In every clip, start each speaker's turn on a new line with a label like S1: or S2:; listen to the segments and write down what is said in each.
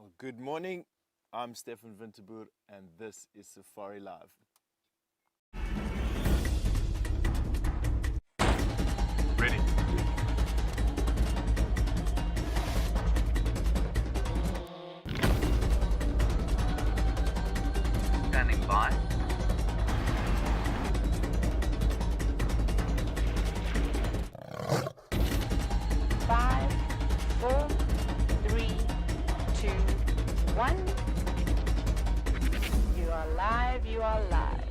S1: Well, good morning. I'm Stefan Winterboer, and this is Safari Live. Ready?
S2: Standing by.
S3: Five, four, three, two, one. You are live, you are live.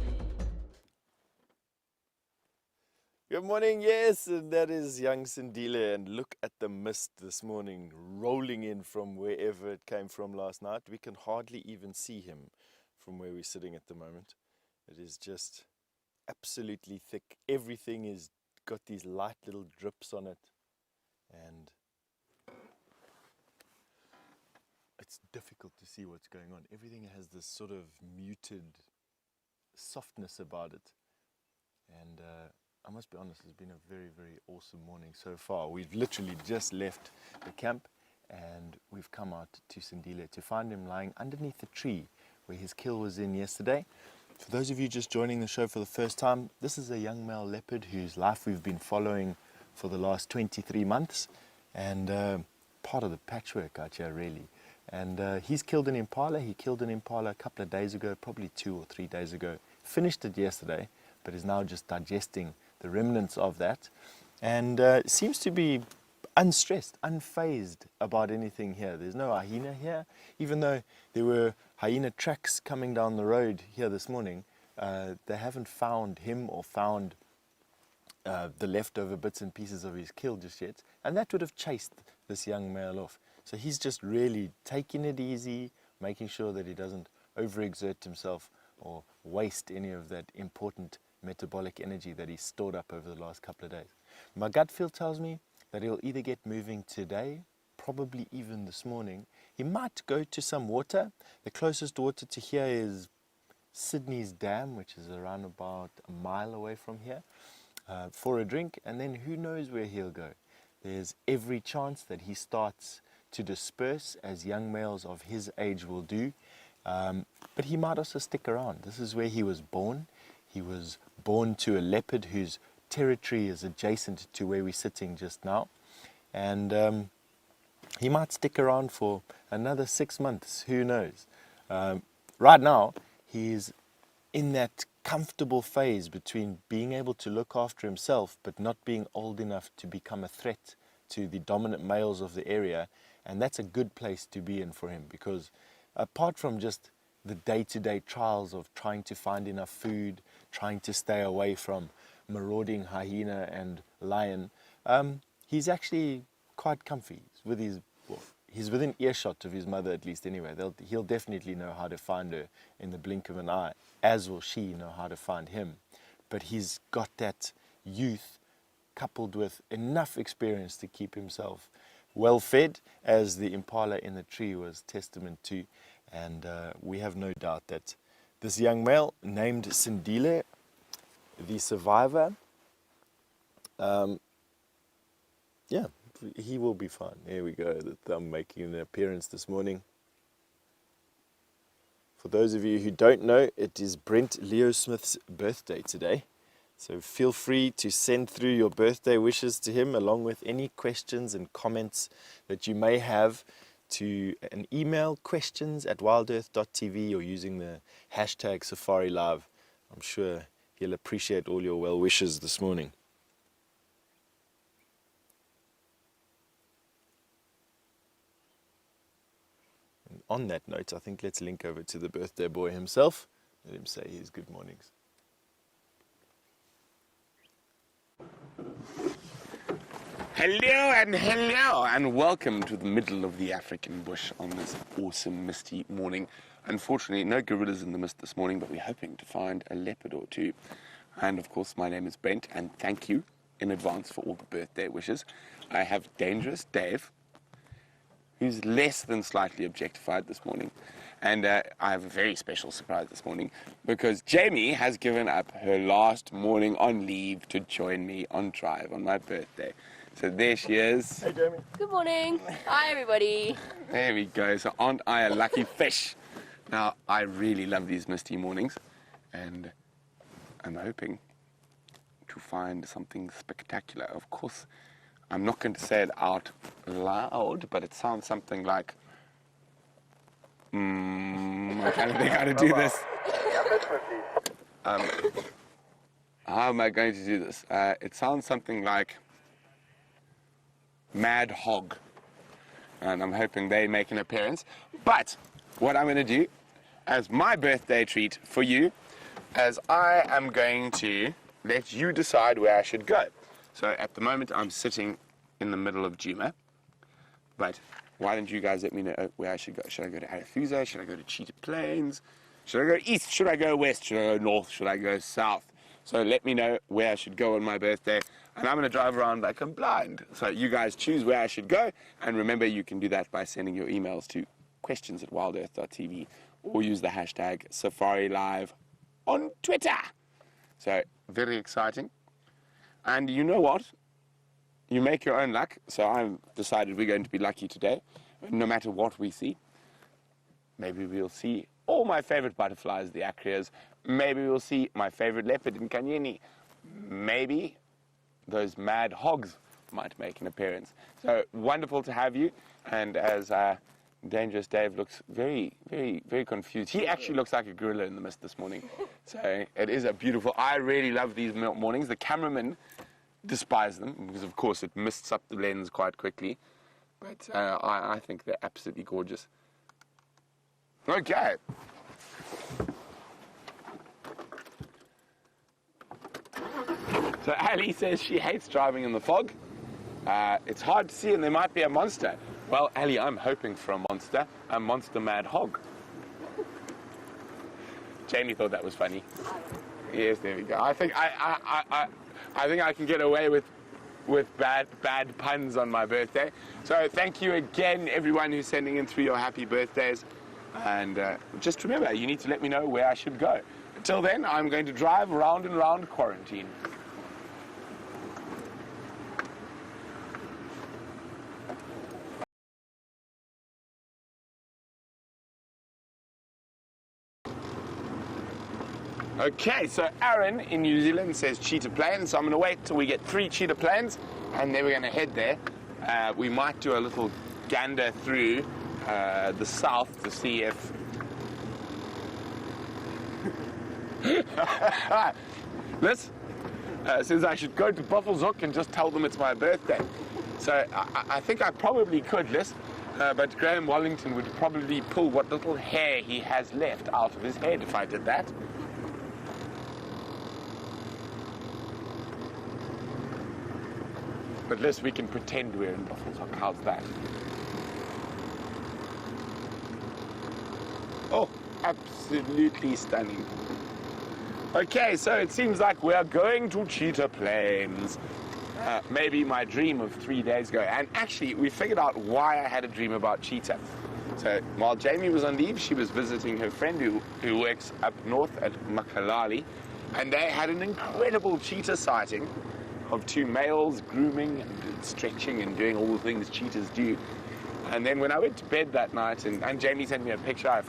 S1: Good morning, yes, and that is young Sindile, and look at the mist this morning rolling in from wherever it came from last night. We can hardly even see him from where we're sitting at the moment. It is just absolutely thick. Everything is got these light little drips on it, and it's difficult to see what's going on. Everything has this sort of muted softness about it, and I must be honest, it's been a very, very awesome morning so far. We've literally just left the camp and we've come out to Sindile to find him lying underneath the tree where his kill was in yesterday. For those of you just joining the show for the first time, this is a young male leopard whose life we've been following for the last 23 months, and part of the patchwork out here, really. And he's killed an impala. He killed an impala a couple of days ago, probably 2 or 3 days ago. Finished it yesterday, but is now just digesting the remnants of that, and seems to be unstressed, unfazed about anything here. There's no hyena here, even though there were hyena tracks coming down the road here this morning. They haven't found him or found the leftover bits and pieces of his kill just yet, and that would have chased this young male off. So he's just really taking it easy, making sure that he doesn't overexert himself or waste any of that important metabolic energy that he's stored up over the last couple of days. My gut feel tells me that he'll either get moving today, probably even this morning. He might go to some water. The closest water to here is Sydney's Dam, which is around about a mile away from here, for a drink, and then who knows where he'll go. There's every chance that he starts to disperse, as young males of his age will do, but he might also stick around. This is where he was born. He was born to a leopard whose territory is adjacent to where we're sitting just now, and he might stick around for another 6 months, who knows. Right now he's in that comfortable phase between being able to look after himself but not being old enough to become a threat to the dominant males of the area, and that's a good place to be in for him, because apart from just the day-to-day trials of trying to find enough food, trying to stay away from marauding hyena and lion, he's actually quite comfy. He's within earshot of his mother, at least anyway. He'll definitely know how to find her in the blink of an eye, as will she know how to find him. But he's got that youth coupled with enough experience to keep himself well fed, as the impala in the tree was testament to. And we have no doubt that this young male named Sindile, the survivor, yeah, he will be fine. There we go, the thumb making an appearance this morning. For those of you who don't know, it is Brent Leo Smith's birthday today. So feel free to send through your birthday wishes to him, along with any questions and comments that you may have, to an email, questions@wildearth.tv, or using the hashtag Safari Live. I'm sure he'll appreciate all your well wishes this morning. And on that note, I think let's link over to the birthday boy himself. Let him say his good mornings.
S4: Hello and welcome to the middle of the African bush on this awesome misty morning. Unfortunately, no gorillas in the mist this morning, but we're hoping to find a leopard or two. And of course, my name is Brent, and thank you in advance for all the birthday wishes. I have Dangerous Dave, who's less than slightly objectified this morning. And I have a very special surprise this morning, because Jamie has given up her last morning on leave to join me on drive on my birthday. So there she is.
S1: Hey, Jamie.
S2: Good morning. Hi, everybody.
S4: There we go. So aren't I a lucky fish? Now, I really love these misty mornings, and I'm hoping to find something spectacular. Of course, I'm not going to say it out loud, but it sounds something like, I kind of think how to do this. How am I going to do this? It sounds something like Mad Hog, and I'm hoping they make an appearance. But what I'm going to do as my birthday treat for you, as I am going to let you decide where I should go. So at the moment I'm sitting in the middle of Djuma, but why don't you guys let me know where I should go? Should I go to Arethusa? Should I go to Cheetah Plains? Should I go east? Should I go west? Should I go north? Should I go south? So let me know where I should go on my birthday, and I'm going to drive around like I'm blind. So you guys choose where I should go, and remember you can do that by sending your emails to questions@wildearth.tv or use the hashtag SafariLive on Twitter. So very exciting. And you know what? You make your own luck. So I've decided we're going to be lucky today, no matter what we see. Maybe we'll see all my favorite butterflies, the acrias. Maybe we'll see my favorite leopard in Kanyeni. Maybe those mad hogs might make an appearance. So wonderful to have you. And as Dangerous Dave looks very, very, very confused. He actually looks like a gorilla in the mist this morning. So it is a beautiful, I really love these mornings. The cameramen despise them because, of course, it mists up the lens quite quickly. But I think they're absolutely gorgeous. Okay. So Ali says she hates driving in the fog. It's hard to see and there might be a monster. Well, Ali, I'm hoping for a monster mad hog. Jamie thought that was funny. Yes, there we go. I think I can get away with bad puns on my birthday. So thank you again, everyone who's sending in through your happy birthdays. And just remember, you need to let me know where I should go. Until then, I'm going to drive round and round quarantine. Okay, so Aaron in New Zealand says Cheetah Plains, so I'm going to wait till we get 3 Cheetah Plains, and then we're going to head there. We might do a little gander through the south to see if... Liz says I should go to Buffelshoek and just tell them it's my birthday. So I think I probably could, Liz, but Graham Wallington would probably pull what little hair he has left out of his head if I did that. But Liz, we can pretend we're in Buffelshoek. How's that? Oh, absolutely stunning. Okay, so it seems like we're going to Cheetah Plains. Maybe my dream of 3 days ago. And actually, we figured out why I had a dream about cheetah. So while Jamie was on leave, she was visiting her friend who works up north at Makalali. And they had an incredible cheetah sighting of 2 males grooming and stretching and doing all the things cheetahs do. And then when I went to bed that night, and Jamie sent me a picture,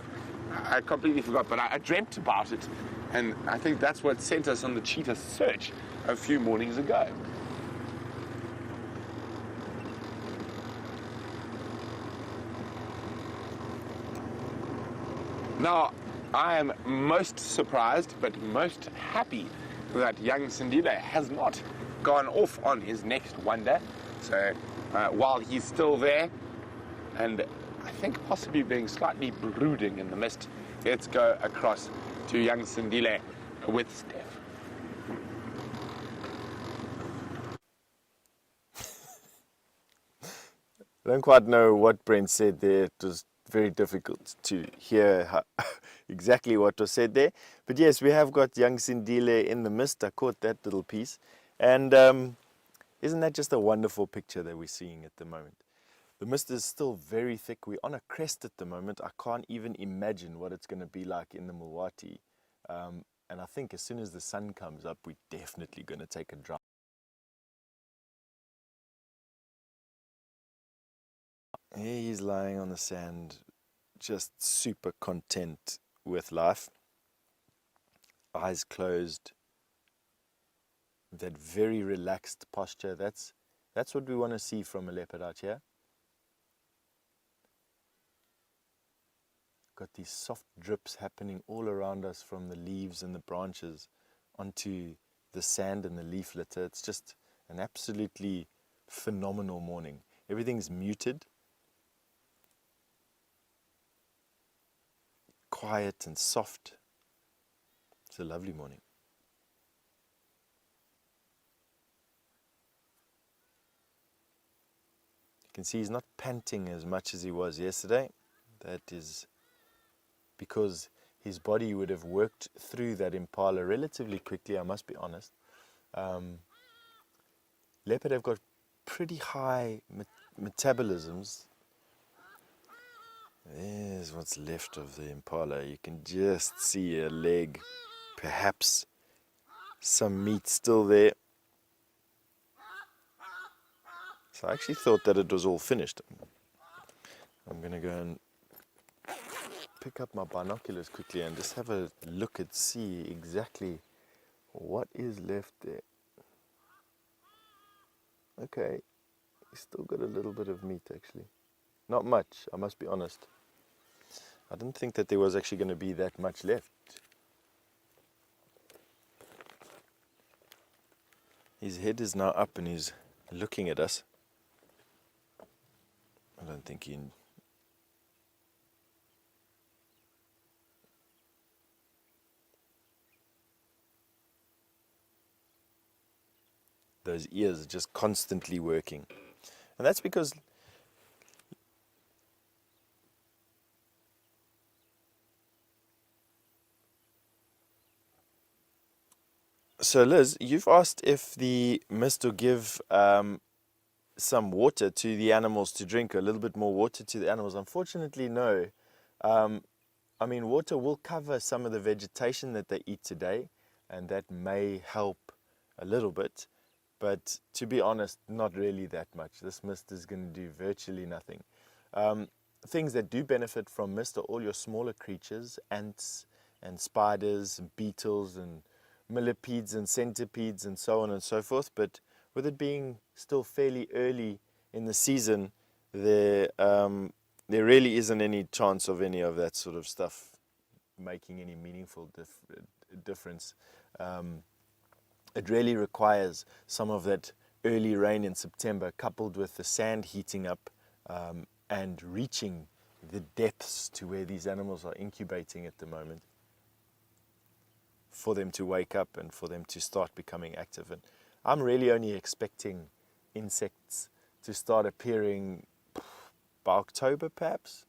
S4: I completely forgot, but I dreamt about it. And I think that's what sent us on the cheetah search a few mornings ago. Now, I am most surprised, but most happy that young Sindile has not gone off on his next wonder. So while he's still there, and I think possibly being slightly brooding in the mist, let's go across to young Sindile with Steph.
S1: I don't quite know what Brent said there. It was very difficult to hear exactly what was said there. But yes, we have got young Sindile in the mist. I caught that little piece. And isn't that just a wonderful picture that we're seeing at the moment? The mist is still very thick. We're on a crest at the moment. I can't even imagine what it's going to be like in the Mulwati. And I think as soon as the sun comes up, we're definitely going to take a drive. Here he's lying on the sand, just super content with life. Eyes closed. That very relaxed posture. That's what we want to see from a leopard out here. Got these soft drips happening all around us from the leaves and the branches onto the sand and the leaf litter. It's just an absolutely phenomenal morning. Everything's muted, quiet and soft. It's a lovely morning. You can see he's not panting as much as he was yesterday. That is because his body would have worked through that impala relatively quickly, I must be honest. Leopard have got pretty high metabolisms. There's what's left of the impala. You can just see a leg, perhaps some meat still there. So I actually thought that it was all finished. I'm going to go and pick up my binoculars quickly and just have a look and see exactly what is left there. Okay, he's still got a little bit of meat actually. Not much, I must be honest. I didn't think that there was actually going to be that much left. His head is now up and he's looking at us. I don't think he... Those ears are just constantly working. And that's because so Liz, you've asked if the mist will give some water to the animals to drink, a little bit more water to the animals. Unfortunately, no. I mean, water will cover some of the vegetation that they eat today, and that may help a little bit. But to be honest, not really that much. This mist is going to do virtually nothing. Things that do benefit from mist are all your smaller creatures, ants and spiders and beetles and millipedes and centipedes and so on and so forth. But with it being still fairly early in the season, there really isn't any chance of any of that sort of stuff making any meaningful difference. It really requires some of that early rain in September, coupled with the sand heating up and reaching the depths to where these animals are incubating at the moment, for them to wake up and for them to start becoming active. And I'm really only expecting insects to start appearing by October, perhaps.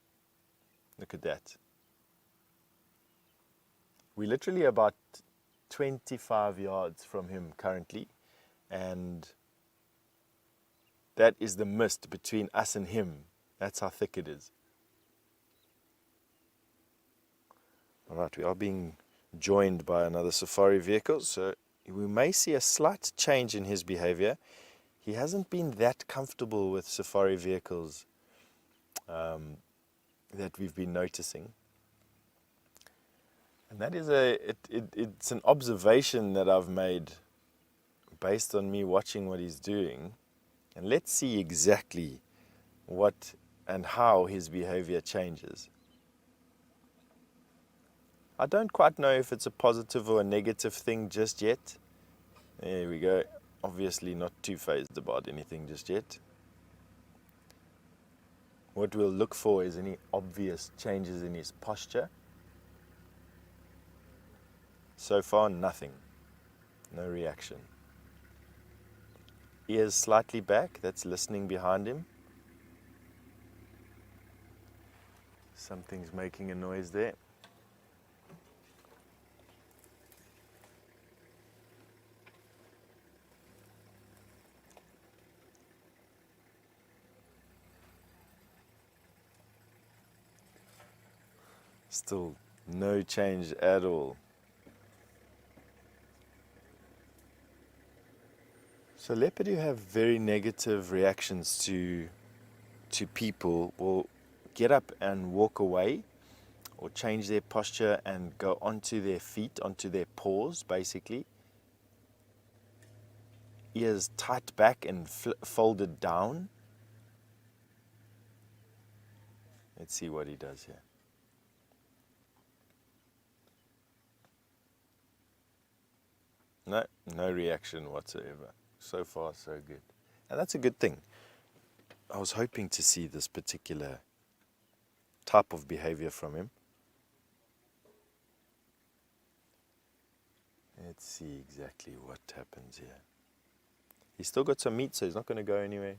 S1: Look at that. We're literally about 25 yards from him currently, and that is the mist between us and him. That's how thick it is. All right, we are being joined by another safari vehicle, so we may see a slight change in his behavior. He hasn't been that comfortable with safari vehicles that we've been noticing. And that is it's an observation that I've made based on me watching what he's doing. And let's see exactly what and how his behavior changes. I don't quite know if it's a positive or a negative thing just yet. There we go. Obviously not too fazed about anything just yet. What we'll look for is any obvious changes in his posture. So far, nothing. No reaction. Ears slightly back, that's listening behind him. Something's making a noise there. Still no change at all. So leopard have very negative reactions to to people will get up and walk away or change their posture and go onto their feet, onto their paws, basically. Ears tight back and folded down. Let's see what he does here. No reaction whatsoever. So far, so good. And that's a good thing. I was hoping to see this particular type of behavior from him. Let's see exactly what happens here. He's still got some meat, so he's not going to go anywhere.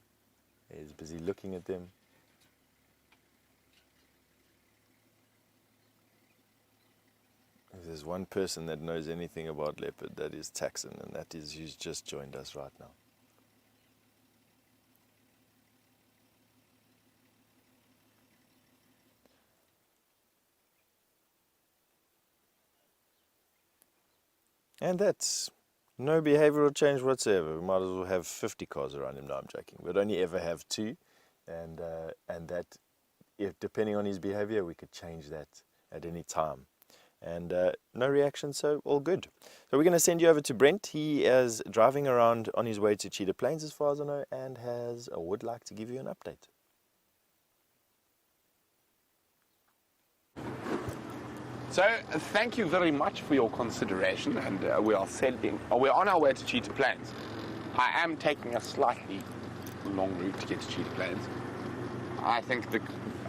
S1: He's busy looking at them. If there's one person that knows anything about leopard, that is Taxon, and that is who's just joined us right now. And that's no behavioral change whatsoever. We might as well have 50 cars around him. No, I'm joking. We'd only ever have 2, and that, if depending on his behavior, we could change that at any time. And no reaction, so all good. So we're going to send you over to Brent. He is driving around on his way to Cheetah Plains, as far as I know, and would like to give you an update.
S4: So, thank you very much for your consideration, and we're on our way to Cheetah Plains. I am taking a slightly long route to get to Cheetah Plains. I think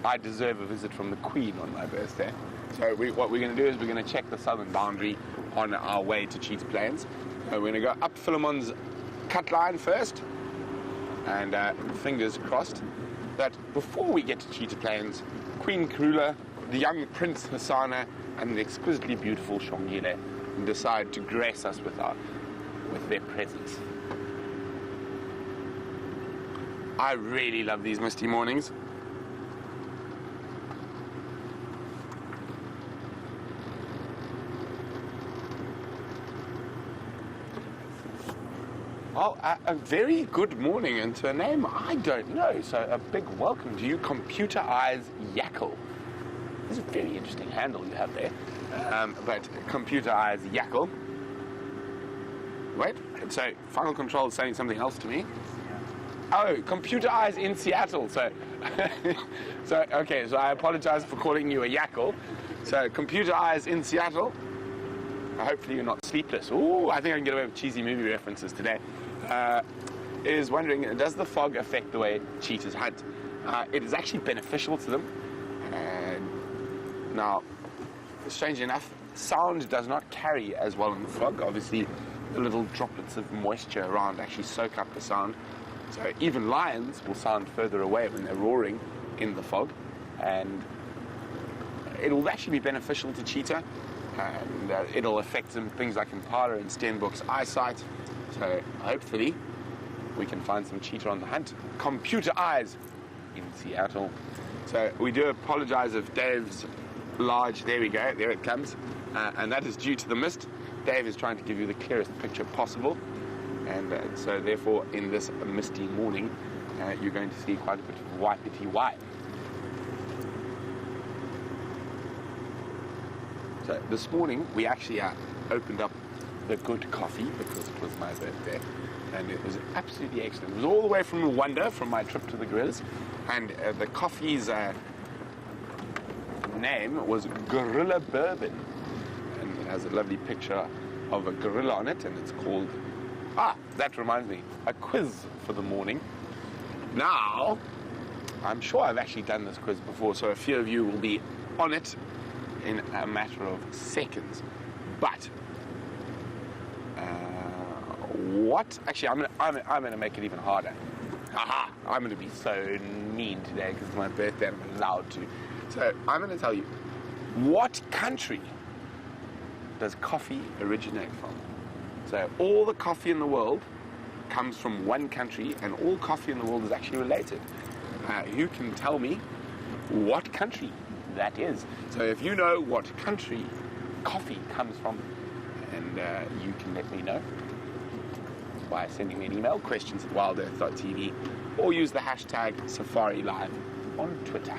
S4: I deserve a visit from the Queen on my birthday. So what we're going to do is we're going to check the southern boundary on our way to Cheetah Plains. We're going to go up Philemon's cut line first, and fingers crossed that before we get to Cheetah Plains, Queen Karula, the young Prince Hasana, and the exquisitely beautiful Shongile decide to grace us with their presence. I really love these misty mornings. Well, a very good morning, and to a name I don't know, so a big welcome to you, Computer Eyes Yackle. This is a very interesting handle you have there, but Computer Eyes Yackle. Wait, so Final Control is saying something else to me. Oh, Computer Eyes in Seattle, so okay, so I apologize for calling you a Yackle. So Computer Eyes in Seattle. Hopefully you're not sleepless. Ooh, I think I can get away with cheesy movie references today. Is wondering, does the fog affect the way cheetahs hunt? It is actually beneficial to them. Now, strangely enough, sound does not carry as well in the fog. Obviously, the little droplets of moisture around actually soak up the sound. So even lions will sound further away when they're roaring in the fog. And it will actually be beneficial to cheetah. And it'll affect some things like Impala and Stenbock's eyesight. So hopefully we can find some cheetah on the hunt. Computer Eyes in Seattle. So we do apologize if Dave's large, there we go, there it comes. And that is due to the mist. Dave is trying to give you the clearest picture possible. And so therefore in this misty morning, you're going to see quite a bit of white. So this morning we actually opened up the good coffee because it was my birthday, and it was absolutely excellent. It was all the way from Rwanda from my trip to the grills, and the coffee's name was Gorilla Bourbon, and it has a lovely picture of a gorilla on it, and it's called, that reminds me, a quiz for the morning. Now, I'm sure I've actually done this quiz before, so a few of you will be on it in a matter of seconds. But what? Actually, I'm gonna make it even harder. Haha! I'm gonna be so mean today because it's my birthday and I'm allowed to. So I'm gonna tell you, what country does coffee originate from? So all the coffee in the world comes from one country, and all coffee in the world is actually related. You can tell me what country that is. So if you know what country coffee comes from, and you can let me know by sending me an email, questions@wildearth.tv, or use the hashtag SafariLive on Twitter.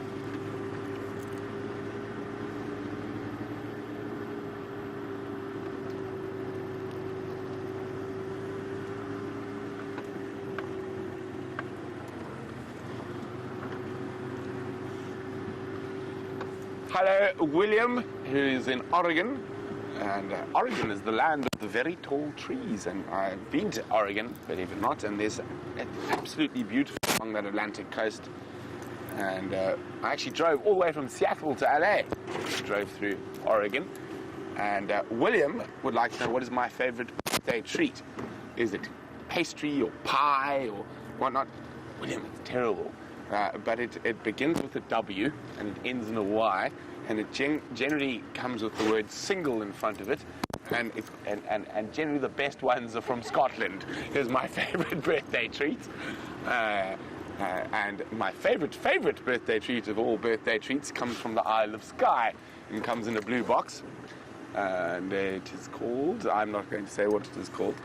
S4: Hello, William, who is in Oregon, and Oregon is the land of the very tall trees, and I've been to Oregon, believe it or not, and there's absolutely beautiful along that Atlantic coast, and I actually drove all the way from Seattle to LA, drove through Oregon, and William would like to know what is my favorite birthday treat. Is it pastry or pie or whatnot? William, it's terrible. But it begins with a W and it ends in a Y, and it generally comes with the word single in front of it, and generally the best ones are from Scotland. Is my favorite birthday treat, and my favorite birthday treat of all birthday treats comes from the Isle of Skye and comes in a blue box, and it is called, I'm not going to say what it is called,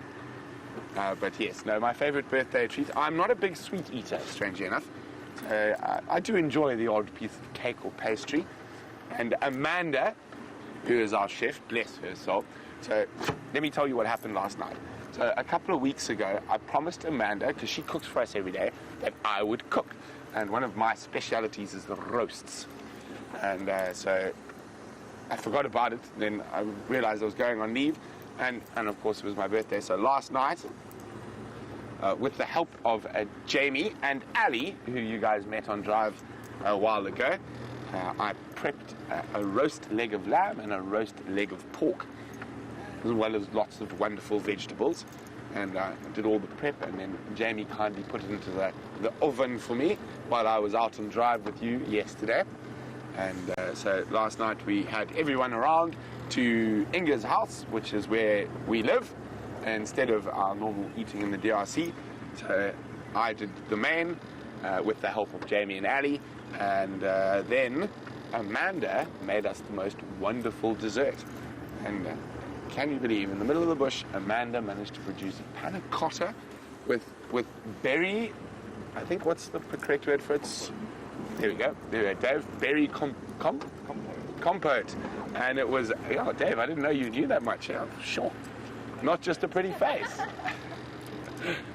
S4: but yes, no, my favorite birthday treat. I'm not a big sweet eater, strangely enough. I do enjoy the odd piece of cake or pastry. And Amanda, who is our chef, bless her soul. So let me tell you what happened last night. So a couple of weeks ago, I promised Amanda, because she cooks for us every day, that I would cook. And one of my specialities is the roasts. And so I forgot about it. Then I realized I was going on leave. And of course, it was my birthday. So last night, with the help of Jamie and Ali, who you guys met on Drive a while ago, I prepped a roast leg of lamb and a roast leg of pork, as well as lots of wonderful vegetables. And I did all the prep, and then Jamie kindly put it into the oven for me while I was out on Drive with you yesterday. And so last night we had everyone around to Inga's house, which is where we live, instead of our normal eating in the DRC. So I did the main with the help of Jamie and Ali, and then Amanda made us the most wonderful dessert. And can you believe, in the middle of the bush, Amanda managed to produce a panna cotta with berry, I think, what's the correct word for it? There we go, Dave, berry compote. And it was, yeah, Dave, I didn't know you knew that much. Yeah, sure. Not just a pretty face.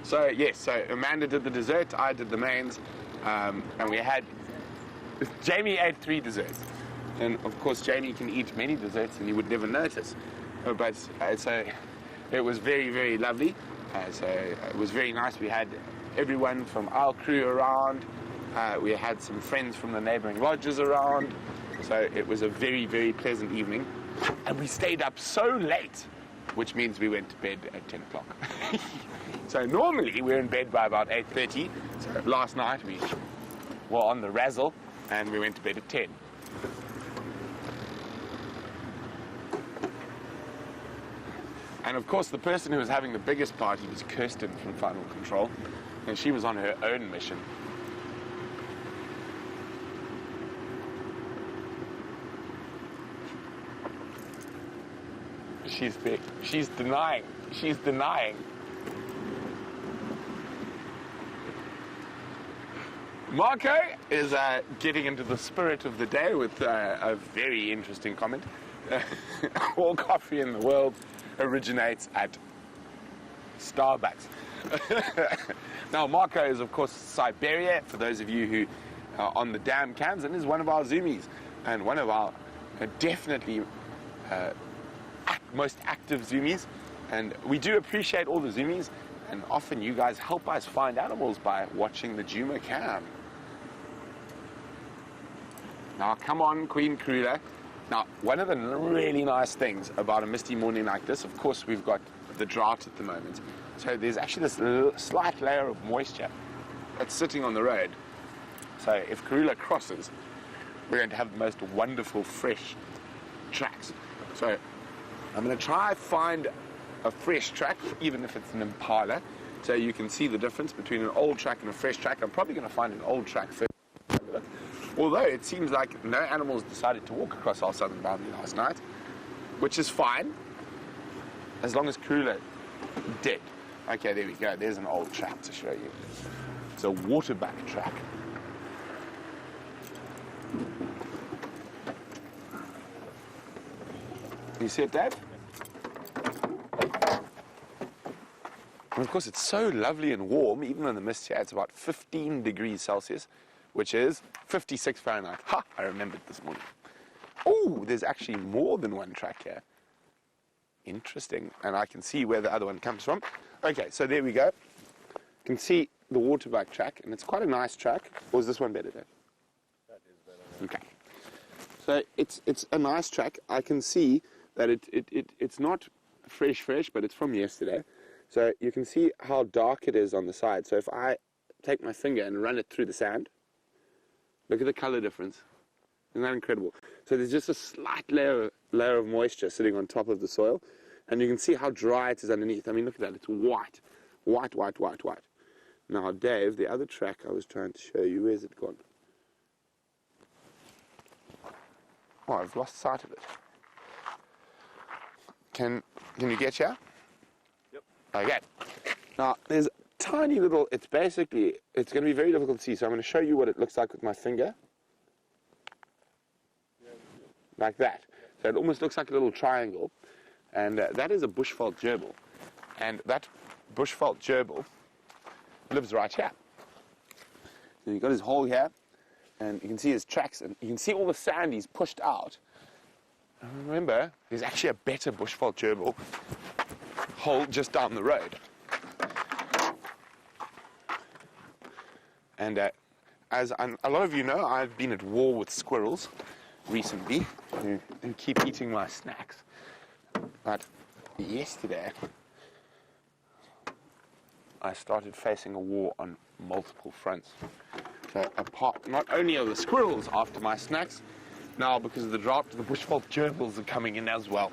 S4: So yes, so Amanda did the dessert, I did the mains, and we had, Jamie ate 3 desserts, and of course Jamie can eat many desserts and you would never notice, but so it was very, very lovely. So it was very nice. We had everyone from our crew around, we had some friends from the neighboring lodges around, so it was a very, very pleasant evening, and we stayed up so late, which means we went to bed at 10 o'clock. So normally we're in bed by about 8:30. So last night we were on the razzle and we went to bed at 10. And of course the person who was having the biggest party was Kirsten from Final Control, and she was on her own mission. She's denying. She's denying. Marco is getting into the spirit of the day with a very interesting comment. All coffee in the world originates at Starbucks. Now, Marco is, of course, Siberia, for those of you who are on the dam cams, and is one of our Zoomies, and one of our definitely most active Zoomies. And we do appreciate all the Zoomies, and often you guys help us find animals by watching the Juma cam. Now, come on, Queen Karula. Now, one of the really nice things about a misty morning like this, of course, we've got the drought at the moment. So there's actually this slight layer of moisture that's sitting on the road. So if Karula crosses, we're going to have the most wonderful fresh tracks. So I'm going to try find a fresh track, even if it's an Impala, so you can see the difference between an old track and a fresh track. I'm probably going to find an old track first. Although it seems like no animals decided to walk across our southern boundary last night, which is fine, as long as Karula did. Okay, there we go. There's an old track to show you. It's a waterback track. You see it, Dave? And of course, it's so lovely and warm, even in the mist here. It's about 15 degrees Celsius, which is 56 Fahrenheit. Ha! I remembered this morning. Oh, there's actually more than one track here. Interesting. And I can see where the other one comes from. Okay, so there we go. You can see the waterback track, and it's quite a nice track. Or is this one better, Dave?
S1: That is better.
S4: Okay. So it's a nice track. I can see that it's not fresh, but it's from yesterday. So you can see how dark it is on the side. So if I take my finger and run it through the sand, look at the color difference. Isn't that incredible? So there's just a slight layer of moisture sitting on top of the soil, and you can see how dry it is underneath. I mean, look at that. It's white. Now, Dave, the other track I was trying to show you, where's it gone? Oh, I've lost sight of it. Can you get here?
S1: Yep.
S4: Okay. Now, there's tiny little, it's going to be very difficult to see, so I'm going to show you what it looks like with my finger. Like that. So it almost looks like a little triangle. And that is a bushveld gerbil. And that bushveld gerbil lives right here. So you've got his hole here, and you can see his tracks, and you can see all the sand he's pushed out. And remember, there's actually a better bushveld gerbil hole just down the road. And as a lot of you know, I've been at war with squirrels recently, who keep eating my snacks. But yesterday, I started facing a war on multiple fronts. So not only are the squirrels after my snacks, now because of the drought, the bushveld gerbils are coming in as well.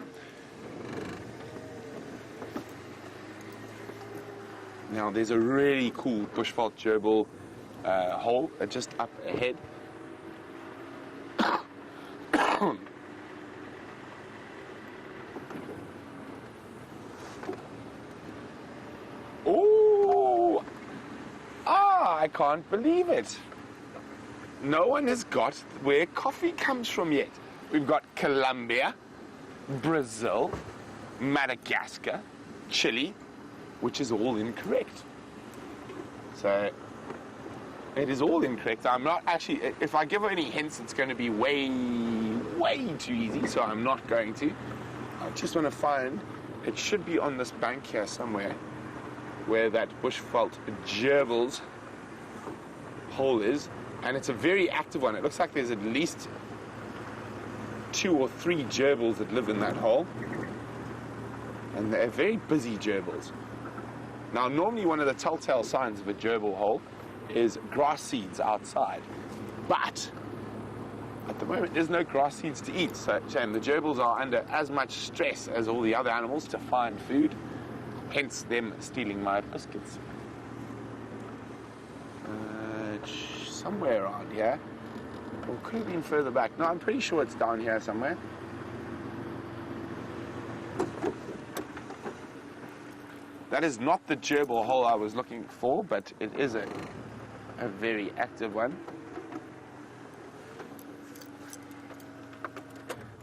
S4: Now there's a really cool bushveld gerbil hole just up ahead. I can't believe it. No one has got where coffee comes from yet. We've got Colombia, Brazil, Madagascar, Chile, which is all incorrect. So it is all incorrect. I'm not actually, if I give any hints, it's going to be way too easy, so I'm not going to. I just want to find, it should be on this bank here somewhere, where that bushveld gerbil's hole is, and it's a very active one. It looks like there's at least 2 or 3 gerbils that live in that hole, and they're very busy gerbils. Now, normally one of the telltale signs of a gerbil hole is grass seeds outside, but at the moment there's no grass seeds to eat, so shame. The gerbils are under as much stress as all the other animals to find food, hence them stealing my biscuits. Somewhere around here, or could have been further back. No, I'm pretty sure it's down here somewhere. That is not the gerbil hole I was looking for, but it is a very active one.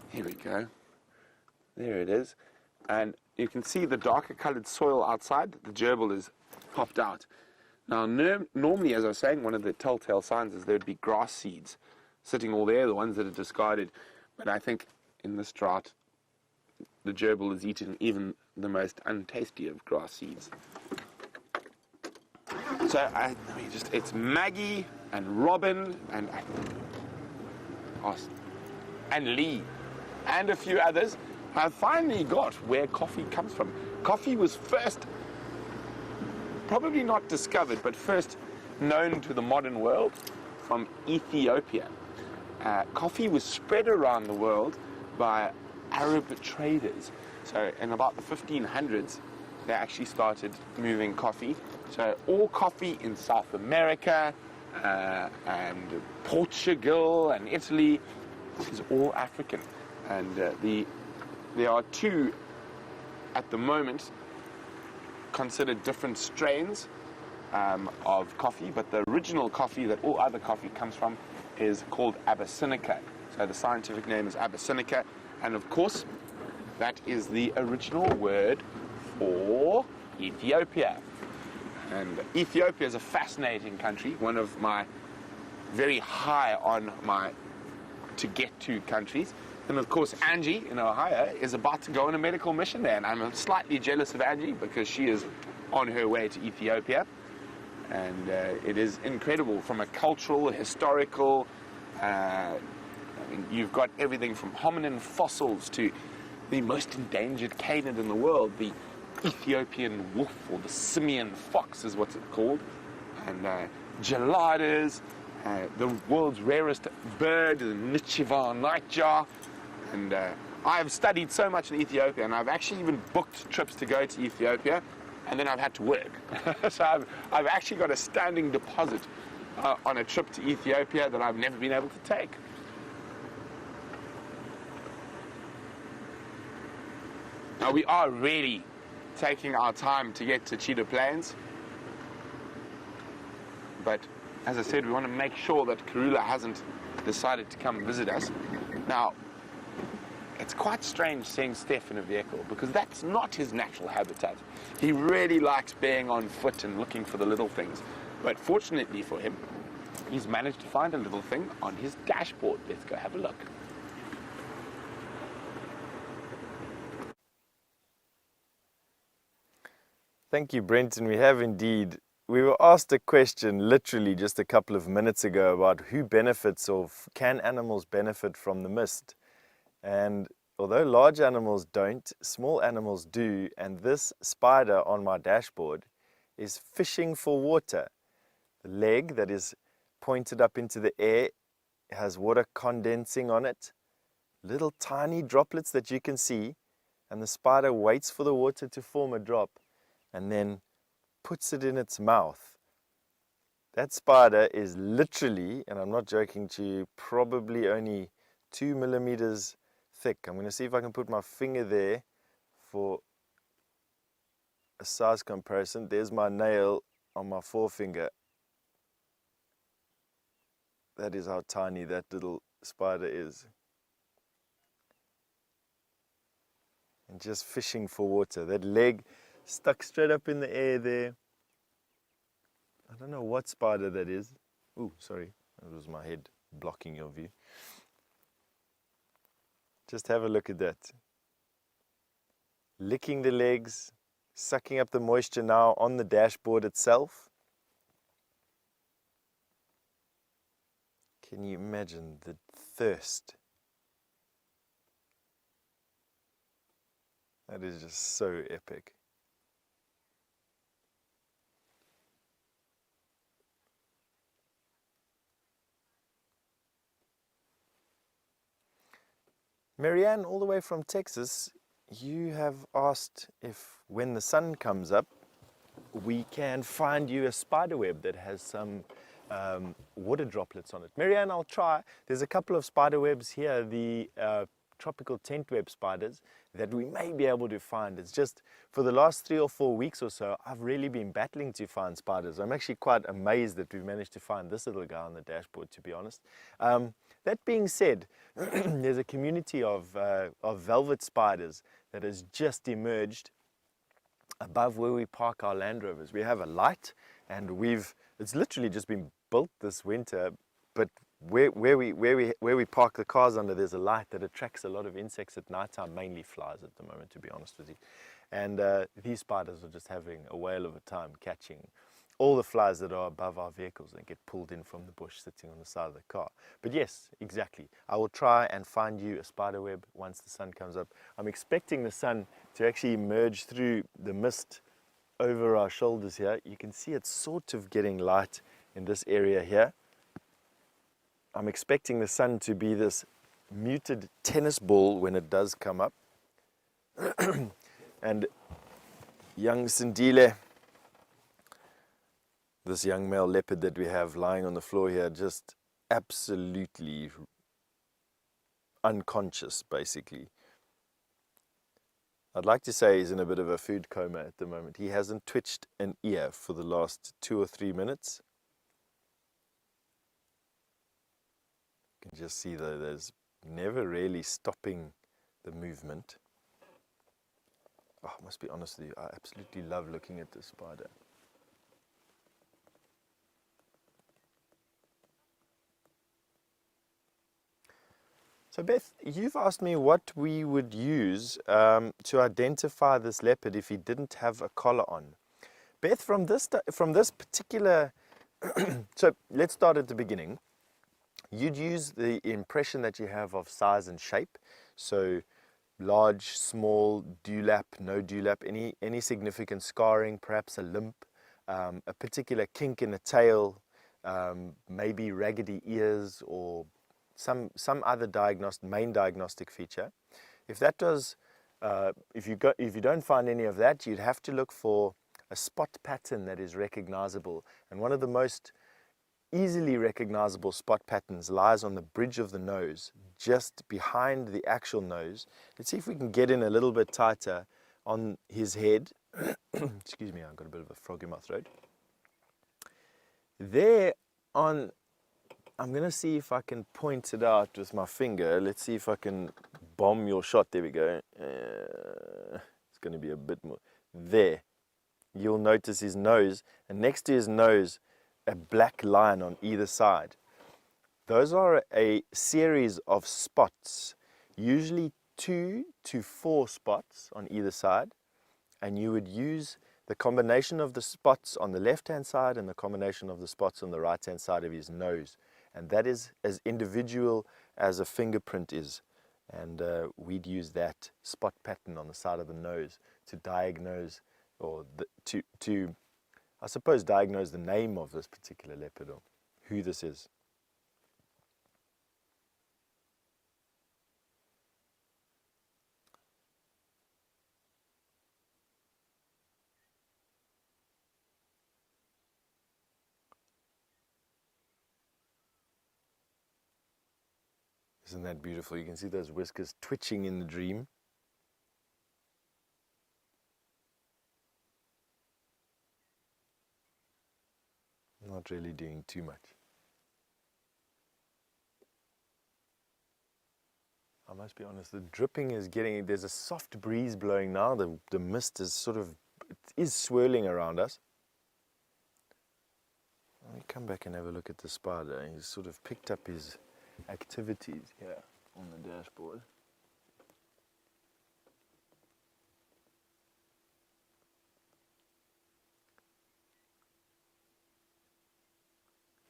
S4: Here we go. There it is. And you can see the darker colored soil outside. The gerbil is popped out. Now, normally, as I was saying, one of the telltale signs is there'd be grass seeds sitting all there, the ones that are discarded. But I think in this drought, the gerbil is eating even the most untasty of grass seeds. So, it's Maggie and Robin and Lee and a few others have finally got where coffee comes from. Coffee was first, probably not discovered, but first known to the modern world from Ethiopia. Coffee was spread around the world by Arab traders. So in about the 1500s, they actually started moving coffee. So all coffee in South America and Portugal and Italy is all African. And there are 2 at the moment considered different strains of coffee, but the original coffee that all other coffee comes from is called Abyssinica. So the scientific name is Abyssinica, and of course, that is the original word for Ethiopia. And Ethiopia is a fascinating country, one of my very high on my to get to countries. And of course, Angie in Ohio is about to go on a medical mission there, and I'm slightly jealous of Angie because she is on her way to Ethiopia. And it is incredible from a cultural, historical, I mean, you've got everything from hominin fossils to the most endangered canid in the world, the Ethiopian wolf, or the simian fox is what's it called, and geladas, the world's rarest bird, the Nichivar nightjar, and I've studied so much in Ethiopia, and I've actually even booked trips to go to Ethiopia, and then I've had to work. So I've actually got a standing deposit on a trip to Ethiopia that I've never been able to take. Now we are really taking our time to get to Cheetah Plains, but as I said, we want to make sure that Karula hasn't decided to come visit us. Now, it's quite strange seeing Steph in a vehicle because that's not his natural habitat. He really likes being on foot and looking for the little things. But fortunately for him, he's managed to find a little thing on his dashboard. Let's go have a look.
S1: Thank you, Brenton. We have indeed. We were asked a question literally just a couple of minutes ago about who benefits or can animals benefit from the mist. And although large animals don't, small animals do. And this spider on my dashboard is fishing for water. The leg that is pointed up into the air has water condensing on it. Little tiny droplets that you can see. And the spider waits for the water to form a drop and then puts it in its mouth. That spider is literally, and I'm not joking to you, probably only 2 millimeters thick. I'm going to see if I can put my finger there for a size comparison. There's my nail on my forefinger. That is how tiny that little spider is. And just fishing for water. That leg stuck straight up in the air there. I don't know what spider that is. Ooh, sorry, that was my head blocking your view. Just have a look at that. Licking the legs, sucking up the moisture now on the dashboard itself. Can you imagine the thirst? That is just so epic. Marianne, all the way from Texas, you have asked if when the sun comes up, we can find you a spider web that has some water droplets on it. Marianne, I'll try. There's a couple of spider webs here, the tropical tent web spiders, that we may be able to find. It's just for the last 3 or 4 weeks or so, I've really been battling to find spiders. I'm actually quite amazed that we've managed to find this little guy on the dashboard, to be honest. That being said, there's a community of velvet spiders that has just emerged above where we park our Land Rovers. We have a light, and it's literally just been built this winter, but where we park the cars under, there's a light that attracts a lot of insects at night time, mainly flies at the moment, to be honest with you. And these spiders are just having a whale of a time catching all the flies that are above our vehicles and get pulled in from the bush sitting on the side of the car. But yes, exactly. I will try and find you a spider web once the sun comes up. I'm expecting the sun to actually emerge through the mist over our shoulders here. You can see it's sort of getting light in this area here. I'm expecting the sun to be this muted tennis ball when it does come up. And young Sindile, this young male leopard that we have lying on the floor here, just absolutely unconscious, basically. I'd like to say he's in a bit of a food coma at the moment. He hasn't twitched an ear for the last 2 or 3 minutes. You can just see though, there's never really stopping the movement. Oh, I must be honest with you, I absolutely love looking at this spider. So Beth, you've asked me what we would use to identify this leopard if he didn't have a collar on. Beth, from this particular, so let's start at the beginning. You'd use the impression that you have of size and shape. So large, small, dewlap, no dewlap, any significant scarring, perhaps a limp, a particular kink in the tail, maybe raggedy ears or some other main diagnostic feature. If that does, if you don't find any of that, you'd have to look for a spot pattern that is recognizable. And one of the most easily recognizable spot patterns lies on the bridge of the nose, just behind the actual nose. Let's see if we can get in a little bit tighter on his head. Excuse me, I've got a bit of a frog in my throat. There on, I'm going to see if I can point it out with my finger. Let's see if I can bomb your shot. There we go. It's going to be a bit more. There. You'll notice his nose, and next to his nose, a black line on either side. Those are a series of spots, usually 2 to 4 spots on either side, and you would use the combination of the spots on the left-hand side and the combination of the spots on the right-hand side of his nose. And that is as individual as a fingerprint is. And we'd use that spot pattern on the side of the nose to diagnose, or to I suppose diagnose the name of this particular leopard or who this is. Isn't that beautiful? You can see those whiskers twitching in the dream. Not really doing too much. I must be honest, the dripping is getting, there's a soft breeze blowing now. The mist is it is swirling around us. Let me come back and have a look at the spider. He's sort of picked up his activities here on the dashboard.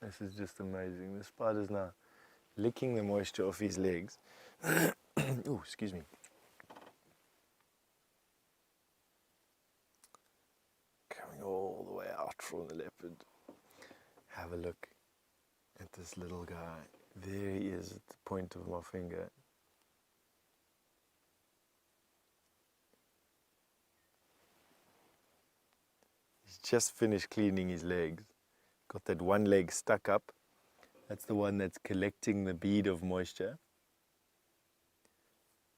S1: This is just amazing. The spider's now licking the moisture off his legs. Oh, excuse me. Coming all the way out from the leopard. Have a look at this little guy. There he is at the point of my finger. He's just finished cleaning his legs. Got that one leg stuck up. That's the one that's collecting the bead of moisture.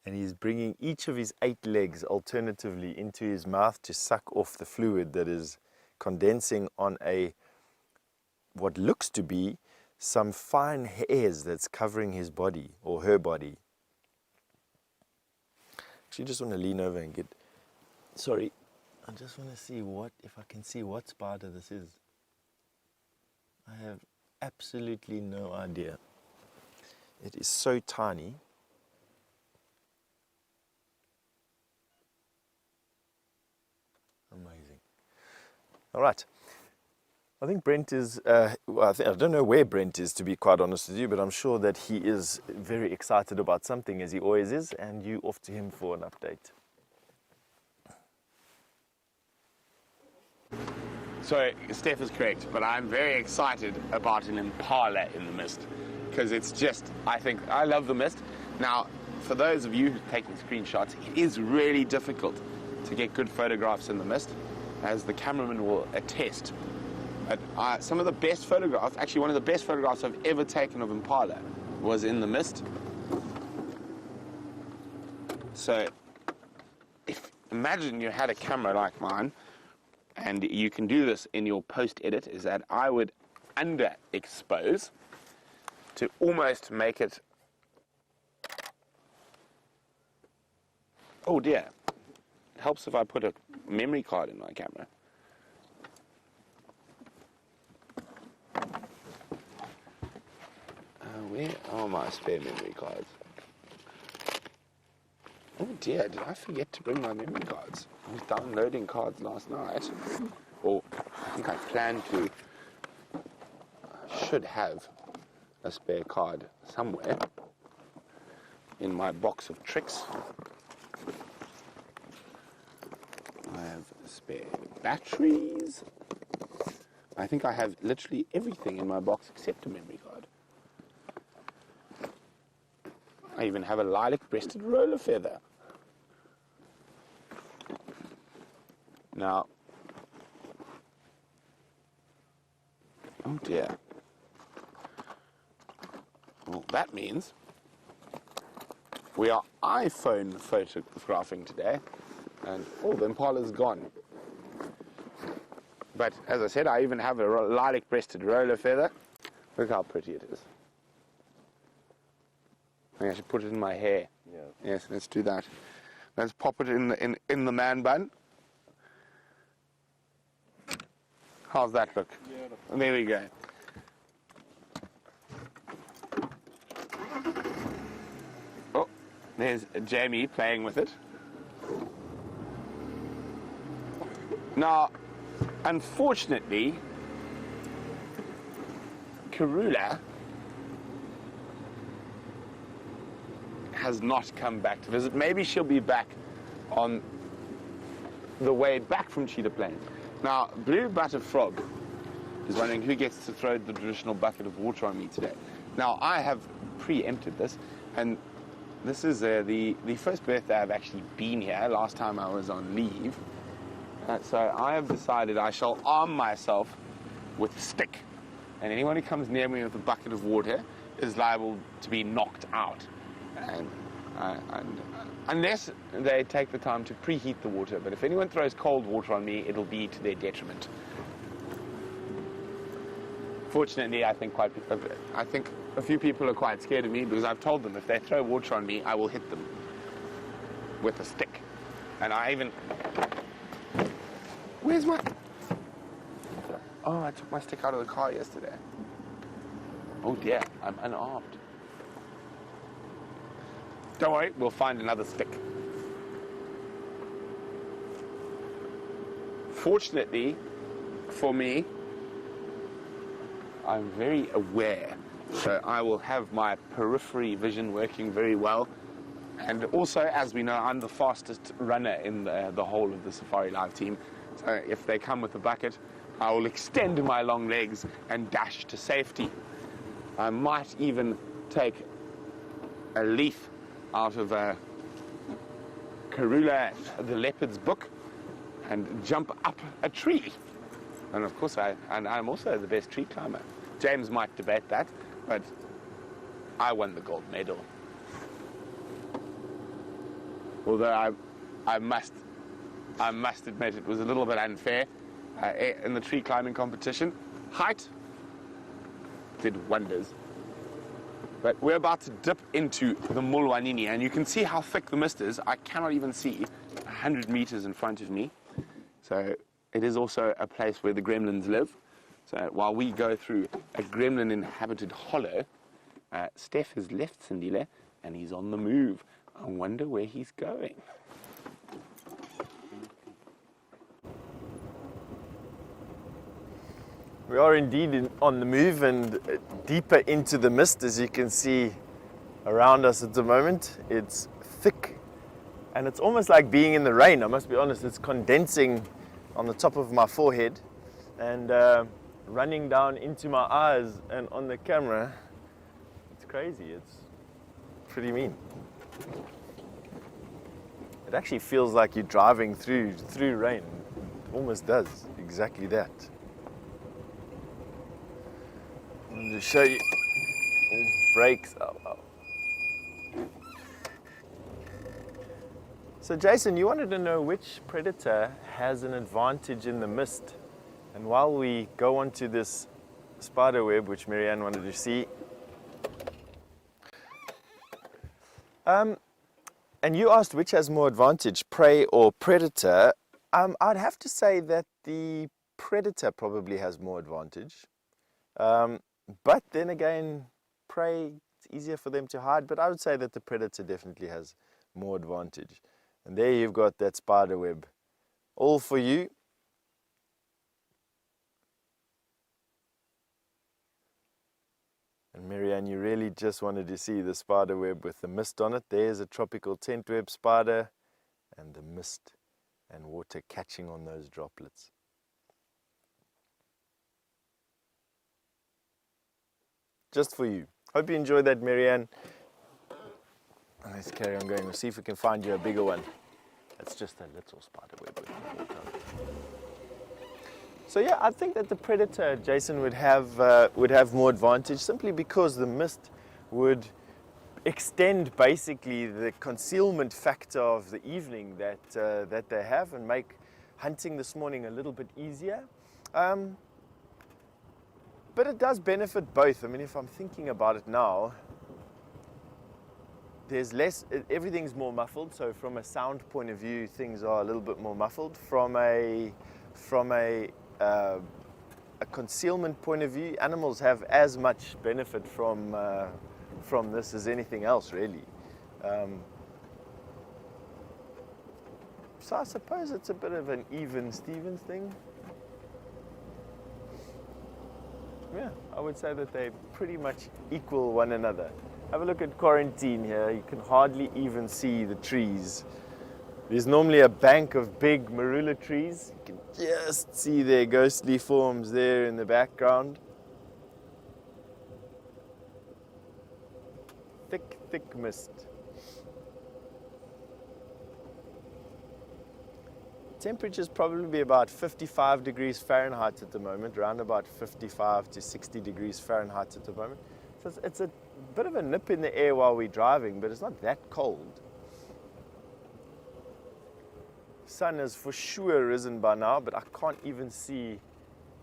S1: And he's bringing each of his 8 legs alternatively into his mouth to suck off the fluid that is condensing on what looks to be some fine hairs that's covering his body or her body. Actually, just want to lean over and sorry, I just want to see if I can see what spider this is. I have absolutely no idea. It is so tiny. Amazing. All right. I think Brent is, I don't know where Brent is, to be quite honest with you, but I'm sure that he is very excited about something, as he always is, and you off to him for an update.
S4: So, Steph is correct, but I'm very excited about an impala in the mist, because it's just, I love the mist. Now, for those of you who are taking screenshots, it is really difficult to get good photographs in the mist, as the cameraman will attest. But some of the best photographs, actually one of the best photographs I've ever taken of impala was in the mist. So, imagine you had a camera like mine, and you can do this in your post-edit, is that I would underexpose to almost make it... Oh dear. It helps if I put a memory card in my camera. Where are my spare memory cards? Oh dear, did I forget to bring my memory cards? I was downloading cards last night. Or I think I plan to. I should have a spare card somewhere in my box of tricks. I have spare batteries. I think I have literally everything in my box except a memory card. I even have a lilac-breasted roller feather. Now, oh dear. Well, that means we are iPhone photographing today, and oh, the Impala's gone. But as I said, I even have a lilac-breasted roller feather. Look how pretty it is. I think I should put it in my hair.
S1: Yeah.
S4: Yes, let's do that. Let's pop it in the man bun. How's that look? Yeah. There we go. Oh, there's Jamie playing with it. Now, unfortunately, Karula has not come back to visit. Maybe she'll be back on the way back from Cheetah Plains. Now, Blue Butter Frog is wondering who gets to throw the traditional bucket of water on me today. Now, I have preempted this, and this is the first birthday I've actually been here. Last time I was on leave. So I have decided I shall arm myself with a stick, and anyone who comes near me with a bucket of water is liable to be knocked out. And unless they take the time to preheat the water. But if anyone throws cold water on me, it'll be to their detriment. Fortunately, I think a few people are quite scared of me because I've told them if they throw water on me, I will hit them with a stick. And I even... Where's my... Oh, I took my stick out of the car yesterday. Oh dear, I'm unarmed. Don't worry, we'll find another stick. Fortunately for me, I'm very aware, so I will have my periphery vision working very well. And also, as we know, I'm the fastest runner in the whole of the Safari Live team. So if they come with a bucket, I will extend my long legs and dash to safety. I might even take a leaf out of Karula the leopard's book and jump up a tree. And of course, I'm also the best tree climber. James might debate that, but I won the gold medal. Although I must admit it was a little bit unfair in the tree climbing competition. Height did wonders. But we're about to dip into the Mulwanini, and you can see how thick the mist is. I cannot even see 100 meters in front of me. So it is also a place where the gremlins live. So while we go through a gremlin-inhabited hollow, Steph has left Sindile, and he's on the move. I wonder where he's going.
S1: We are indeed on the move and deeper into the mist, as you can see around us at the moment. It's thick and it's almost like being in the rain, I must be honest. It's condensing on the top of my forehead and running down into my eyes and on the camera. It's crazy, it's pretty mean. It actually feels like you're driving through rain. It almost does exactly that. To show you, brakes. Oh. So Jason, you wanted to know which predator has an advantage in the mist. And while we go on to this spider web, which Marianne wanted to see, and you asked which has more advantage, prey or predator. I'd have to say that the predator probably has more advantage. But then again, prey, it's easier for them to hide, but I would say that the predator definitely has more advantage. And there you've got that spider web, all for you. And Marianne, you really just wanted to see the spider web with the mist on it. There's a tropical tent web spider and the mist and water catching on those droplets. Just for you. Hope you enjoyed that, Marianne. Let's carry on going. We'll see if we can find you a bigger one. That's just a little spider web with water. So yeah, I think that the predator, Jason, would have more advantage simply because the mist would extend basically the concealment factor of the evening that they have and make hunting this morning a little bit easier. But it does benefit both. I mean, if I'm thinking about it now, there's less, everything's more muffled, so from a sound point of view, things are a little bit more muffled. From a concealment point of view, animals have as much benefit from this as anything else, really. So I suppose it's a bit of an even Stevens thing. Yeah, I would say that they pretty much equal one another. Have a look at quarantine here. You can hardly even see the trees. There's normally a bank of big marula trees. You can just see their ghostly forms there in the background. Thick, thick mist. Temperature is probably about 55 degrees Fahrenheit at the moment, around about 55 to 60 degrees Fahrenheit at the moment. So it's a bit of a nip in the air while we're driving, but it's not that cold. Sun has for sure risen by now, but I can't even see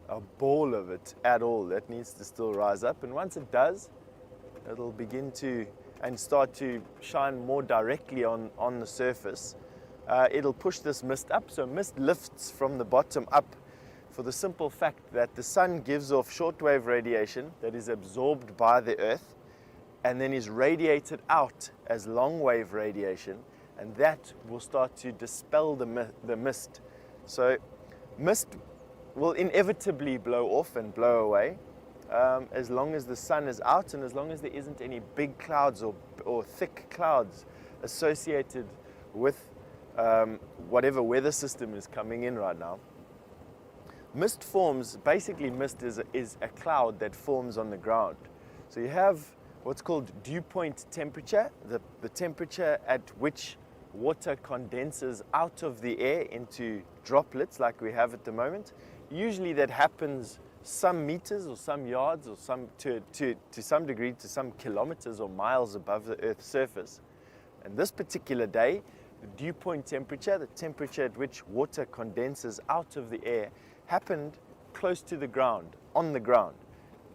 S1: a ball of it at all. That needs to still rise up, and once it does, it'll begin to and start to shine more directly on the surface. It'll push this mist up, so mist lifts from the bottom up for the simple fact that the sun gives off shortwave radiation that is absorbed by the earth and then is radiated out as long-wave radiation, and that will start to dispel the mist. So mist will inevitably blow off and blow away as long as the sun is out and as long as there isn't any big clouds or thick clouds associated with whatever weather system is coming in right now. Mist forms, basically mist is a cloud that forms on the ground. So you have what's called dew point temperature, the temperature at which water condenses out of the air into droplets like we have at the moment. Usually that happens some meters or some yards or to some degree to some kilometers or miles above the Earth's surface. And this particular day, the dew point temperature, the temperature at which water condenses out of the air, happened close to the ground, on the ground.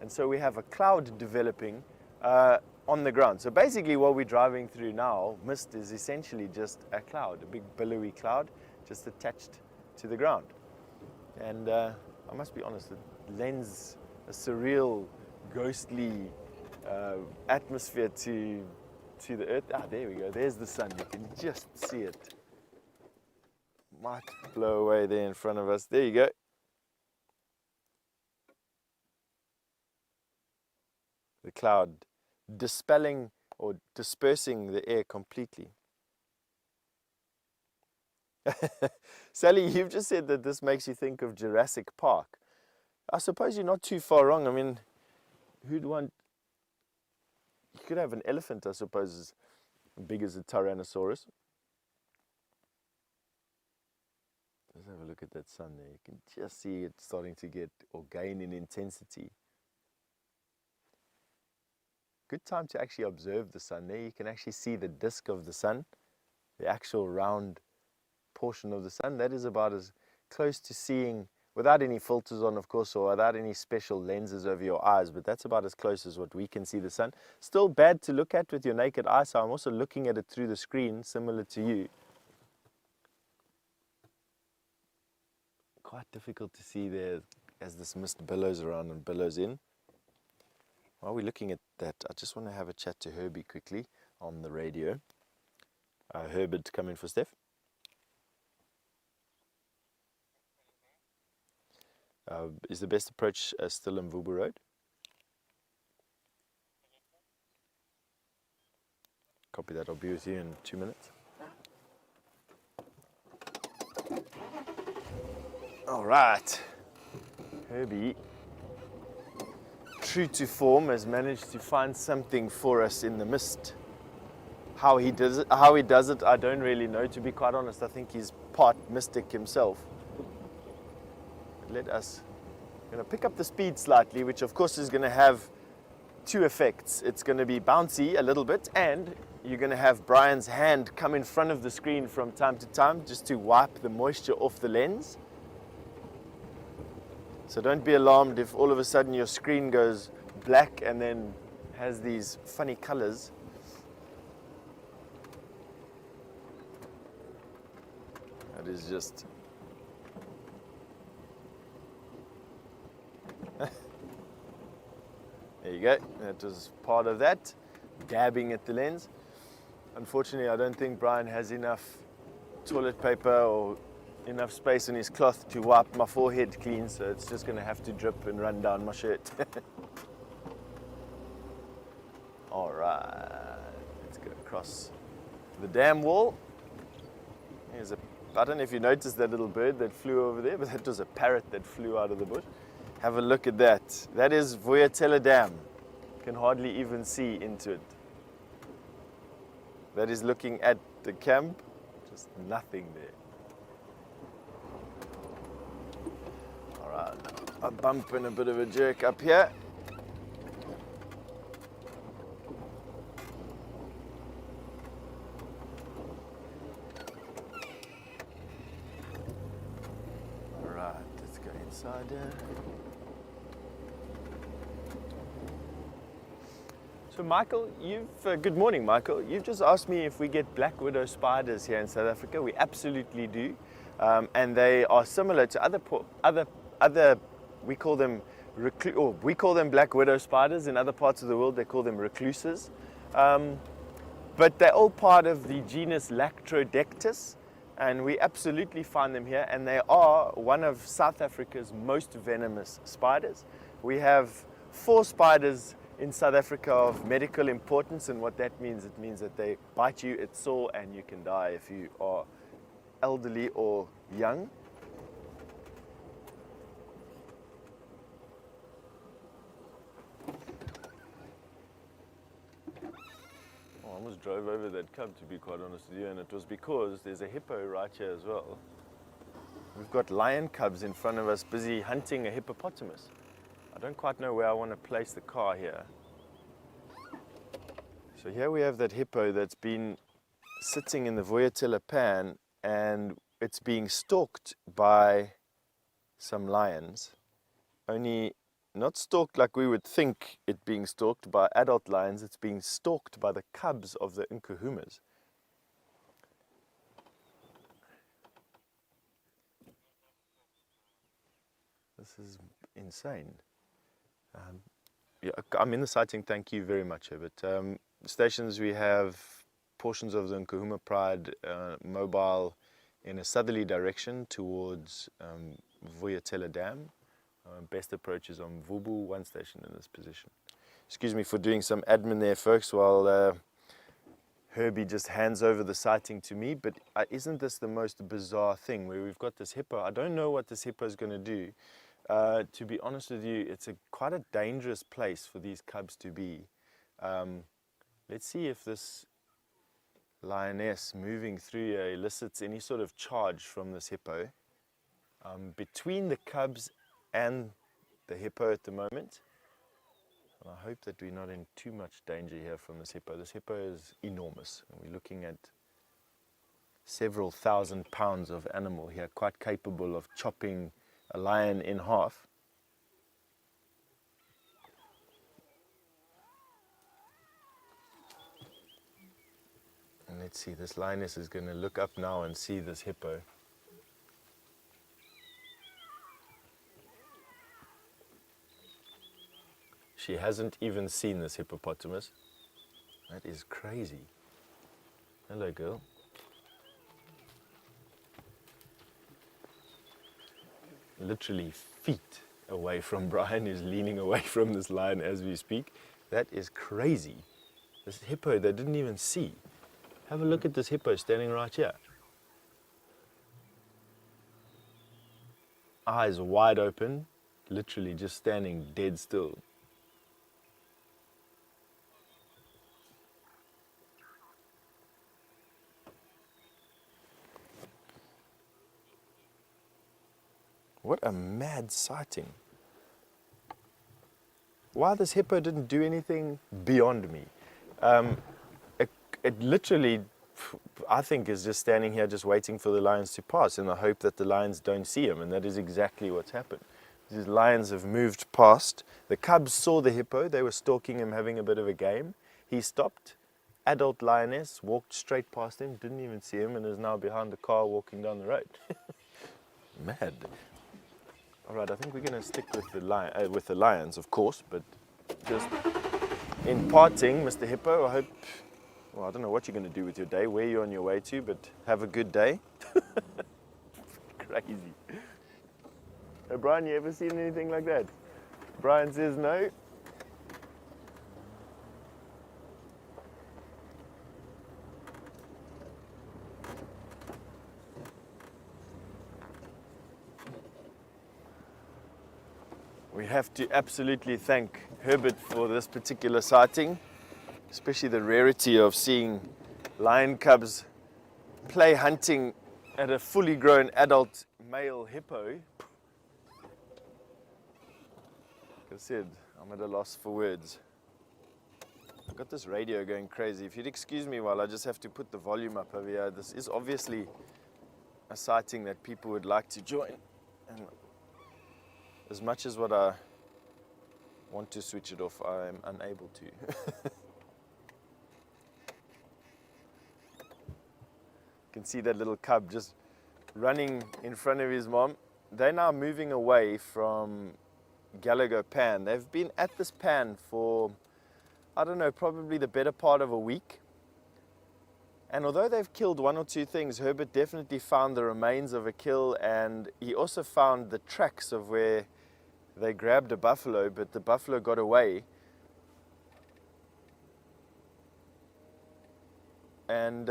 S1: And so we have a cloud developing on the ground. So basically what we're driving through now, mist, is essentially just a cloud, a big billowy cloud just attached to the ground. And I must be honest, it lends a surreal, ghostly atmosphere to the earth. Ah, there we go. There's the sun. You can just see it. Might blow away there in front of us. There you go. The cloud dispelling or dispersing the air completely. Sally, you've just said that this makes you think of Jurassic Park. I suppose you're not too far wrong. I mean, who'd want... You could have an elephant, I suppose, as big as a Tyrannosaurus. Let's have a look at that sun there. You can just see it starting to get or gain in intensity. Good time to actually observe the sun there. You can actually see the disk of the sun the actual round portion of the sun. That is about as close to seeing, without any filters on, of course, or without any special lenses over your eyes, but that's about as close as what we can see the sun. Still bad to look at with your naked eye, so I'm also looking at it through the screen, similar to you. Quite difficult to see there as this mist billows around and billows in. While we're looking at that, I just want to have a chat to Herbie quickly on the radio. Herbert, come in for Steph. Is the best approach still in Mvubu Road? Copy that. I'll be with you in 2 minutes. All right. Herbie, true to form, has managed to find something for us in the mist. How he does it, I don't really know, to be quite honest. I think he's part mystic himself. Let us, I'm going to pick up the speed slightly, which of course is going to have two effects. It's going to be bouncy a little bit, and you're going to have Brian's hand come in front of the screen from time to time just to wipe the moisture off the lens. So don't be alarmed if all of a sudden your screen goes black and then has these funny colors. That is just... There you go, that was part of that, dabbing at the lens. Unfortunately, I don't think Brian has enough toilet paper or enough space in his cloth to wipe my forehead clean, so it's just going to have to drip and run down my shirt. All right, let's go across the dam wall. There's a, I don't know if you noticed that little bird that flew over there, but that was a parrot that flew out of the bush. Have a look at that. That is Vuyatela Dam. You can hardly even see into it. That is looking at the camp, just nothing there. All right, a bump and a bit of a jerk up here. All right, let's go inside here. So Michael, good morning, Michael. You've just asked me if we get black widow spiders here in South Africa. We absolutely do, and they are similar to other. We call them black widow spiders. In other parts of the world, they call them recluses, but they're all part of the genus Lactrodectus, and we absolutely find them here. And they are one of South Africa's most venomous spiders. We have 4 spiders in South Africa of medical importance, and what that means, it means that they bite you, it's sore, and you can die if you are elderly or young. I almost drove over that cub, to be quite honest with you, and it was because there's a hippo right here as well. We've got lion cubs in front of us busy hunting a hippopotamus. I don't quite know where I want to place the car here. So here we have that hippo that's been sitting in the Vuyatela pan, and it's being stalked by some lions. Only not stalked like we would think it being stalked by adult lions, it's being stalked by the cubs of the Nkuhumas. This is insane. Yeah, I'm in the sighting, thank you very much, Herbert. Stations, we have portions of the Nkuhuma Pride mobile in a southerly direction towards Vuyatela Dam. Best approach is on Mvubu, 1 station in this position. Excuse me for doing some admin there, folks, while Herbie just hands over the sighting to me. But isn't this the most bizarre thing, where we've got this hippo? I don't know what this hippo is going to do. To be honest with you, it's quite a dangerous place for these cubs to be. Let's see if this lioness moving through here elicits any sort of charge from this hippo. Between the cubs and the hippo at the moment. And I hope that we're not in too much danger here from this hippo. This hippo is enormous, and we're looking at several thousand pounds of animal here, quite capable of chopping a lion in half. And let's see, this lioness is going to look up now and see this hippo. She hasn't even seen this hippopotamus. That is crazy. Hello, girl. Literally feet away from Brian, who's leaning away from this lion as we speak. That is crazy. This hippo they didn't even see. Have a look at this hippo standing right here. Eyes wide open, literally just standing dead still. What a mad sighting. Why this hippo didn't do anything beyond me. It literally, I think, is just standing here just waiting for the lions to pass in the hope that the lions don't see him, and that is exactly what's happened. These lions have moved past. The cubs saw the hippo. They were stalking him, having a bit of a game. He stopped. Adult lioness walked straight past him, didn't even see him, and is now behind the car walking down the road. Mad. All right, I think we're going to stick with the lions, of course, but just in parting, Mr. Hippo, I hope, well, I don't know what you're going to do with your day, where you're on your way to, but have a good day. Crazy. Hey, Brian, you ever seen anything like that? Brian says no. We have to absolutely thank Herbert for this particular sighting, especially the rarity of seeing lion cubs play hunting at a fully grown adult male hippo. Like I said, I'm at a loss for words. I've got this radio going crazy. If you'd excuse me while I just have to put the volume up over here. This is obviously a sighting that people would like to join. And as much as what I want to switch it off, I am unable to. You can see that little cub just running in front of his mom. They're now moving away from Gallagher Pan. They've been at this pan for, I don't know, probably the better part of a week. And although they've killed one or two things, Herbert definitely found the remains of a kill, and he also found the tracks of where they grabbed a buffalo, but the buffalo got away. And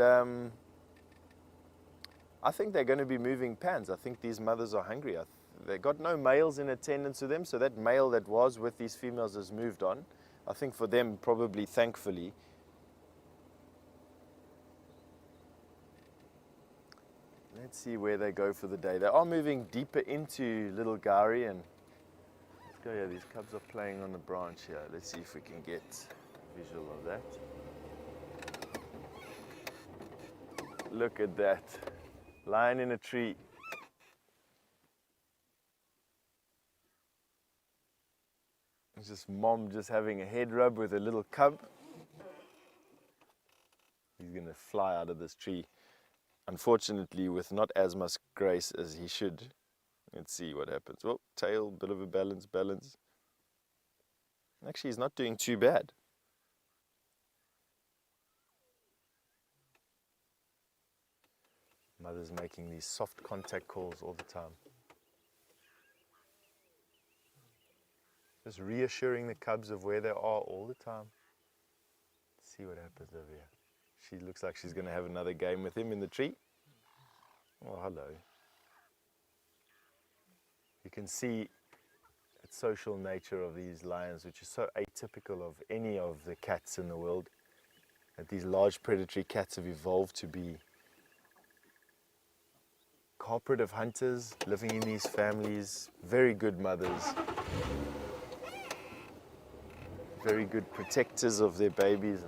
S1: I think they're going to be moving pans. I think these mothers are hungry. They got no males in attendance with them, so that male that was with these females has moved on. I think for them, probably thankfully. Let's see where they go for the day. They are moving deeper into Little Gowrie, and let's go here. These cubs are playing on the branch here. Let's see if we can get a visual of that. Look at that. Lion in a tree. It's just mom just having a head rub with a little cub. He's going to fly out of this tree. Unfortunately, with not as much grace as he should. Let's see what happens. Well, tail, bit of a balance. Actually, he's not doing too bad. Mother's making these soft contact calls all the time. Just reassuring the cubs of where they are all the time. Let's see what happens over here. She looks like she's going to have another game with him in the tree. Oh, hello. You can see the social nature of these lions, which is so atypical of any of the cats in the world. That these large predatory cats have evolved to be cooperative hunters, living in these families, very good mothers, very good protectors of their babies.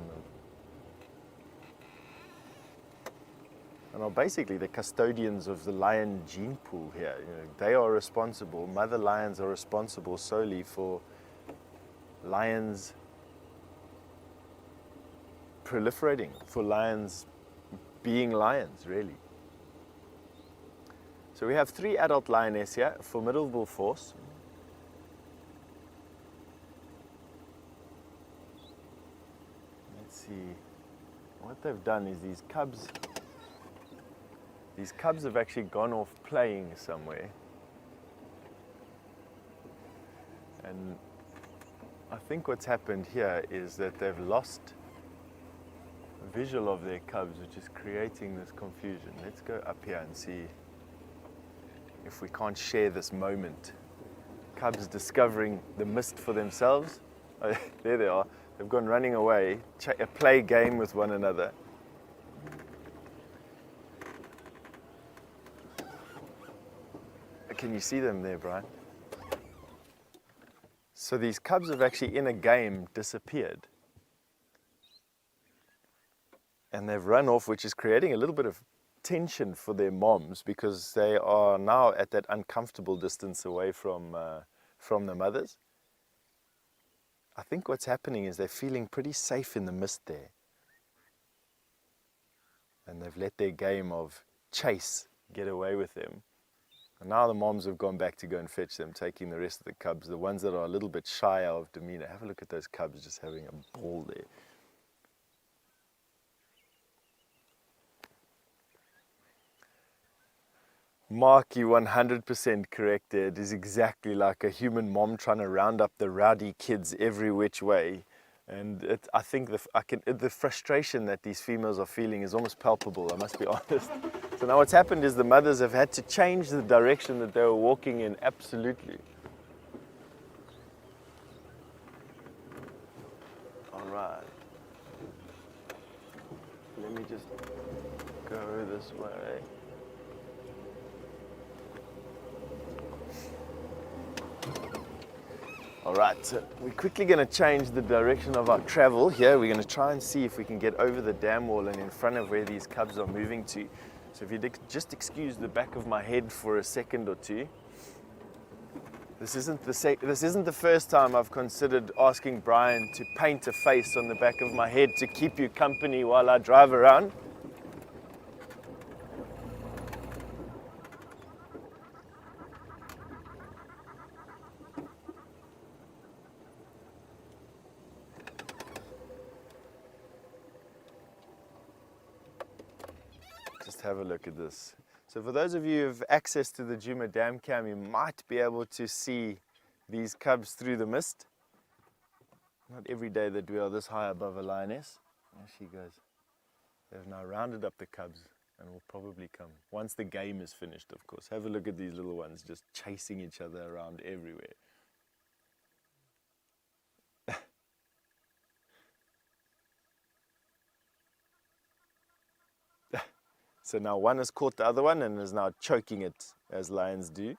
S1: And and are basically the custodians of the lion gene pool here. You know, they are responsible, mother lions are responsible solely for lions proliferating, for lions being lions, really. So we have 3 adult lionesses here, a formidable force. Let's see, what they've done is these cubs have actually gone off playing somewhere. And I think what's happened here is that they've lost visual of their cubs, which is creating this confusion. Let's go up here and see if we can't share this moment. Cubs discovering the mist for themselves. Oh, there they are. They've gone running away, a play game with one another. Can you see them there, Brian? So these cubs have actually, in a game, disappeared. And they've run off, which is creating a little bit of tension for their moms, because they are now at that uncomfortable distance away from the mothers. I think what's happening is they're feeling pretty safe in the mist there. And they've let their game of chase get away with them. And now the moms have gone back to go and fetch them, taking the rest of the cubs, the ones that are a little bit shy of demeanor. Have a look at those cubs just having a ball there. Mark, you 100% correct there. It is exactly like a human mom trying to round up the rowdy kids every which way. And I think the frustration that these females are feeling is almost palpable, I must be honest. So now what's happened is the mothers have had to change the direction that they were walking in, absolutely. All right. Let me just go this way. All right, so we're quickly going to change the direction of our travel here. We're going to try and see if we can get over the dam wall and in front of where these cubs are moving to. So if you just excuse the back of my head for a second or two. This isn't the first time I've considered asking Brian to paint a face on the back of my head to keep you company while I drive around. Just have a look at this. So for those of you who have access to the Djuma Dam Cam, you might be able to see these cubs through the mist. Not every day that we are this high above a lioness. There she goes. They've now rounded up the cubs and will probably come. Once the game is finished, of course. Have a look at these little ones just chasing each other around everywhere. So now one has caught the other one and is now choking it, as lions do.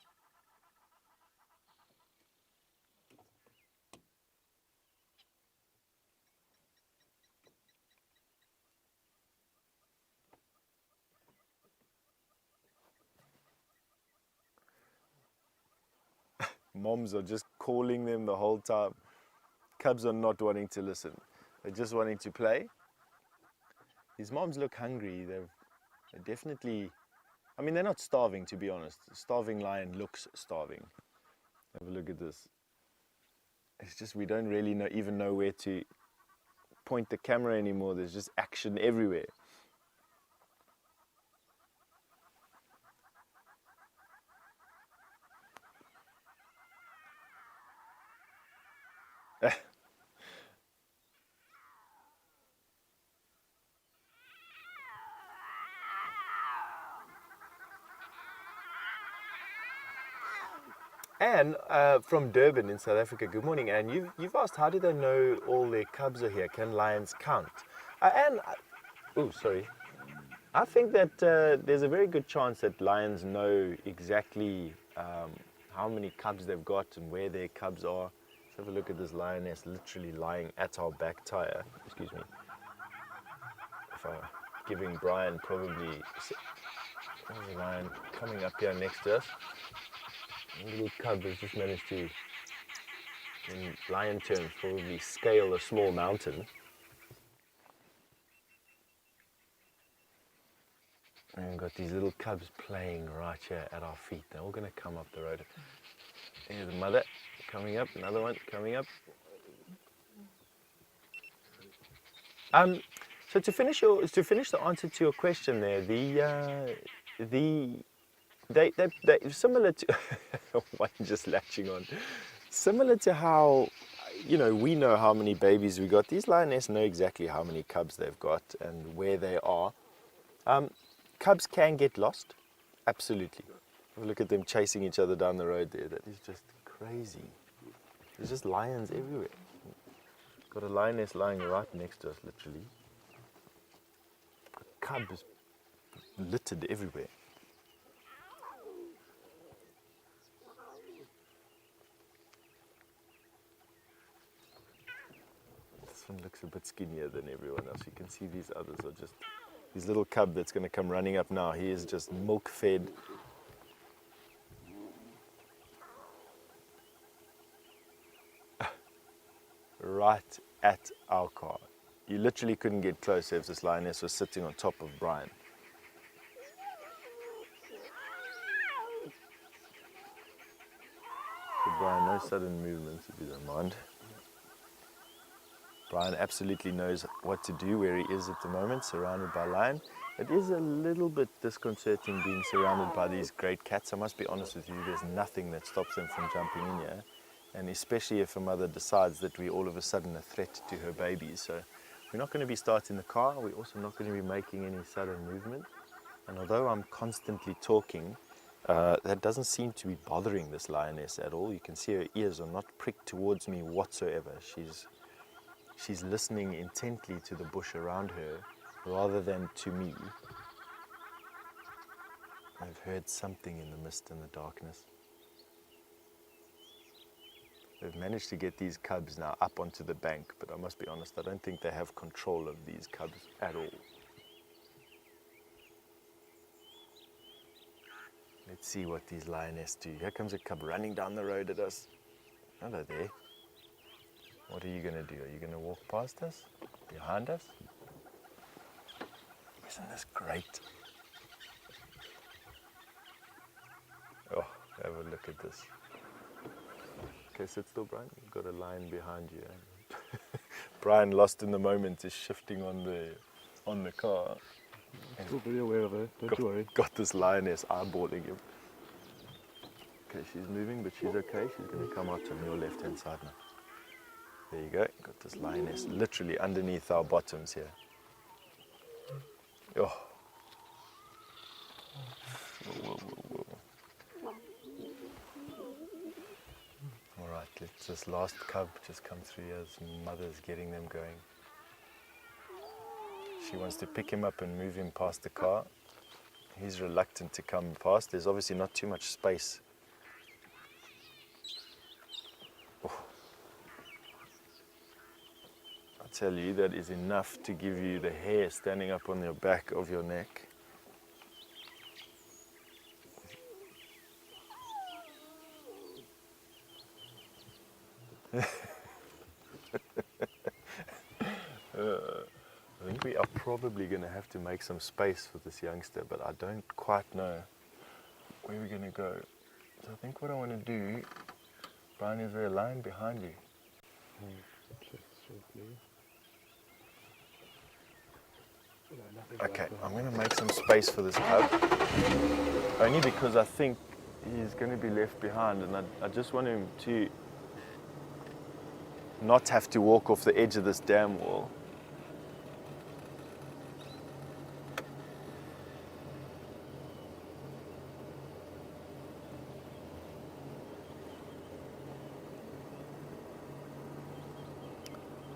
S1: Moms are just calling them the whole time. Cubs are not wanting to listen. They're just wanting to play. These moms look hungry. They're definitely, I mean, they're not starving, to be honest. A starving lion looks starving. Have a look at this. It's just we don't really even know where to point the camera anymore. There's just action everywhere. Anne from Durban in South Africa, good morning, Anne. You've asked, how do they know all their cubs are here? Can lions count? Anne, sorry. I think that there's a very good chance that lions know exactly how many cubs they've got and where their cubs are. Let's have a look at this lioness literally lying at our back tire. Excuse me. giving Brian probably. There's a lion coming up here next to us. A little cub has just managed to, in lion terms, probably scale a small mountain. And we've got these little cubs playing right here at our feet. They're all going to come up the road. Here's the mother coming up, another one coming up. So to finish the answer to your question there, they similar to one just latching on, similar to how, you know, we know how many babies we got. These lionesses know exactly how many cubs they've got and where they are. Cubs can get lost, absolutely. Look at them chasing each other down the road there. That is just crazy. There's just lions everywhere. Got a lioness lying right next to us, literally. A cub is littered everywhere. This one looks a bit skinnier than everyone else. You can see these others are just... This little cub that's going to come running up now, he is just milk-fed. Right at our car. You literally couldn't get closer if this lioness was sitting on top of Brian. So Brian, no sudden movements if you don't mind. Brian absolutely knows what to do where he is at the moment, surrounded by lion. It is a little bit disconcerting being surrounded by these great cats. I must be honest with you, there's nothing that stops them from jumping in here. And especially if a mother decides that we're all of a sudden a threat to her babies. So we're not going to be starting the car. We're also not going to be making any sudden movement. And although I'm constantly talking, that doesn't seem to be bothering this lioness at all. You can see her ears are not pricked towards me whatsoever. She's listening intently to the bush around her rather than to me. I've heard something in the mist and the darkness. They've managed to get these cubs now up onto the bank, but I must be honest, I don't think they have control of these cubs at all. Let's see what these lionesses do. Here comes a cub running down the road at us. Hello there. What are you going to do? Are you going to walk past us? Behind us? Isn't this great? Oh, have a look at this. Okay, sit still, Brian. You've got a lion behind you. Eh? Brian, lost in the moment, is shifting on the car.
S5: I'm still very aware of it, don't you worry.
S1: Got this lioness eyeballing him. Okay, she's moving, but she's okay. She's going to come out on your left-hand side now. There you go. Got this lioness literally underneath our bottoms here. Oh. Whoa, whoa, whoa, whoa. All right, let's this last cub just come through here. His mother's getting them going. She wants to pick him up and move him past the car. He's reluctant to come past. There's obviously not too much space. Oh. I tell you, that is enough to give you the hair standing up on your back of your neck. I think we are probably going to have to make some space for this youngster, but I don't quite know where we're going to go. So I think what I want to do, Brian, is there a lion behind you? Okay, I'm going to make some space for this cub, only because I think he's going to be left behind, and I just want him to not have to walk off the edge of this dam wall.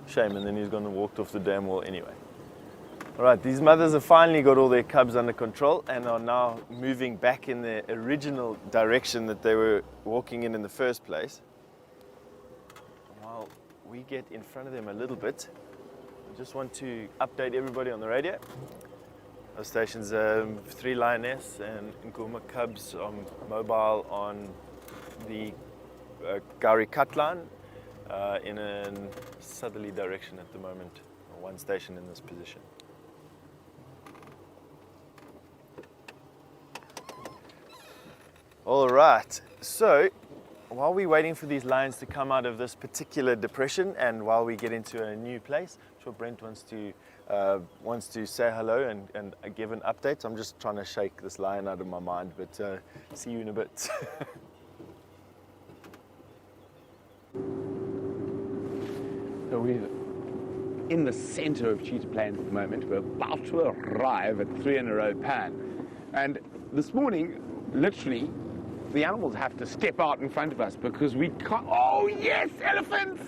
S1: Shame, and then he's gone and walked off the dam wall anyway. All right, these mothers have finally got all their cubs under control and are now moving back in the original direction that they were walking in the first place. While we get in front of them a little bit, I just want to update everybody on the radio. Those stations, 3 lioness and Nguma cubs are mobile on the Gari Katlan in a southerly direction at the moment. One station in this position. All right, so while we're waiting for these lions to come out of this particular depression and while we get into a new place, I'm sure Brent wants to say hello and give an update. I'm just trying to shake this lion out of my mind, but see you in a bit.
S4: So we're in the center of cheetah plains at the moment. We're about to arrive at 3 in a row pan. And this morning, literally, the animals have to step out in front of us because we can't. Oh, yes, elephants!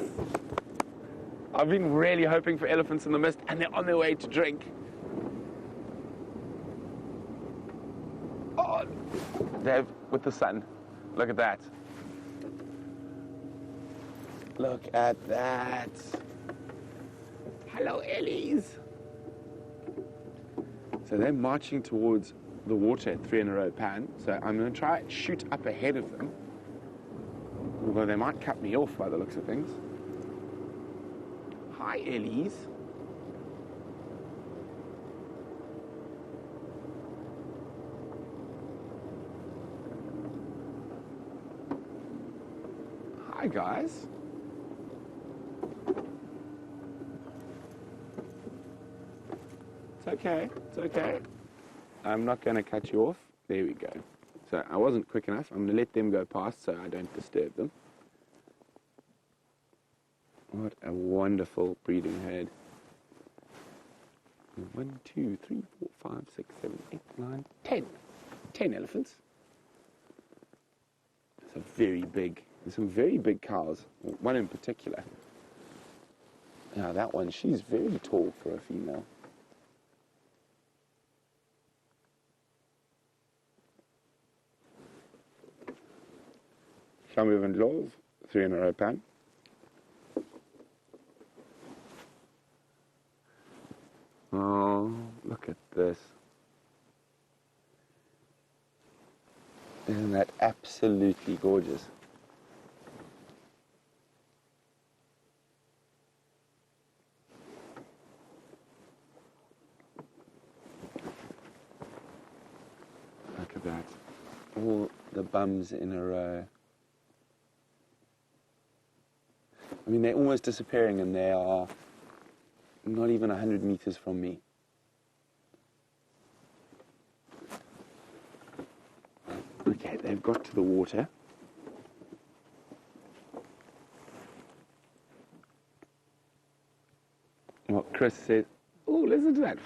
S4: I've been really hoping for elephants in the mist, and they're on their way to drink. Oh, they're with the sun. Look at that. Look at that. Hello, Ellies. So they're marching towards the water at 3 in a row pan. So I'm going to try and shoot up ahead of them. Although they might cut me off by the looks of things. Hi, Ellies. Hi, guys. It's okay. It's okay. I'm not going to cut you off. There we go. So I wasn't quick enough. I'm going to let them go past so I don't disturb them. What a wonderful breeding herd. 1, 2, 3, 4, 5, 6, 7, 8, 9, 10. 10 elephants. It's a very big. There's some very big cows. One in particular. Now that one, she's very tall for a female. Sabi and Love, 3 in a row pan. Oh, look at this. Isn't that absolutely gorgeous? Look at that. All the bums in a row. I mean, they're almost disappearing and they are not even 100 meters from me. Okay, they've got to the water. What Chris said, oh, listen to that.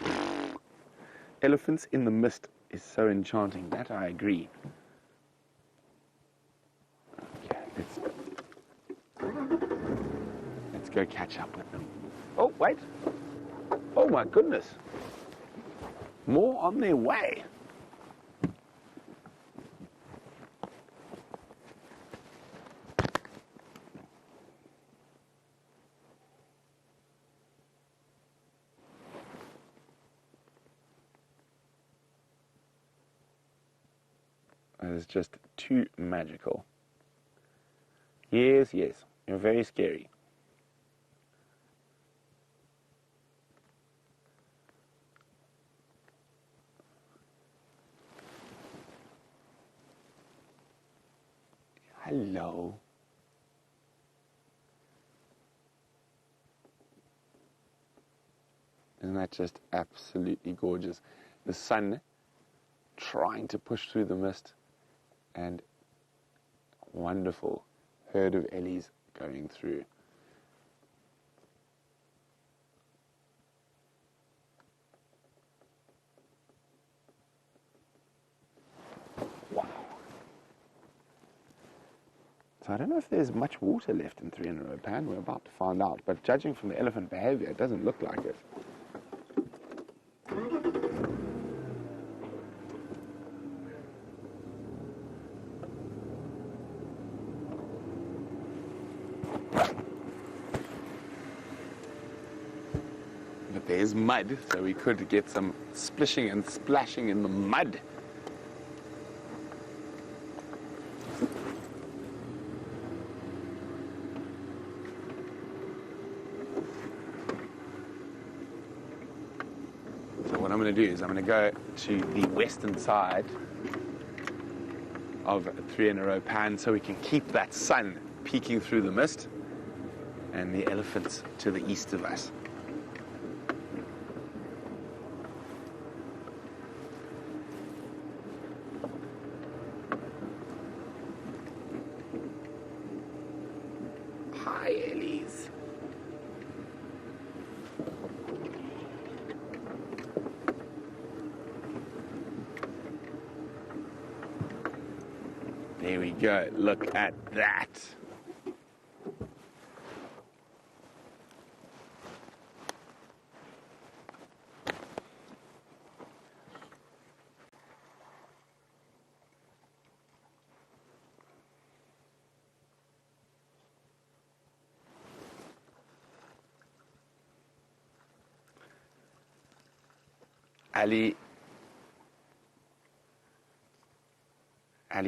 S4: Elephants in the mist is so enchanting. That I agree. Okay, let's go catch up with them. Oh, wait. Oh, my goodness. More on their way. That is just too magical. Yes, yes. You're very scary. Hello. Isn't that just absolutely gorgeous? The sun trying to push through the mist and wonderful herd of ellies going through. Wow. So I don't know if there's much water left in 3 in a row pan. We're about to find out. But judging from the elephant behavior, it doesn't look like it. there's mud, so we could get some splishing and splashing in the mud. So what I'm going to do is I'm going to go to the western side of 3 in a row pan so we can keep that sun peeking through the mist and the elephants to the east of us. Hi, Ellies. There we go. Look at that. Ali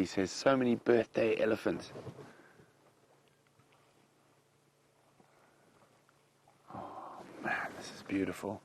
S4: says, so many birthday elephants. Oh, man, this is beautiful.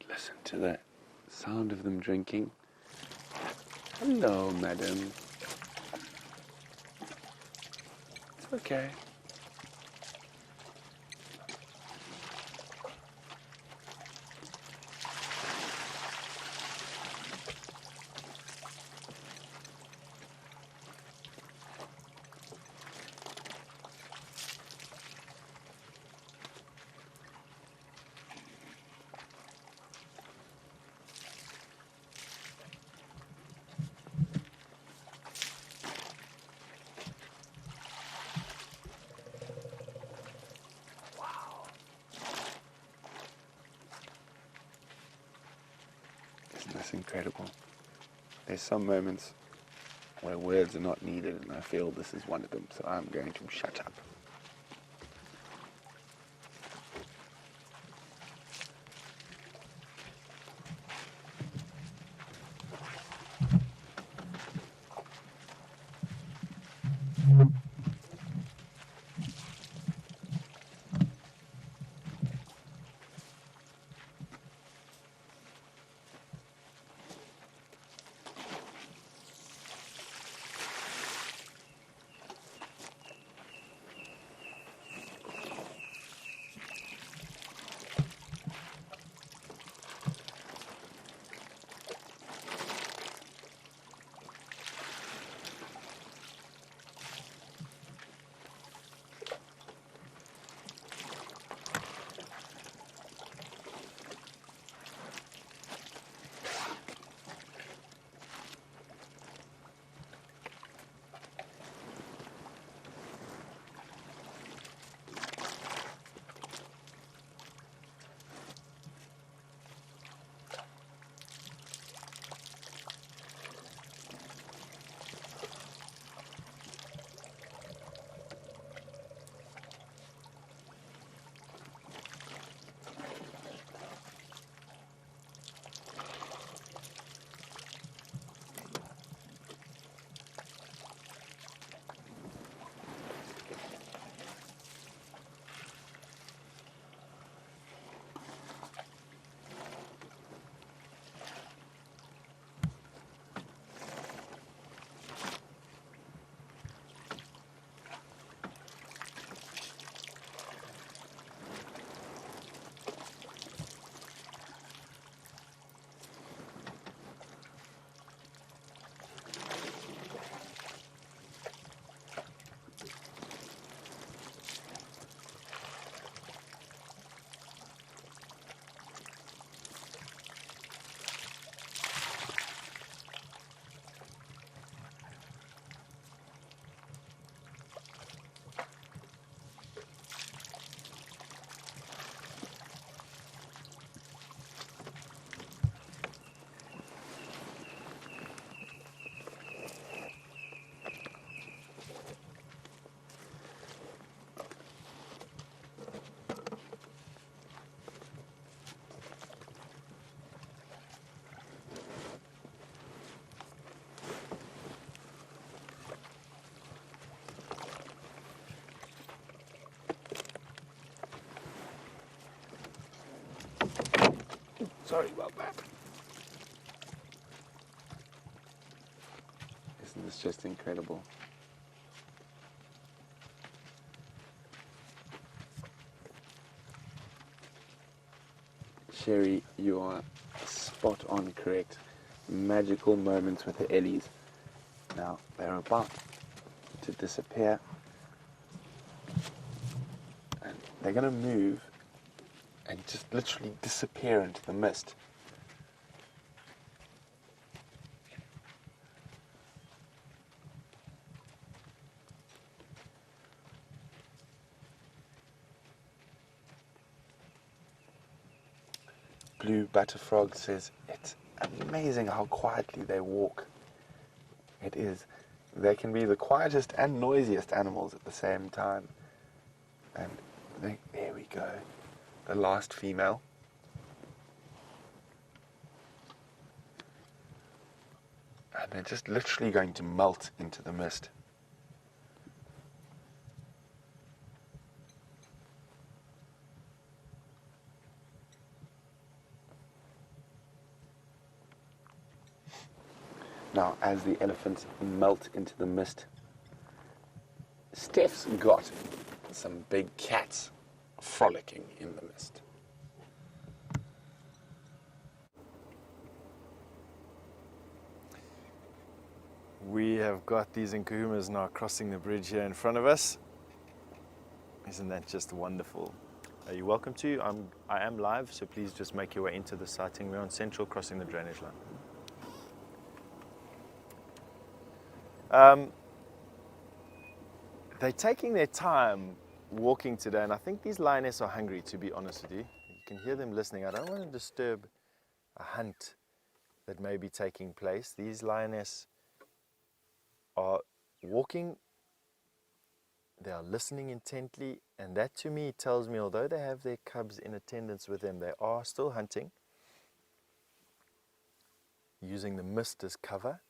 S4: Listen to the sound of them drinking. Hello, madam. It's okay. Isn't this incredible? There's some moments where words are not needed, and I feel this is one of them, so I'm going to shut up. Sorry about that. Isn't this just incredible? Sherry, you are spot on correct. Magical moments with the Ellies. Now, they're about to disappear. And they're going to move and just literally disappear into the mist. Blue Butterfrog says, it's amazing how quietly they walk. It is. They can be the quietest and noisiest animals at the same time. And there we go. The last female. And they're just literally going to melt into the mist. Now, as the elephants melt into the mist, Steph's got some big cats frolicking in the mist.
S1: We have got these Nkuhumas now crossing the bridge here in front of us. Isn't that just wonderful? Are you welcome to? I am live, so please just make your way into the sighting. We're on Central, crossing the drainage line. They're taking their time walking today, and I think these lioness are hungry, to be honest with you. You can hear them listening. I don't want to disturb a hunt that may be taking place. These lioness are walking, they are listening intently, and that to me tells me, although they have their cubs in attendance with them, they are still hunting, using the mist as cover.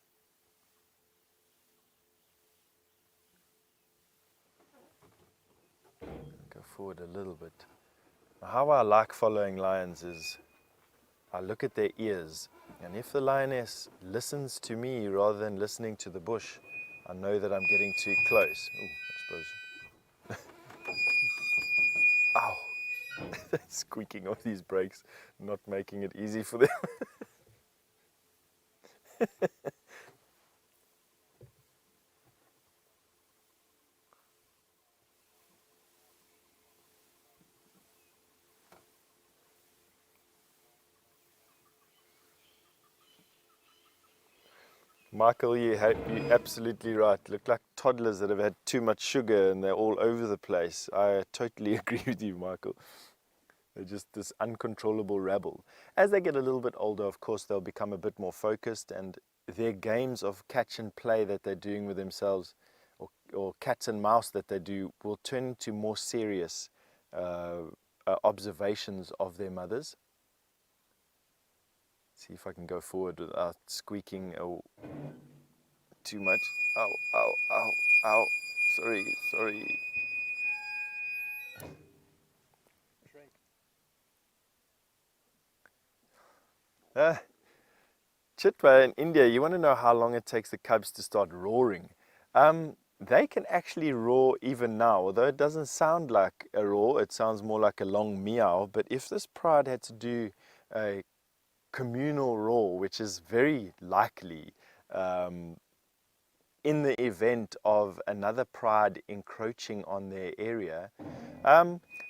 S1: Go forward a little bit. How I like following lions is I look at their ears, and if the lioness listens to me rather than listening to the bush, I know that I'm getting too close. Ooh, I suppose. Ow! Squeaking off these brakes, not making it easy for them. Michael, you're absolutely right. Look like toddlers that have had too much sugar and they're all over the place. I totally agree with you, Michael. They're just this uncontrollable rabble. As they get a little bit older, of course, they'll become a bit more focused, and their games of catch and play that they're doing with themselves, or cats and mouse that they do, will turn into more serious observations of their mothers. See if I can go forward without squeaking too much. Ow, ow, ow, ow. Sorry. Chitwa in India, you want to know how long it takes the cubs to start roaring. They can actually roar even now, although it doesn't sound like a roar, it sounds more like a long meow. But if this pride had to do a communal roar, which is very likely in the event of another pride encroaching on their area,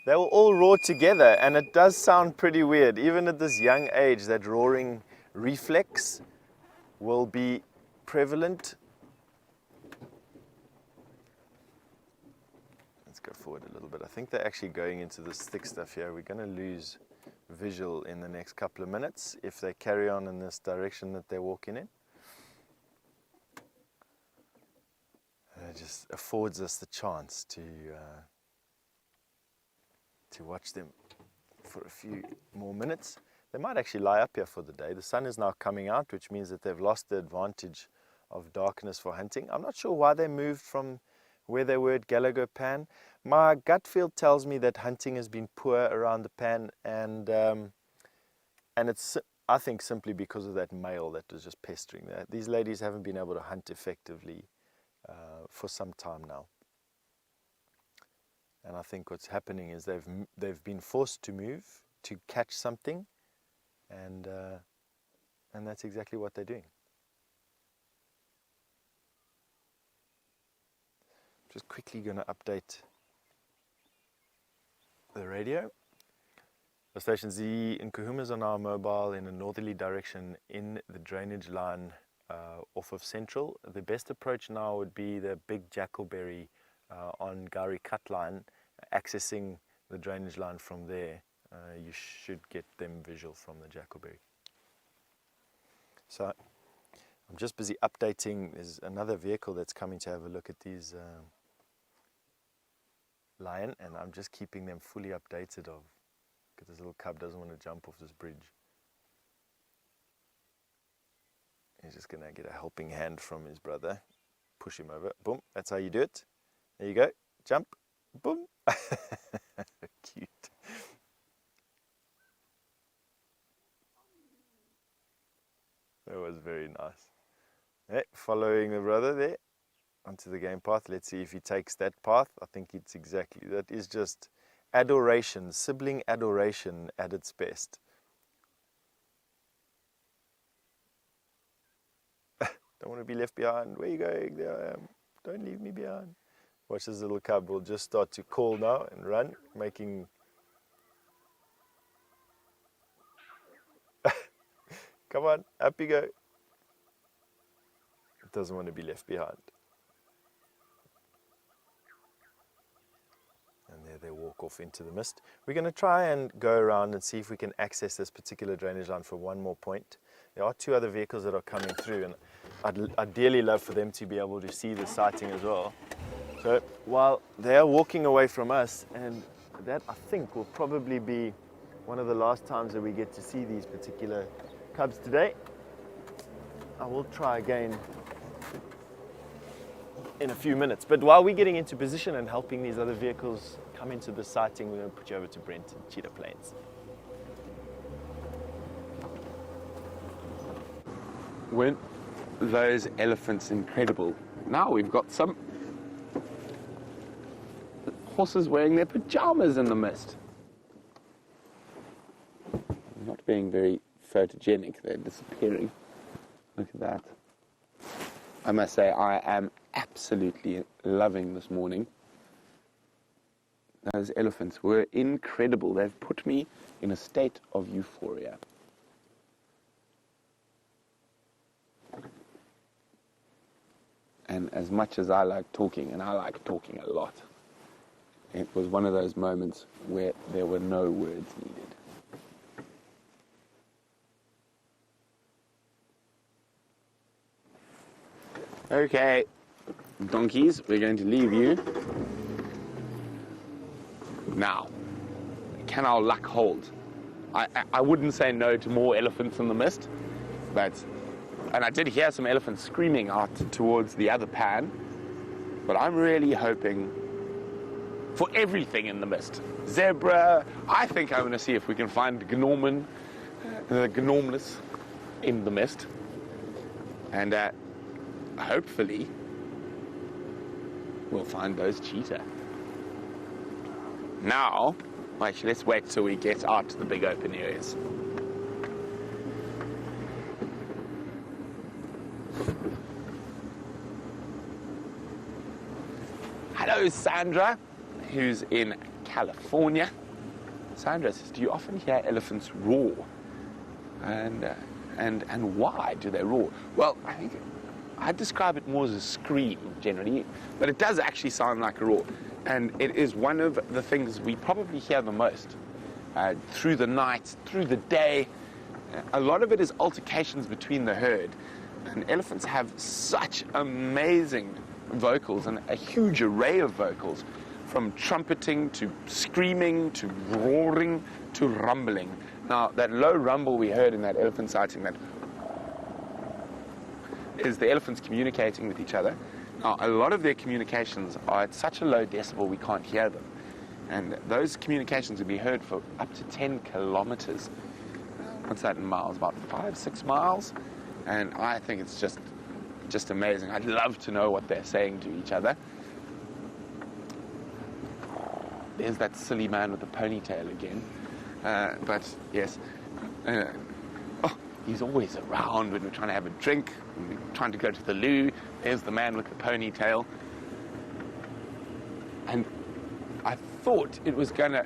S1: they will all roar together, and it does sound pretty weird. Even at this young age, that roaring reflex will be prevalent. Let's go forward a little bit. I think they're actually going into this thick stuff here. We're going to lose visual in the next couple of minutes if they carry on in this direction that they're walking in. It just affords us the chance to watch them for a few more minutes. They might actually lie up here for the day. The sun is now coming out, which means that they've lost the advantage of darkness for hunting. I'm not sure why they moved from where they were at Gallagher Pan. My gut feel tells me that hunting has been poor around the pan, and and it's, I think, simply because of that male that was just pestering that. These ladies haven't been able to hunt effectively for some time now. And I think what's happening is they've been forced to move to catch something, and that's exactly what they're doing. Just quickly going to update the radio. The station Z in Kahumas are now mobile in a northerly direction in the drainage line off of Central. The best approach now would be the big Jackalberry on Gowrie Cut line, accessing the drainage line from there. You should get them visual from the Jackalberry. So I'm just busy updating. There's another vehicle that's coming to have a look at these lion, and I'm just keeping them fully updated of, because this little cub doesn't want to jump off this bridge. He's just going to get a helping hand from his brother. Push him over. Boom. That's how you do it. There you go. Jump. Boom. Cute. That was very nice. Hey, following the brother there onto the game path. Let's see if he takes that path. I think it's exactly, that is just adoration, sibling adoration at its best. Don't want to be left behind. Where are you going? There I am. Don't leave me behind. Watch this little cub will just start to call now and run, making... Come on, up you go. It doesn't want to be left behind. And there they walk off into the mist. We're going to try and go around and see if we can access this particular drainage line for one more point. There are two other vehicles that are coming through, and I'd ideally love for them to be able to see the sighting as well. So while they're walking away from us, and that I think will probably be one of the last times that we get to see these particular cubs today, I will try again in a few minutes. But while we're getting into position and helping these other vehicles come into the sighting, we're going to put you over to Brent and Cheetah Plains.
S4: Weren't those elephants incredible? Now we've got some horses wearing their pajamas in the mist. Not being very photogenic, they're disappearing. Look at that. I must say, I am absolutely loving this morning. Those elephants were incredible. They've put me in a state of euphoria. And as much as I like talking, and I like talking a lot, it was one of those moments where there were no words needed. Okay, donkeys, we're going to leave you. Now, can our luck hold? I wouldn't say no to more elephants in the mist, and I did hear some elephants screaming out towards the other pan, but I'm really hoping for everything in the mist. Zebra, I think I'm going to see if we can find the gnomness in the mist, and hopefully we'll find those cheetah. Now, actually, let's wait till we get out to the big open areas. Hello, Sandra, who's in California. Sandra says, do you often hear elephants roar? And why do they roar? Well, I think I'd describe it more as a scream, generally, but it does actually sound like a roar. And it is one of the things we probably hear the most. Through the night, through the day. A lot of it is altercations between the herd. And elephants have such amazing vocals, and a huge array of vocals, from trumpeting to screaming to roaring to rumbling. Now, that low rumble we heard in that elephant sighting, that is the elephants communicating with each other. Now, a lot of their communications are at such a low decibel we can't hear them. And those communications will be heard for up to 10 kilometers. what's that in miles? About 5-6 miles. And I think it's just amazing. I'd love to know what they're saying to each other. There's that silly man with the ponytail again. But yes, he's always around when we're trying to have a drink, when we're trying to go to the loo. There's the man with the ponytail. And I thought it was going to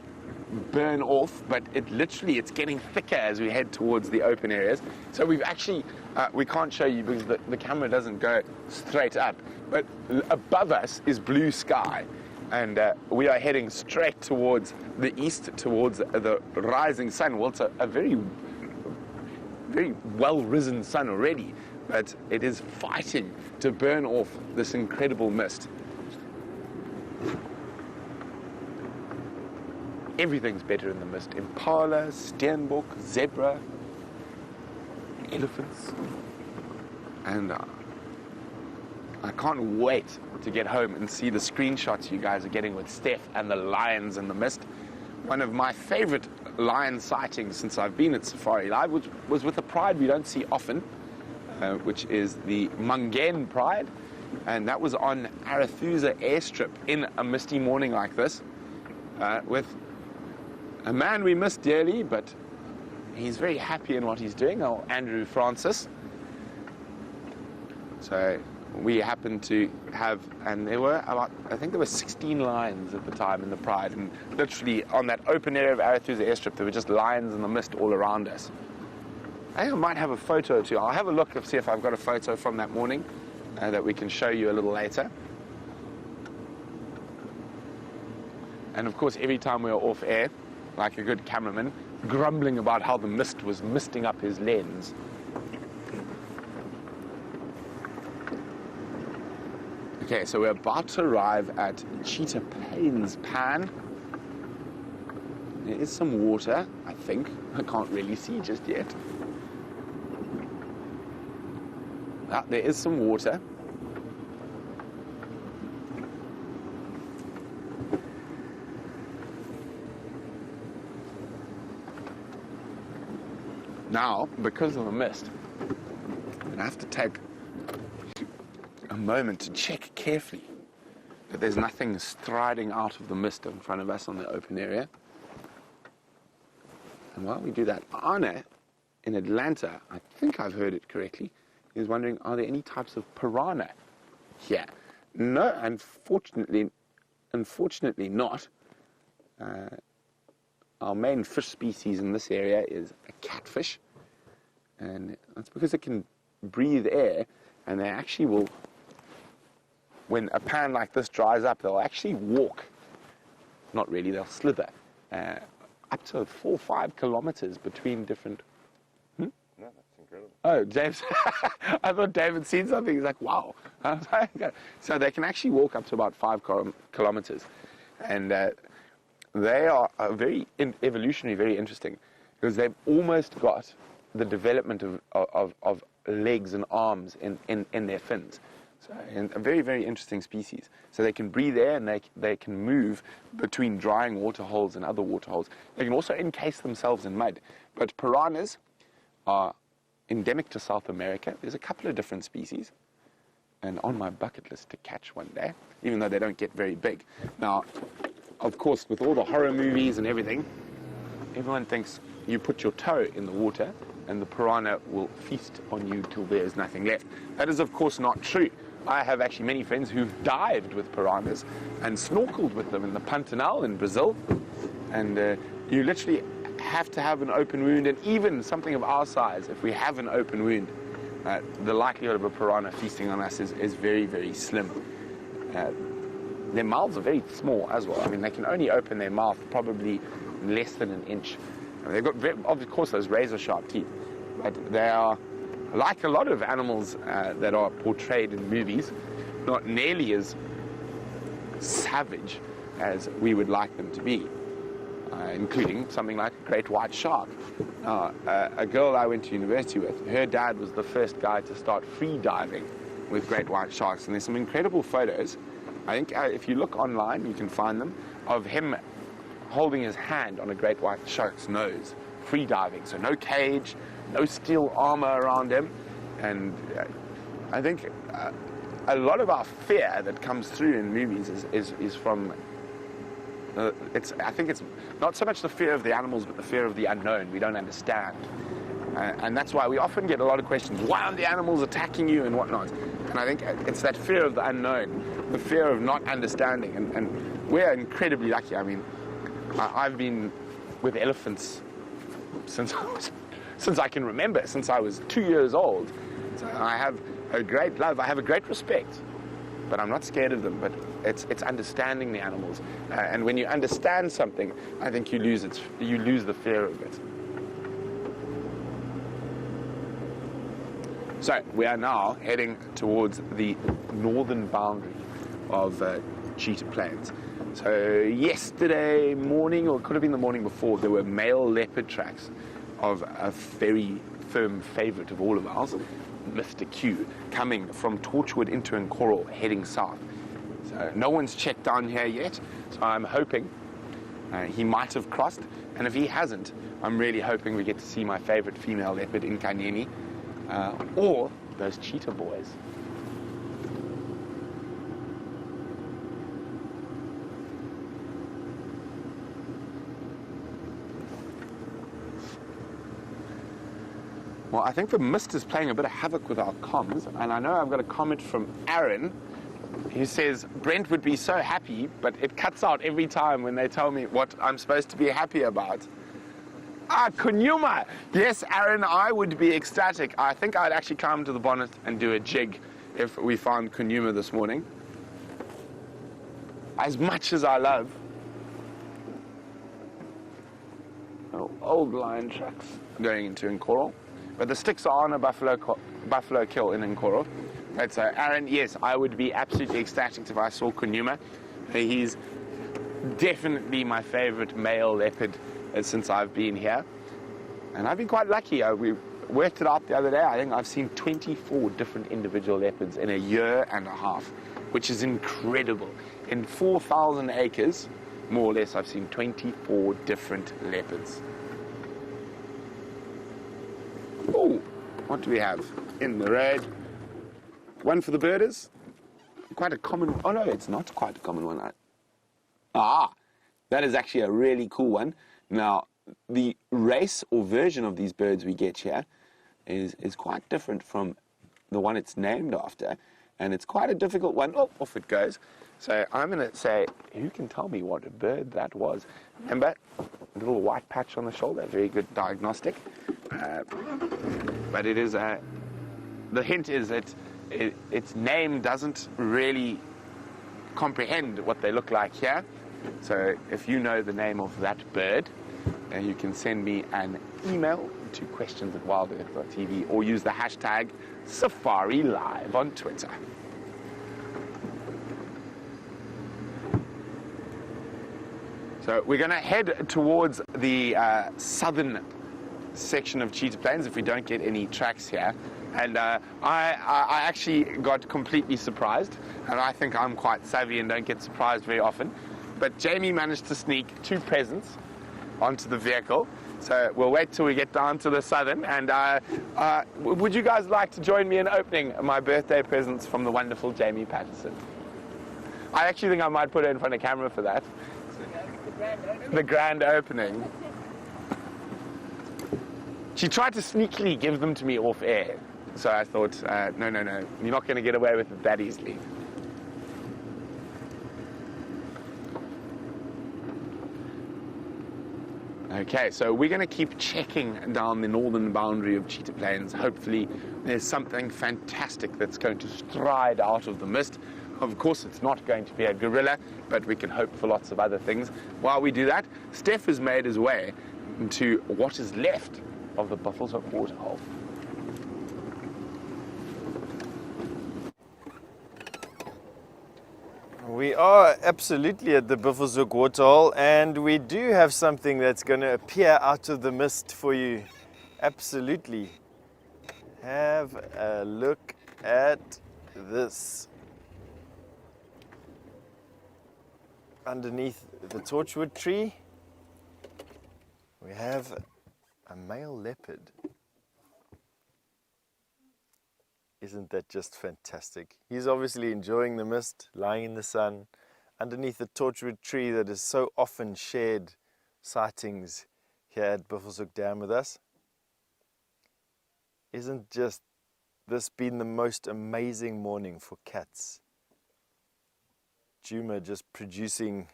S4: burn off, but it's getting thicker as we head towards the open areas. So we've actually, we can't show you because the camera doesn't go straight up, but above us is blue sky. And we are heading straight towards the east, towards the rising sun. Well, it's a very, very well-risen sun already, but it is fighting to burn off this incredible mist. Everything's better in the mist. Impala, steenbok, zebra, elephants. And I can't wait to get home and see the screenshots you guys are getting with Steph and the lions in the mist. One of my favorite lion sightings since I've been at Safari Live was with a pride we don't see often, which is the Mungen pride. And that was on Arathusa airstrip in a misty morning like this, with a man we miss dearly, but he's very happy in what he's doing, Andrew Francis. So we happened to have, and there were I think there were 16 lions at the time in the pride, and literally on that open area of Arathusa airstrip, there were just lions in the mist all around us. I think I might have a photo too. I'll have a look and see if I've got a photo from that morning that we can show you a little later. And of course, every time we were off air, like a good cameraman, grumbling about how the mist was misting up his lens. Okay, so we're about to arrive at Cheetah Plains Pan. There is some water, I think. I can't really see just yet. There is some water. Now, because of the mist, I have to take a moment to check carefully that there's nothing striding out of the mist in front of us on the open area. And while we do that, Anna in Atlanta, I think I've heard it correctly, is wondering, are there any types of piranha here? No, unfortunately not. Our main fish species in this area is a catfish, and that's because it can breathe air, and they actually will, when a pan like this dries up, they'll actually walk, not really, they'll slither, up to 4 or 5 kilometers between different...
S1: No, that's incredible.
S4: Oh, James, I thought David seen something. He's like, wow. So they can actually walk up to about 5 kilometers, and they are very evolutionary, very interesting, because they've almost got the development of legs and arms in their fins. So, and a very, very interesting species. So they can breathe air, and they can move between drying water holes and other water holes. They can also encase themselves in mud. But piranhas are endemic to South America. There's a couple of different species, and on my bucket list to catch one day, even though they don't get very big. Now, of course, with all the horror movies and everything, everyone thinks you put your toe in the water and the piranha will feast on you till there's nothing left. That is, of course, not true. I have actually many friends who've dived with piranhas and snorkeled with them in the Pantanal in Brazil. And you literally have to have an open wound, and even something of our size, if we have an open wound, the likelihood of a piranha feasting on us is very, very slim. Their mouths are very small as well. I mean, they can only open their mouth probably less than an inch. They've got, of course, those razor-sharp teeth, but they are, like a lot of animals that are portrayed in movies, not nearly as savage as we would like them to be, including something like a great white shark. A girl I went to university with, her dad was the first guy to start free diving with great white sharks, and there's some incredible photos. I think if you look online, you can find them, of him holding his hand on a great white shark's nose, free diving, so no cage, no steel armor around him. And I think a lot of our fear that comes through in movies is from I think it's not so much the fear of the animals, but the fear of the unknown. We don't understand. And that's why we often get a lot of questions. Why aren't the animals attacking you and whatnot? And I think it's that fear of the unknown, the fear of not understanding. And we're incredibly lucky. I mean, I've been with elephants since I can remember, since I was 2 years old. So I have a great love, I have a great respect, but I'm not scared of them. But it's understanding the animals. And when you understand something, I think you lose the fear of it. So we are now heading towards the northern boundary of Cheetah Plains. So yesterday morning, or it could have been the morning before, there were male leopard tracks of a very firm favourite of all of ours, Mr. Q, coming from Torchwood into Nkoro, heading south. So no one's checked down here yet, so I'm hoping he might have crossed, and if he hasn't, I'm really hoping we get to see my favourite female leopard in Kanyeni, or those cheetah boys. Well, I think the mist is playing a bit of havoc with our comms, and I know I've got a comment from Aaron who says, Brent would be so happy, but it cuts out every time when they tell me what I'm supposed to be happy about. Kunyuma! Yes, Aaron, I would be ecstatic. I think I'd actually climb to the bonnet and do a jig if we found Kunyuma this morning. As much as I love old lion tracks going into Nkoro, but the sticks are on a buffalo kill in Nkoro. But so, Aaron, yes, I would be absolutely ecstatic if I saw Kunyuma. He's definitely my favorite male leopard since I've been here. And I've been quite lucky. We worked it out the other day. I think I've seen 24 different individual leopards in a year and a half, which is incredible. In 4,000 acres, more or less, I've seen 24 different leopards. Oh, what do we have in the road? One for the birders. Quite a common, oh no, it's not quite a common one. That is actually a really cool one. Now, the race or version of these birds we get here is quite different from the one it's named after, and it's quite a difficult one. Oh, off it goes. So I'm going to say, who can tell me what bird that was? Remember, a little white patch on the shoulder, very good diagnostic. But it is the hint is that its name doesn't really comprehend what they look like here. So if you know the name of that bird, you can send me an email to questions@wildearth.tv or use the hashtag SafariLive on Twitter. So we're going to head towards the southern section of Cheetah Plains if we don't get any tracks here. And I actually got completely surprised, and I think I'm quite savvy and don't get surprised very often. But Jamie managed to sneak 2 presents onto the vehicle. So we'll wait till we get down to the southern. And would you guys like to join me in opening my birthday presents from the wonderful Jamie Patterson? I actually think I might put her in front of camera for that. The grand opening. She tried to sneakily give them to me off air. So I thought, no, you're not going to get away with it that easily. Okay, so we're going to keep checking down the northern boundary of Cheetah Plains. Hopefully there's something fantastic that's going to stride out of the mist. Of course, it's not going to be a gorilla, but we can hope for lots of other things. While we do that, Steph has made his way into what is left of the Buffalo's Hook waterhole.
S1: We are absolutely at the Buffalo's Hook waterhole, and we do have something that's going to appear out of the mist for you. Absolutely. Have a look at this. Underneath the torchwood tree, we have a male leopard. Isn't that just fantastic? He's obviously enjoying the mist, lying in the sun, underneath the torchwood tree that is so often shared sightings here at Buffelshoek Dam with us. Isn't just this been the most amazing morning for cats? Juma just producing,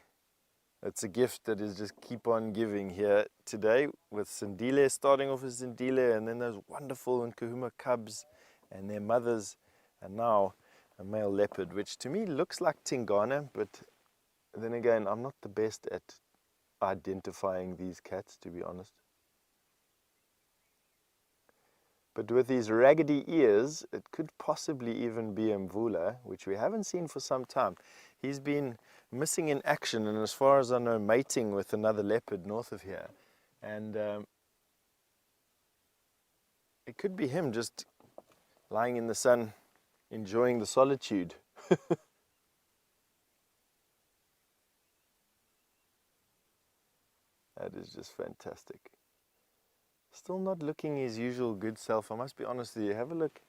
S1: it's a gift that is just keep on giving here today, with Sindile starting off as Sindile, and then those wonderful Nkahuma cubs and their mothers, and now a male leopard, which to me looks like Tingana, but then again, I'm not the best at identifying these cats, to be honest. But with these raggedy ears, it could possibly even be Mvula, which we haven't seen for some time. He's been missing in action, and as far as I know, mating with another leopard north of here. And it could be him just lying in the sun, enjoying the solitude. That is just fantastic. Still not looking his usual good self. I must be honest with you. Have a look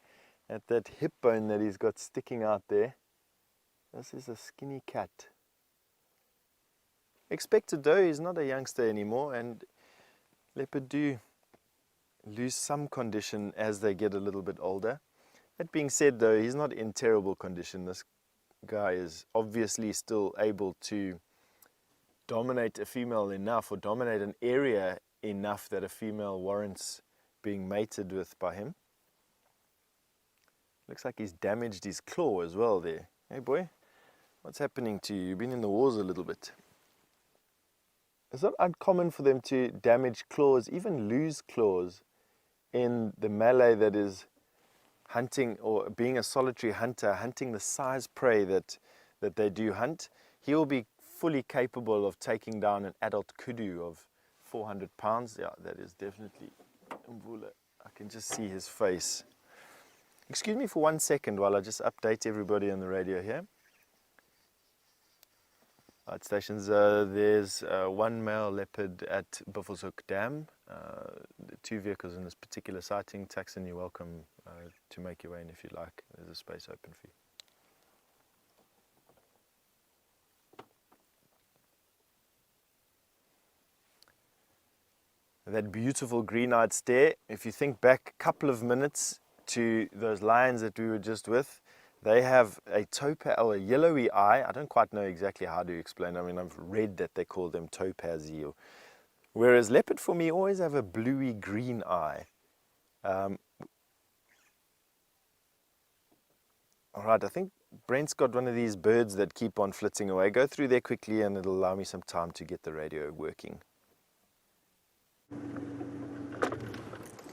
S1: at that hip bone that he's got sticking out there. This is a skinny cat. Expected though, he's not a youngster anymore, and leopard do lose some condition as they get a little bit older. That being said though, he's not in terrible condition. This guy is obviously still able to dominate a female enough, or dominate an area enough that a female warrants being mated with by him. Looks like he's damaged his claw as well there. Hey boy, what's happening to you? You've been in the wars a little bit. It's not uncommon for them to damage claws, even lose claws, in the Malay that is hunting, or being a solitary hunter, hunting the size prey that they do hunt. He will be fully capable of taking down an adult kudu of 400 pounds. Yeah, that is definitely Mvula. I can just see his face. Excuse me for 1 second while I just update everybody on the radio here. Light stations, there's one male leopard at Buffelshoek Dam. 2 vehicles in this particular sighting. Taxon, you're welcome to make your way in if you like. There's a space open for you. That beautiful green-eyed stare. If you think back a couple of minutes to those lions that we were just with, they have a topaz, or a yellowy eye. I don't quite know exactly how to explain. I mean, I've read that they call them topazy. Whereas leopard, for me, always have a bluey green eye. All right, I think Brent's got one of these birds that keep on flitting away. Go through there quickly and it'll allow me some time to get the radio working.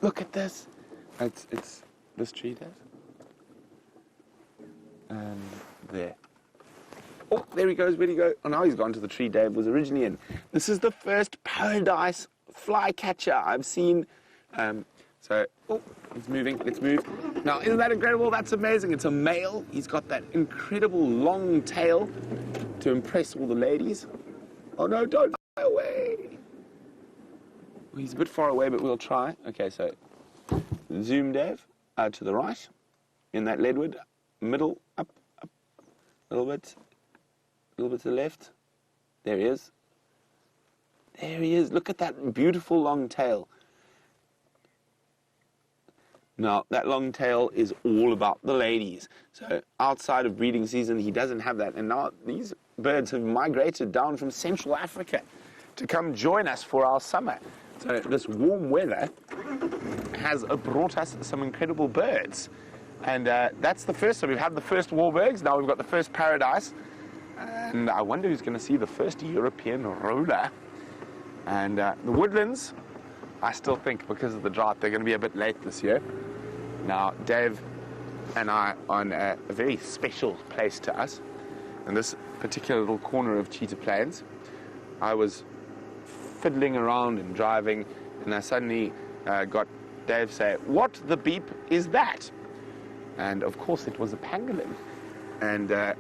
S4: Look at this. It's this tree there. And there. Oh, there he goes. Where'd he go? Oh, now he's gone to the tree Dave was originally in. This is the first paradise flycatcher I've seen. So, oh, it's moving. Let's move. Now, isn't that incredible? That's amazing. It's a male. He's got that incredible long tail to impress all the ladies. Oh, no, don't fly away. Well, he's a bit far away, but we'll try. Okay, so zoom, Dave, to the right in that leadwood. Middle, up, a little bit to the left. There he is. There he is. Look at that beautiful long tail. Now, that long tail is all about the ladies. So outside of breeding season, he doesn't have that. And now these birds have migrated down from Central Africa to come join us for our summer. So this warm weather has brought us some incredible birds. And that's the first. So we've had the first warburgs. Now we've got the first paradise. And I wonder who's going to see the first European roller. And the woodlands, I still think because of the drought, they're going to be a bit late this year. Now, Dave and I are on a very special place to us. In this particular little corner of Cheetah Plains, I was fiddling around and driving, and I suddenly got Dave say, "What the beep is that?" And of course it was a pangolin. And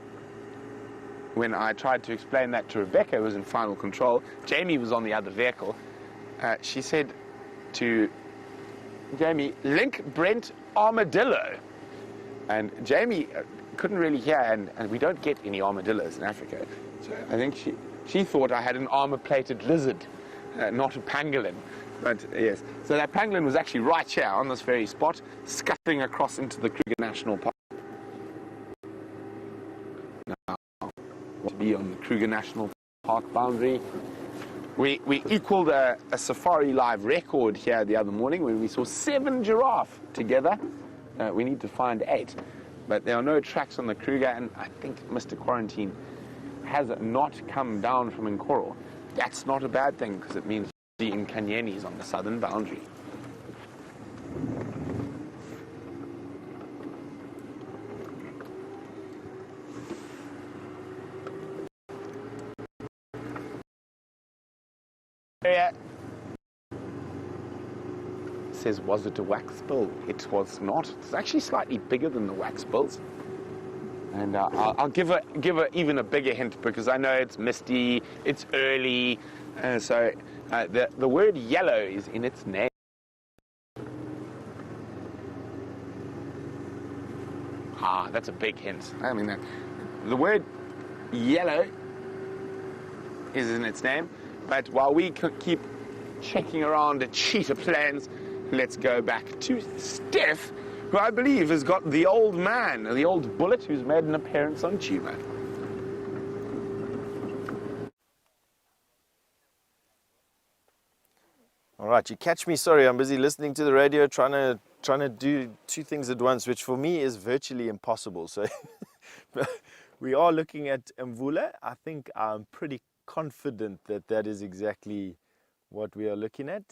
S4: when I tried to explain that to Rebecca, who was in final control, Jamie was on the other vehicle, she said, to Jamie, Link Brent Armadillo. And Jamie couldn't really hear, and we don't get any armadillos in Africa. So I think she thought I had an armor-plated lizard, not a pangolin. But yes, so that pangolin was actually right here on this very spot, scuttling across into the Kruger National Park. Now, to be on the Kruger National Park boundary. We equaled a Safari Live record here the other morning when we saw 7 giraffe together. We need to find 8. But there are no tracks on the Kruger, and I think Mr. Quarantine has not come down from Nkoro. That's not a bad thing, because it means the Nkanyeni is on the southern boundary. Says, was it a wax bill? It was not. It's actually slightly bigger than the wax bills. And I'll give her even a bigger hint, because I know it's misty, it's early, so the word yellow is in its name. Ah, that's a big hint. I mean, the word yellow is in its name. But while we keep checking around at cheetah plans, let's go back to Steph, who I believe has got the old man, the old bullet, who's made an appearance on Tuma.
S1: All right, you catch me. Sorry, I'm busy listening to the radio, trying to do 2 things at once, which for me is virtually impossible. So we are looking at Mvula. I think I'm pretty confident that that is exactly what we are looking at.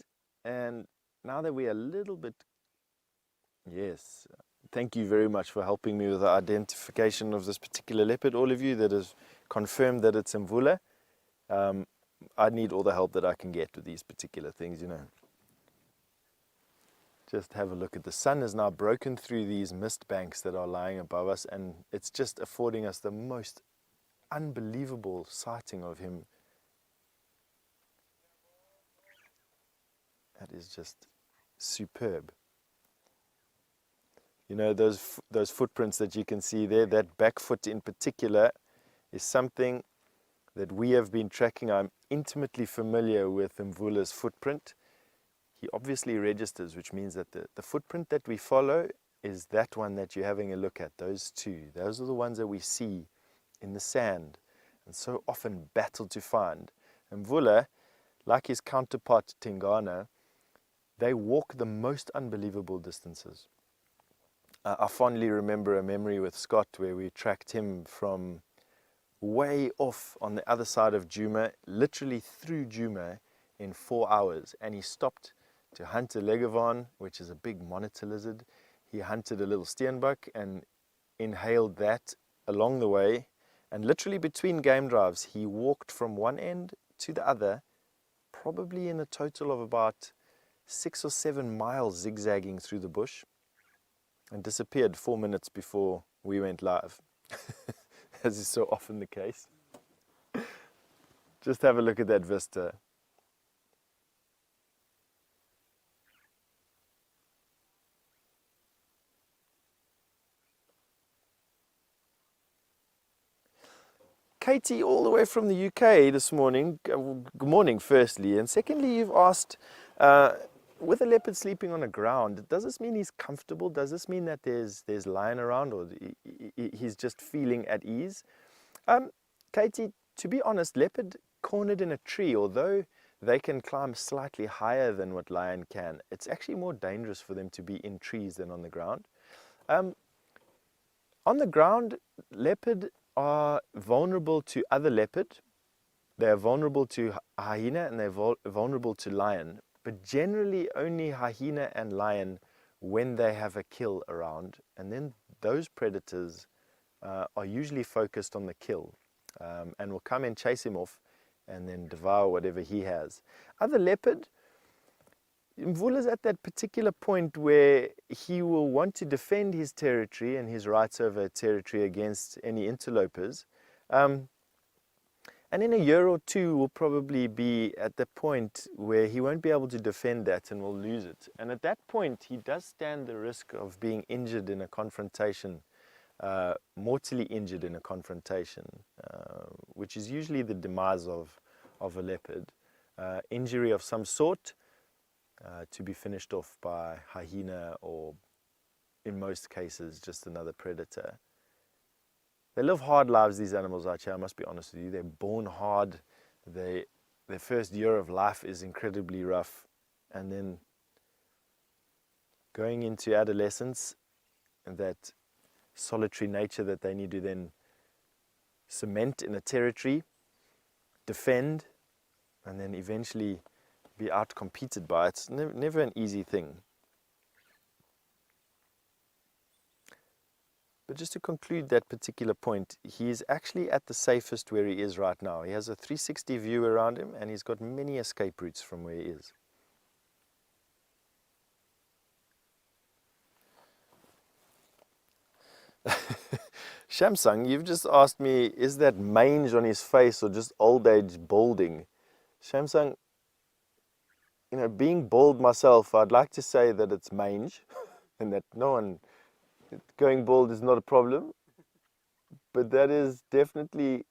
S1: And now that we are a little bit, yes, thank you very much for helping me with the identification of this particular leopard, all of you that have confirmed that it's Mvula. I need all the help that I can get with these particular things, you know. Just have a look at the sun has now broken through these mist banks that are lying above us, and it's just affording us the most unbelievable sighting of him. That is just superb. You know, those footprints that you can see there, that back foot in particular is something that we have been tracking. I'm intimately familiar with Mvula's footprint. He obviously registers, which means that the footprint that we follow is that one that you're having a look at. Those 2, those are the ones that we see in the sand and so often battle to find. Mvula, like his counterpart Tingana, they walk the most unbelievable distances. I fondly remember a memory with Scott where we tracked him from way off on the other side of Djuma, literally through Djuma in 4 hours, and he stopped to hunt a leguan, which is a big monitor lizard. He hunted a little steenbok and inhaled that along the way, and literally between game drives he walked from one end to the other, probably in a total of about 6 or 7 miles zigzagging through the bush, and disappeared 4 minutes before we went live. As is so often the case. Just have a look at that vista. Katie, all the way from the UK this morning. Good morning, firstly. And secondly, you've asked, with a leopard sleeping on the ground, does this mean he's comfortable? Does this mean that there's lion around, or he's just feeling at ease? Katie, to be honest, leopard cornered in a tree, although they can climb slightly higher than what lion can, it's actually more dangerous for them to be in trees than on the ground. On the ground, leopard are vulnerable to other leopard. They are vulnerable to hyena, and they're vulnerable to lion. But generally only hyena and lion when they have a kill around, and then those predators are usually focused on the kill and will come and chase him off and then devour whatever he has. Other leopard, Mvula's at that particular point where he will want to defend his territory and his rights over territory against any interlopers. And And in a year or two, we'll probably be at the point where he won't be able to defend that and will lose it. And at that point, he does stand the risk of being injured in a confrontation, mortally injured in a confrontation, which is usually the demise of a leopard. Injury of some sort to be finished off by hyena or, in most cases, just another predator. They live hard lives, these animals out here, I must be honest with you. They're born hard. Their first year of life is incredibly rough. And then going into adolescence, and that solitary nature that they need to then cement in a territory, defend, and then eventually be out-competed by it. It's never an easy thing. But just to conclude that particular point, he is actually at the safest where he is right now. He has a 360 view around him, and he's got many escape routes from where he is. Shamsung, you've just asked me, is that mange on his face or just old age balding? Shamsung, you know, being bald myself, I'd like to say that it's mange and that going bald is not a problem, but that is definitely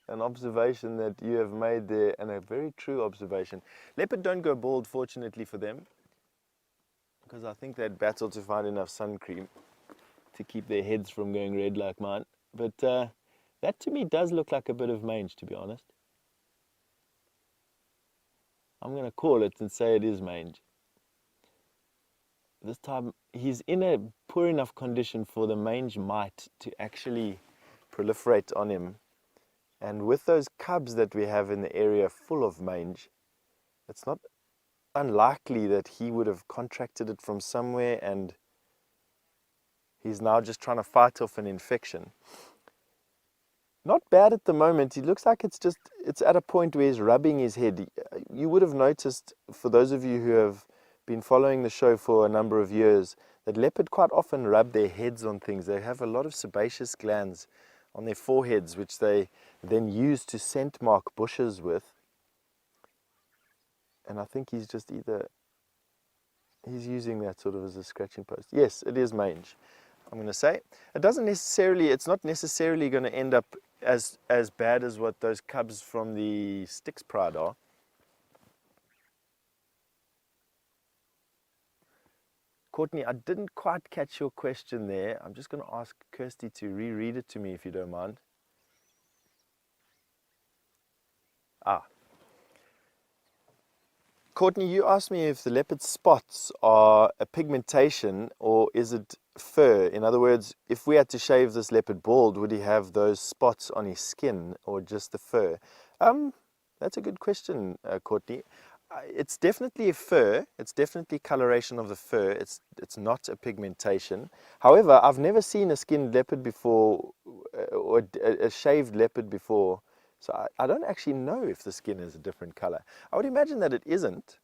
S1: an observation that you have made there, and a very true observation. Leopard don't go bald, fortunately for them, because I think they'd battle to find enough sun cream to keep their heads from going red like mine. But that to me does look like a bit of mange, to be honest. I'm going to call it and say it is mange. This time he's in a poor enough condition for the mange mite to actually proliferate on him. And with those cubs that we have in the area full of mange, it's not unlikely that he would have contracted it from somewhere and he's now just trying to fight off an infection. Not bad at the moment. He looks like it's at a point where he's rubbing his head. You would have noticed, for those of you who have been following the show for a number of years, that leopard quite often rub their heads on things. They have a lot of sebaceous glands on their foreheads, which they then use to scent mark bushes with. And I think he's using that sort of as a scratching post. Yes, it is mange, I'm going to say. It's not necessarily going to end up as bad as what those cubs from the Styx Pride are. Courtney, I didn't quite catch your question there. I'm just going to ask Kirsty to reread it to me if you don't mind. Courtney, you asked me if the leopard spots are a pigmentation or is it fur? In other words, if we had to shave this leopard bald, would he have those spots on his skin or just the fur? That's a good question, Courtney. It's definitely a fur. It's definitely coloration of the fur. It's not a pigmentation. However, I've never seen a skinned leopard before or a shaved leopard before. So I don't actually know if the skin is a different color. I would imagine that it isn't.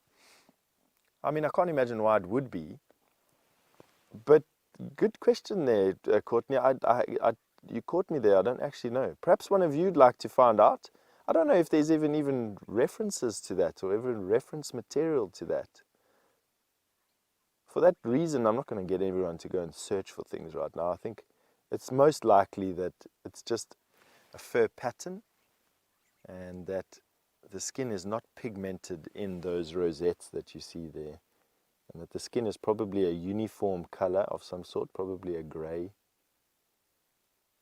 S1: I mean, I can't imagine why it would be. But good question there, Courtney. You caught me there. I don't actually know. Perhaps one of you'd like to find out. I don't know if there's even references to that or even reference material to that. For that reason, I'm not going to get everyone to go and search for things right now. I think it's most likely that it's just a fur pattern and that the skin is not pigmented in those rosettes that you see there. And that the skin is probably a uniform color of some sort, probably a gray,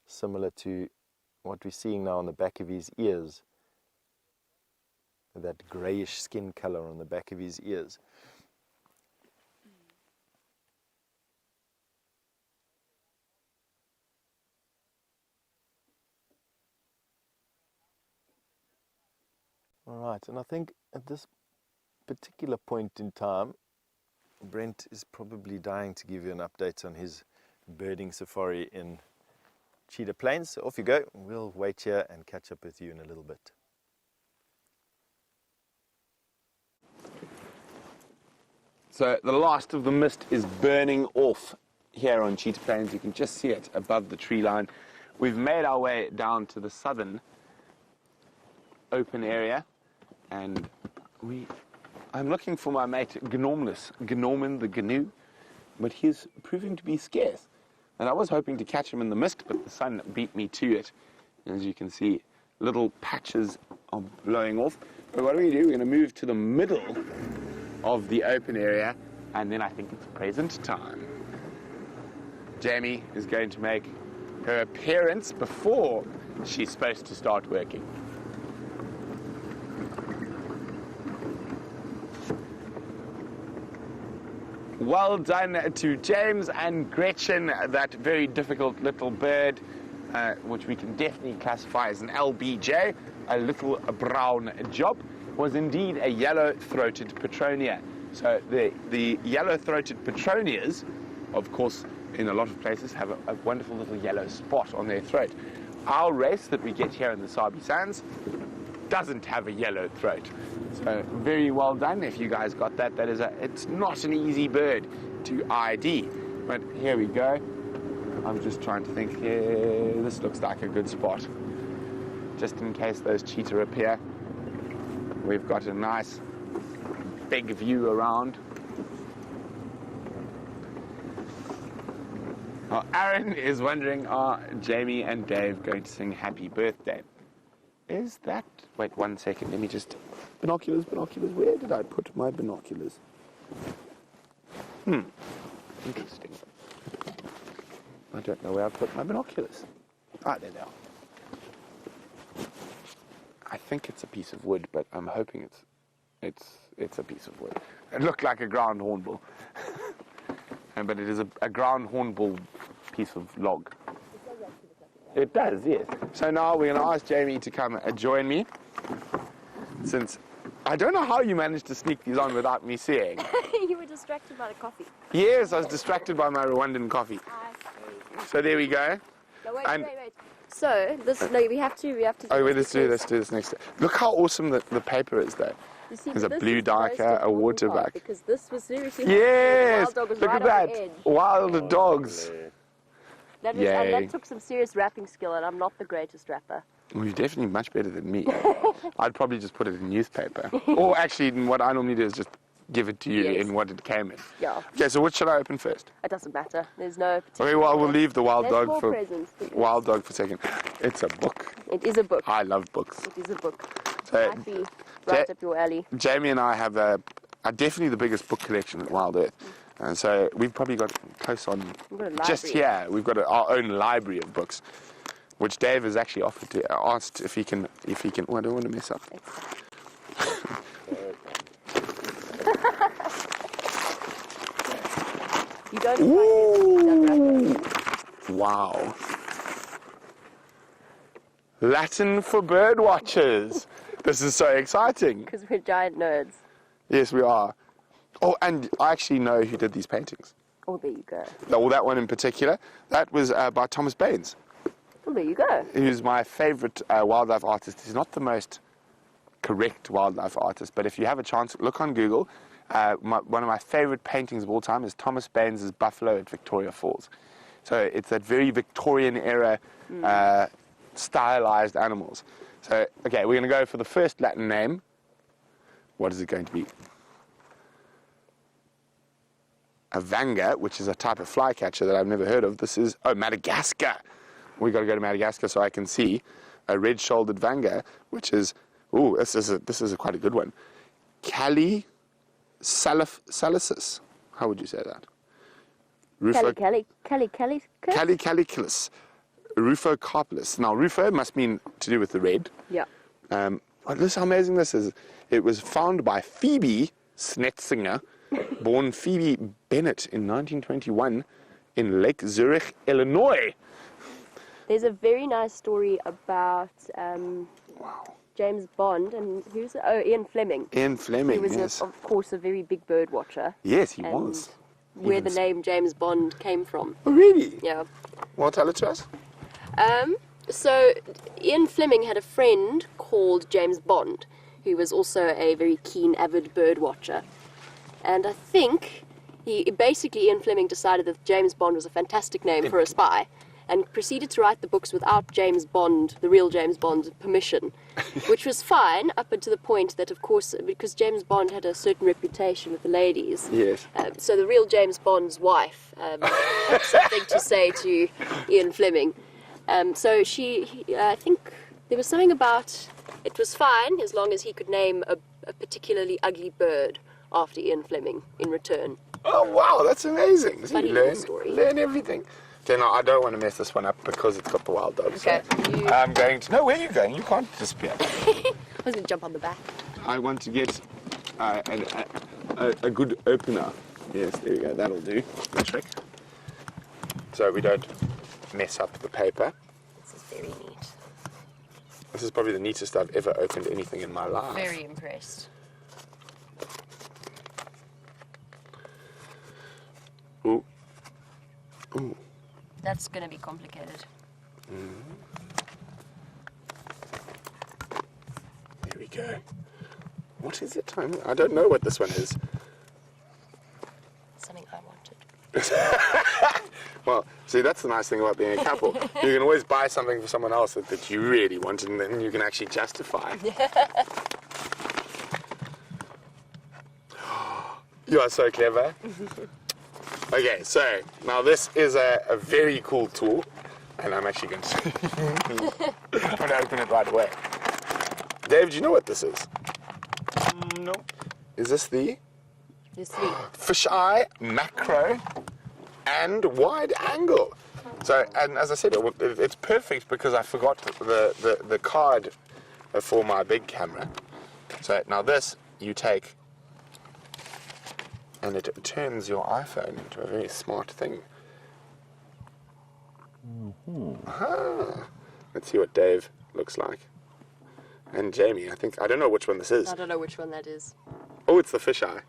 S1: similar to what we're seeing now on the back of his ears. That grayish skin color on the back of his ears. All right, and I think at this particular point in time, Brent is probably dying to give you an update on his birding safari in Cheetah Plains. So off you go. We'll wait here and catch up with you in a little bit.
S4: So the last of the mist is burning off here on Cheetah Plains. You can just see it above the tree line. We've made our way down to the southern open area, and I'm looking for my mate Gnorman the Gnu, but he's proving to be scarce. And I was hoping to catch him in the mist, but the sun beat me to it. As you can see, little patches are blowing off. But what do? We're going to move to the middle of the open area, and then I think it's present time. Jamie is going to make her appearance before she's supposed to start working. Well done to James and Gretchen, that very difficult little bird, which we can definitely classify as an LBJ, a little brown job, was indeed a yellow-throated petronia. So the yellow-throated petronias, of course, in a lot of places have a wonderful little yellow spot on their throat. Our race that we get here in the Sabi Sands doesn't have a yellow throat. So very well done if you guys got that. It's not an easy bird to ID, but here we go. I'm just trying to think, yeah, this looks like a good spot. Just in case those cheetah appear, we've got a nice big view around. Well, Aaron is wondering, are Jamie and Dave going to sing happy birthday? Is that... Wait 1 second, let me just... Binoculars, where did I put my binoculars? Interesting. I don't know where I put my binoculars. Ah, there they are. I think it's a piece of wood, but I'm hoping it's a piece of wood. It looked like a ground hornbill. But it is a ground hornbill piece of log. It does, yes. So now we're going to ask Jamie to come join me, since I don't know how you managed to sneak these on without me seeing.
S2: You were distracted by the coffee.
S4: Yes, I was distracted by my Rwandan coffee. So there we go.
S2: No, wait. So this, no, we have to.
S4: Oh, wait, let's do this next. Look how awesome the paper is, though.
S2: You see,
S4: There's a
S2: this
S4: blue
S2: is the most
S4: darker, a
S2: important
S4: water
S2: part,
S4: back.
S2: because this was seriously.
S4: Yes,
S2: The wild dog was
S4: look
S2: right
S4: at
S2: on
S4: that.
S2: the edge.
S4: Wild dogs.
S2: That was,
S4: Yay.
S2: and that took some serious rapping skill, and I'm not the greatest rapper.
S4: Well, you're definitely much better than me. I'd probably just put it in newspaper. Or actually, what I normally do is just give it to you
S2: Yes.
S4: in what it came in.
S2: Yeah.
S4: Okay, so what should I open first?
S2: It doesn't matter. There's no particular.
S4: Okay, well, we'll leave the wild
S2: There's
S4: dog
S2: more
S4: for
S2: presents, because
S4: wild dog for a second. It's a book.
S2: It is a book.
S4: I love books.
S2: It is a book.
S4: So,
S2: Might be right up your alley.
S4: Jamie and I have definitely the biggest book collection at Wild Earth. And so we've probably got close on
S2: We've got a
S4: just
S2: library.
S4: here. We've got our own library of books, which Dave has actually asked if he can. Oh, I don't want to mess up.
S2: You don't find this
S4: Wow. Latin for bird watchers. This is so exciting.
S2: because we're giant nerds.
S4: Yes, we are. Oh, and I actually know who did these paintings.
S2: Oh, there you go.
S4: Well, that one in particular, that was by Thomas Baines,
S2: Oh, there you go.
S4: who's my favorite wildlife artist. He's not the most correct wildlife artist, but if you have a chance, look on Google. One of my favorite paintings of all time is Thomas Baines' Buffalo at Victoria Falls. So it's that very Victorian era stylized animals. So, okay, we're going to go for the first Latin name. What is it going to be? A vanga, which is a type of flycatcher that I've never heard of. This is, Madagascar. We've got to go to Madagascar so I can see a red-shouldered vanga, which is, this is quite a good one. Cali salicis. How would you say that? Calicallicus. Rufocarpus. Now, Rufo must mean to do with the red.
S2: Yeah.
S4: Listen how amazing this is. It was found by Phoebe Snetzinger, born Phoebe Bennett in 1921 in Lake Zurich, Illinois.
S2: There's a very nice story about James Bond and who's it? Oh, Ian Fleming.
S4: Ian Fleming,
S2: He was,
S4: yes.
S2: of course, a very big bird watcher.
S4: Yes, he
S2: and
S4: was.
S2: Where
S4: Even
S2: the name James Bond came from.
S4: Oh, really?
S2: Yeah.
S4: Well, tell it to us.
S2: So Ian Fleming had a friend called James Bond, who was also a very keen, avid bird watcher. And I think Ian Fleming decided that James Bond was a fantastic name for a spy, and proceeded to write the books without James Bond, the real James Bond's permission, which was fine up until the point that, of course, because James Bond had a certain reputation with the ladies.
S4: Yes.
S2: So the real James Bond's wife had something to say to Ian Fleming. So I think there was something about it was fine as long as he could name a particularly ugly bird after Ian Fleming in return.
S4: Oh, wow, that's amazing. So
S2: Funny
S4: you
S2: little story.
S4: learn everything. Okay, now I don't want to mess this one up because it's got the wild dogs.
S2: Okay.
S4: So I'm going to... No, where are you going? You can't disappear.
S2: I was going to jump on the back.
S4: I want to get a good opener. Yes, there we go. That'll do the trick. So we don't mess up the paper.
S2: This is very neat.
S4: This is probably the neatest I've ever opened anything in my life.
S2: Very impressed.
S4: Ooh. Ooh.
S2: That's going to be complicated.
S4: There we go. What is it? I don't know what this one is.
S2: Something I wanted.
S4: Well, see, that's the nice thing about being a couple. You can always buy something for someone else that you really wanted, and then you can actually justify. You are so clever. Okay, so now this is a very cool tool, and I'm actually going to I'm going to open it right away. Dave, do you know what this is?
S1: No.
S4: Is this the
S2: There's three.
S4: fisheye, macro, and wide angle? So, and as I said, it's perfect because I forgot the card for my big camera. So now this you take, and it turns your iPhone into a very smart thing. Ah, let's see what Dave looks like. And Jamie, I don't know which one this is.
S2: I don't know which one that is.
S4: Oh, it's the fisheye.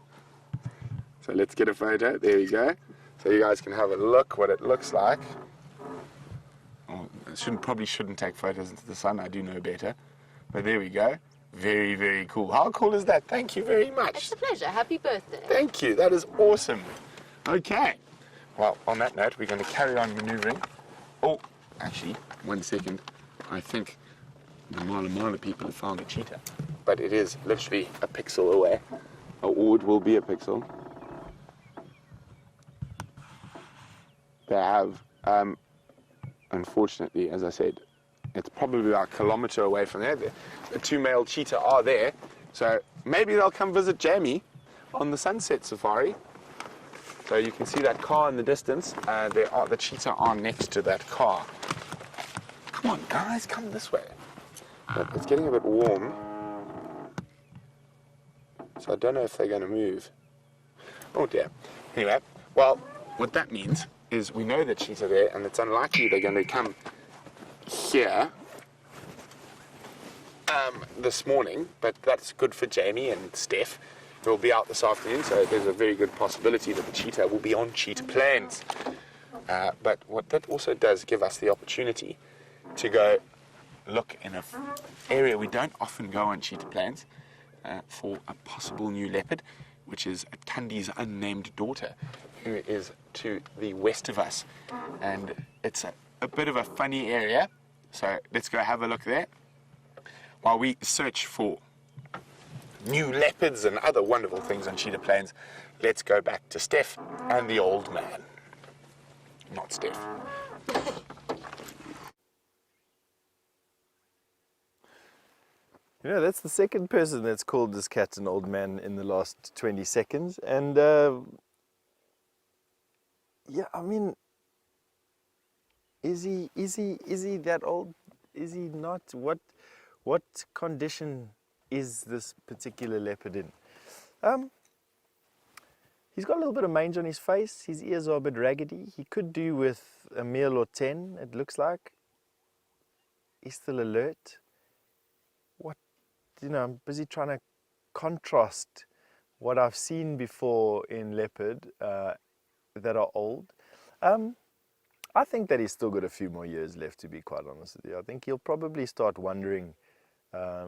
S4: So let's get a photo. There you go. So you guys can have a look what it looks like. Oh, I probably shouldn't take photos into the sun. I do know better. But there we go. Very, very cool. How cool is that? Thank you very much.
S2: It's a pleasure. Happy birthday.
S4: Thank you. That is awesome. Okay. Well, on that note, we're going to carry on maneuvering. Oh, actually, 1 second. I think the Mala people have found a cheetah. But it is literally a pixel away. Or it will be a pixel. They have, unfortunately, as I said, it's probably about a kilometre away from there. The two male cheetah are there. So maybe they'll come visit Jamie on the sunset safari. So you can see that car in the distance. The cheetah are next to that car. Come on, guys, come this way. But it's getting a bit warm. So I don't know if they're going to move. Oh dear. Anyway, well, what that means is we know that cheetah are there, and it's unlikely they're going to come here this morning, but that's good for Jamie and Steph. They'll be out this afternoon, so there's a very good possibility that the cheetah will be on cheetah plains. But what that also does give us the opportunity to go look in an area we don't often go on cheetah plains for a possible new leopard, which is Tundi's unnamed daughter, who is to the west of us. And it's a bit of a funny area, so let's go have a look there while we search for new leopards and other wonderful things on cheetah plains. Let's go back to Steph and the old man. Not Steph.
S1: You know, that's the second person that's called this cat an old man in the last 20 seconds. And, yeah, I mean, is he that old? Is he not? What condition is this particular leopard in? He's got a little bit of mange on his face. His ears are a bit raggedy. He could do with a meal or 10, it looks like. He's still alert. I'm busy trying to contrast what I've seen before in leopard that are old. I think that he's still got a few more years left, to be quite honest with you. I think he'll probably start wandering a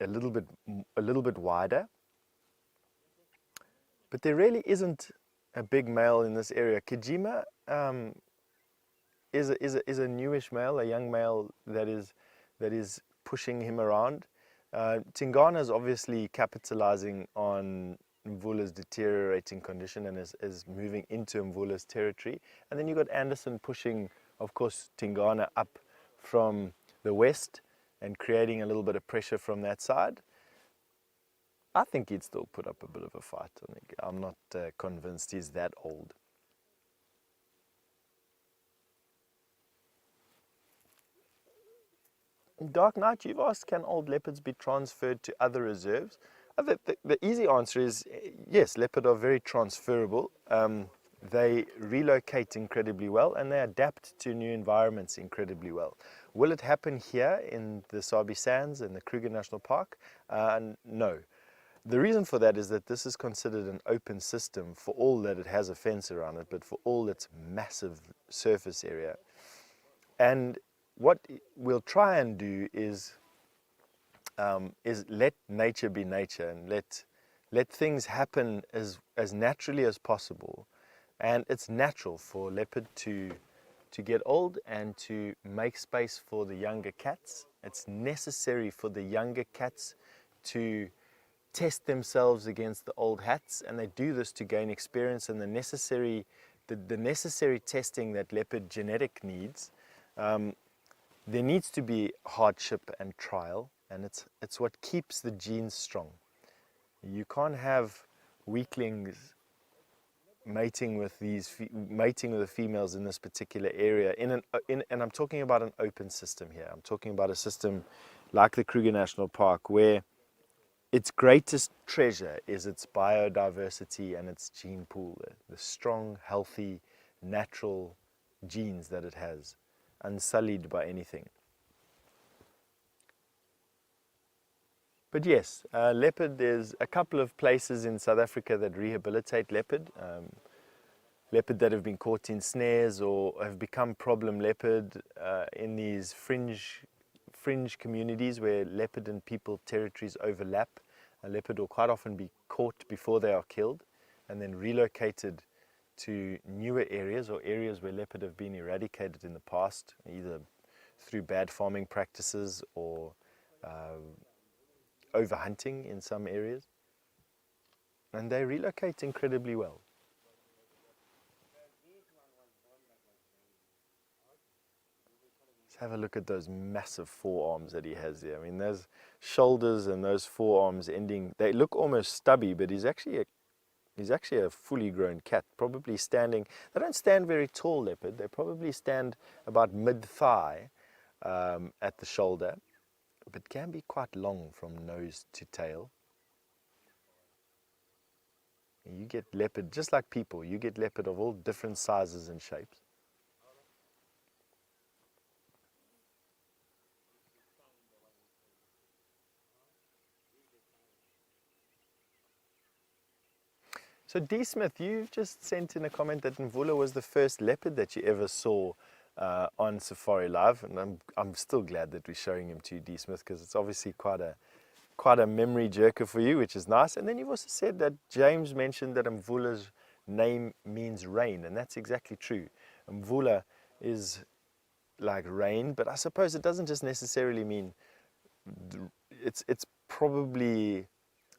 S1: little bit wider. But there really isn't a big male in this area. Kajima is a newish male, a young male that is pushing him around. Tingana is obviously capitalizing on Mvula's deteriorating condition and is moving into Mvula's territory. And then you've got Anderson pushing, of course, Tingana up from the west and creating a little bit of pressure from that side. I think he'd still put up a bit of a fight. I'm not convinced he's that old. Dark Knight, you've asked, can old leopards be transferred to other reserves? The easy answer is yes, leopard are very transferable. They relocate incredibly well and they adapt to new environments incredibly well. Will it happen here in the Sabi Sands and the Kruger National Park? No. The reason for that is that this is considered an open system for all that it has a fence around it, but for all its massive surface area. And what we'll try and do is let nature be nature and let things happen as naturally as possible. And it's natural for leopard to get old and to make space for the younger cats. It's necessary for the younger cats to test themselves against the old hats, and they do this to gain experience and the necessary testing that leopard genetic needs. There needs to be hardship and trial, and it's what keeps the genes strong. You can't have weaklings mating with the females in this particular area. And I'm talking about an open system here. I'm talking about a system like the Kruger National Park, where its greatest treasure is its biodiversity and its gene pool, the strong, healthy, natural genes that it has, unsullied by anything. But yes, leopard, there's a couple of places in South Africa that rehabilitate leopard. Leopard that have been caught in snares or have become problem leopard in these fringe communities where leopard and people territories overlap. A leopard will quite often be caught before they are killed and then relocated to newer areas or areas where leopard have been eradicated in the past, either through bad farming practices or overhunting in some areas. And they relocate incredibly well. Let's have a look at those massive forearms that he has there. I mean, those shoulders and those forearms ending, they look almost stubby, but he's actually a fully grown cat, probably standing. They don't stand very tall, leopard. They probably stand about mid-thigh at the shoulder, but can be quite long from nose to tail. You get leopard, just like people, you get leopard of all different sizes and shapes. So D. Smith, you've just sent in a comment that Mvula was the first leopard that you ever saw on Safari Live, and I'm still glad that we're showing him to you, D. Smith, because it's obviously quite a memory jerker for you, which is nice. And then you've also said that James mentioned that Mvula's name means rain, and that's exactly true. Mvula is like rain, but I suppose it doesn't just necessarily mean. It's probably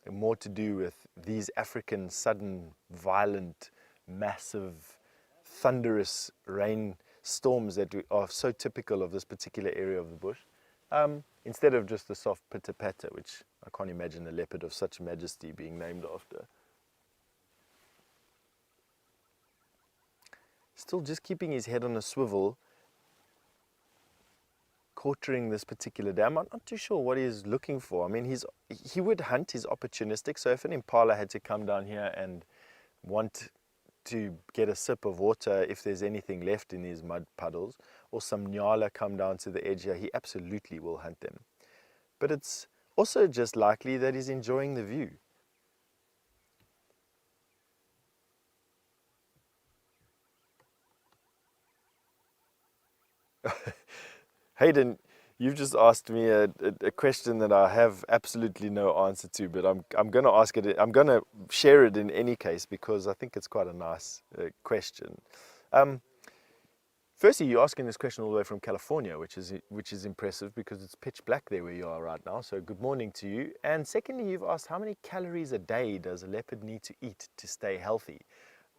S1: more to do with these African sudden, violent, massive, thunderous rain storms that are so typical of this particular area of the bush, instead of just the soft pitter-patter, which I can't imagine a leopard of such majesty being named after. Still just keeping his head on a swivel, quartering this particular dam. I'm not too sure what he's looking for. I mean, he would hunt, he's opportunistic, so if an impala had to come down here and want to get a sip of water, if there's anything left in these mud puddles, or some nyala come down to the edge here, he absolutely will hunt them. But it's also just likely that he's enjoying the view. Hayden, you've just asked me a question that I have absolutely no answer to, but I'm going to ask it. I'm going to share it in any case because I think it's quite a nice question. Firstly, you're asking this question all the way from California, which is impressive because it's pitch black there where you are right now. So good morning to you. And secondly, you've asked how many calories a day does a leopard need to eat to stay healthy?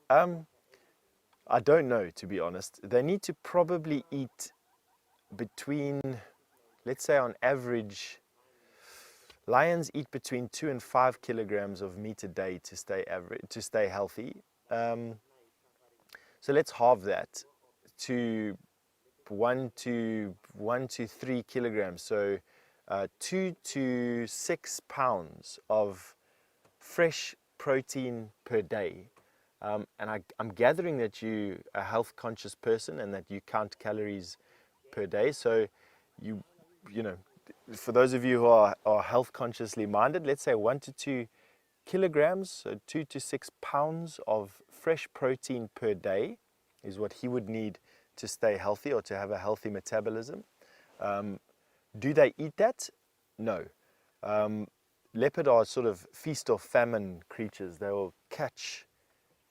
S1: I don't know, to be honest. They need to probably eat between, let's say on average, lions eat between 2 and 5 kilograms of meat a day to stay healthy. So let's halve that to 1 to 3 kilograms. So 2 to 6 pounds of fresh protein per day. And I'm gathering that you are a health conscious person and that you count calories per day. So you know, for those of you who are health consciously minded, let's say 1 to 2 kilograms, so 2 to 6 pounds of fresh protein per day is what he would need to stay healthy or to have a healthy metabolism. Do they eat that? No. Leopard are sort of feast or famine creatures. They will catch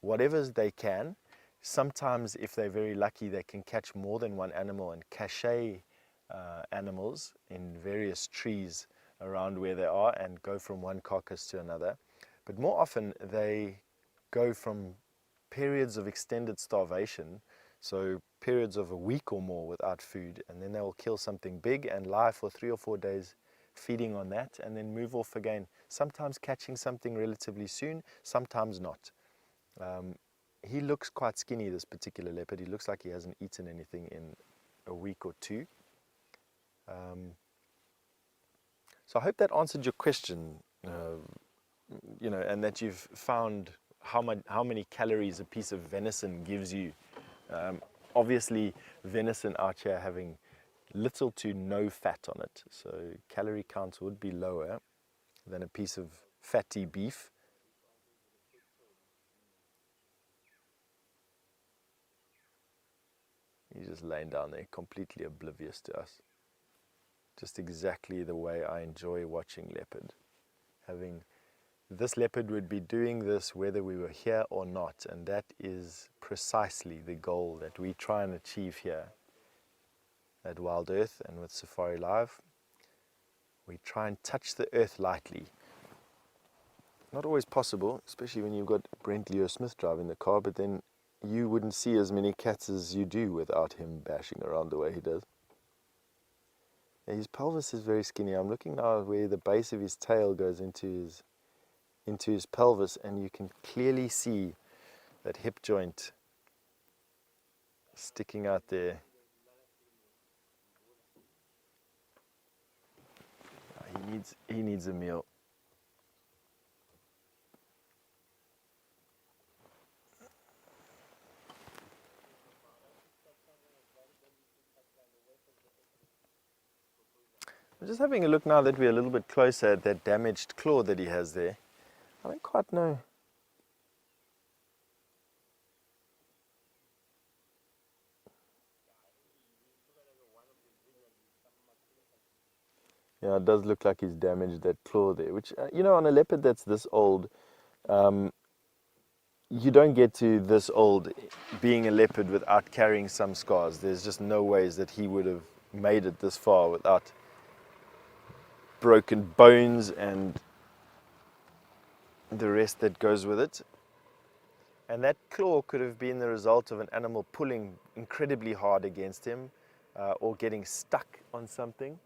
S1: whatever they can. Sometimes, if they're very lucky, they can catch more than one animal and cache animals in various trees around where they are and go from one carcass to another. But more often, they go from periods of extended starvation, so periods of a week or more without food, and then they will kill something big and lie for 3 or 4 days feeding on that and then move off again, sometimes catching something relatively soon, sometimes not. He looks quite skinny, this particular leopard. He looks like he hasn't eaten anything in a week or two. So I hope that answered your question, you know, and that you've found how many calories a piece of venison gives you. Obviously, venison out here having little to no fat on it, so calorie counts would be lower than a piece of fatty beef. He's just laying down there, completely oblivious to us. Just exactly the way I enjoy watching leopard. This leopard would be doing this whether we were here or not, and that is precisely the goal that we try and achieve here at Wild Earth and with Safari Live. We try and touch the earth lightly. Not always possible, especially when you've got Brent Leo Smith driving the car, but then you wouldn't see as many cats as you do without him bashing around the way he does. His pelvis is very skinny. I'm looking now where the base of his tail goes into his pelvis, and you can clearly see that hip joint sticking out there. He needs a meal. I'm just having a look now that we're a little bit closer at that damaged claw that he has there. I don't quite know. Yeah, it does look like he's damaged that claw there, which, you know, on a leopard that's this old, you don't get to this old being a leopard without carrying some scars. There's just no ways that he would have made it this far without broken bones and the rest that goes with it. And that claw could have been the result of an animal pulling incredibly hard against him or getting stuck on something.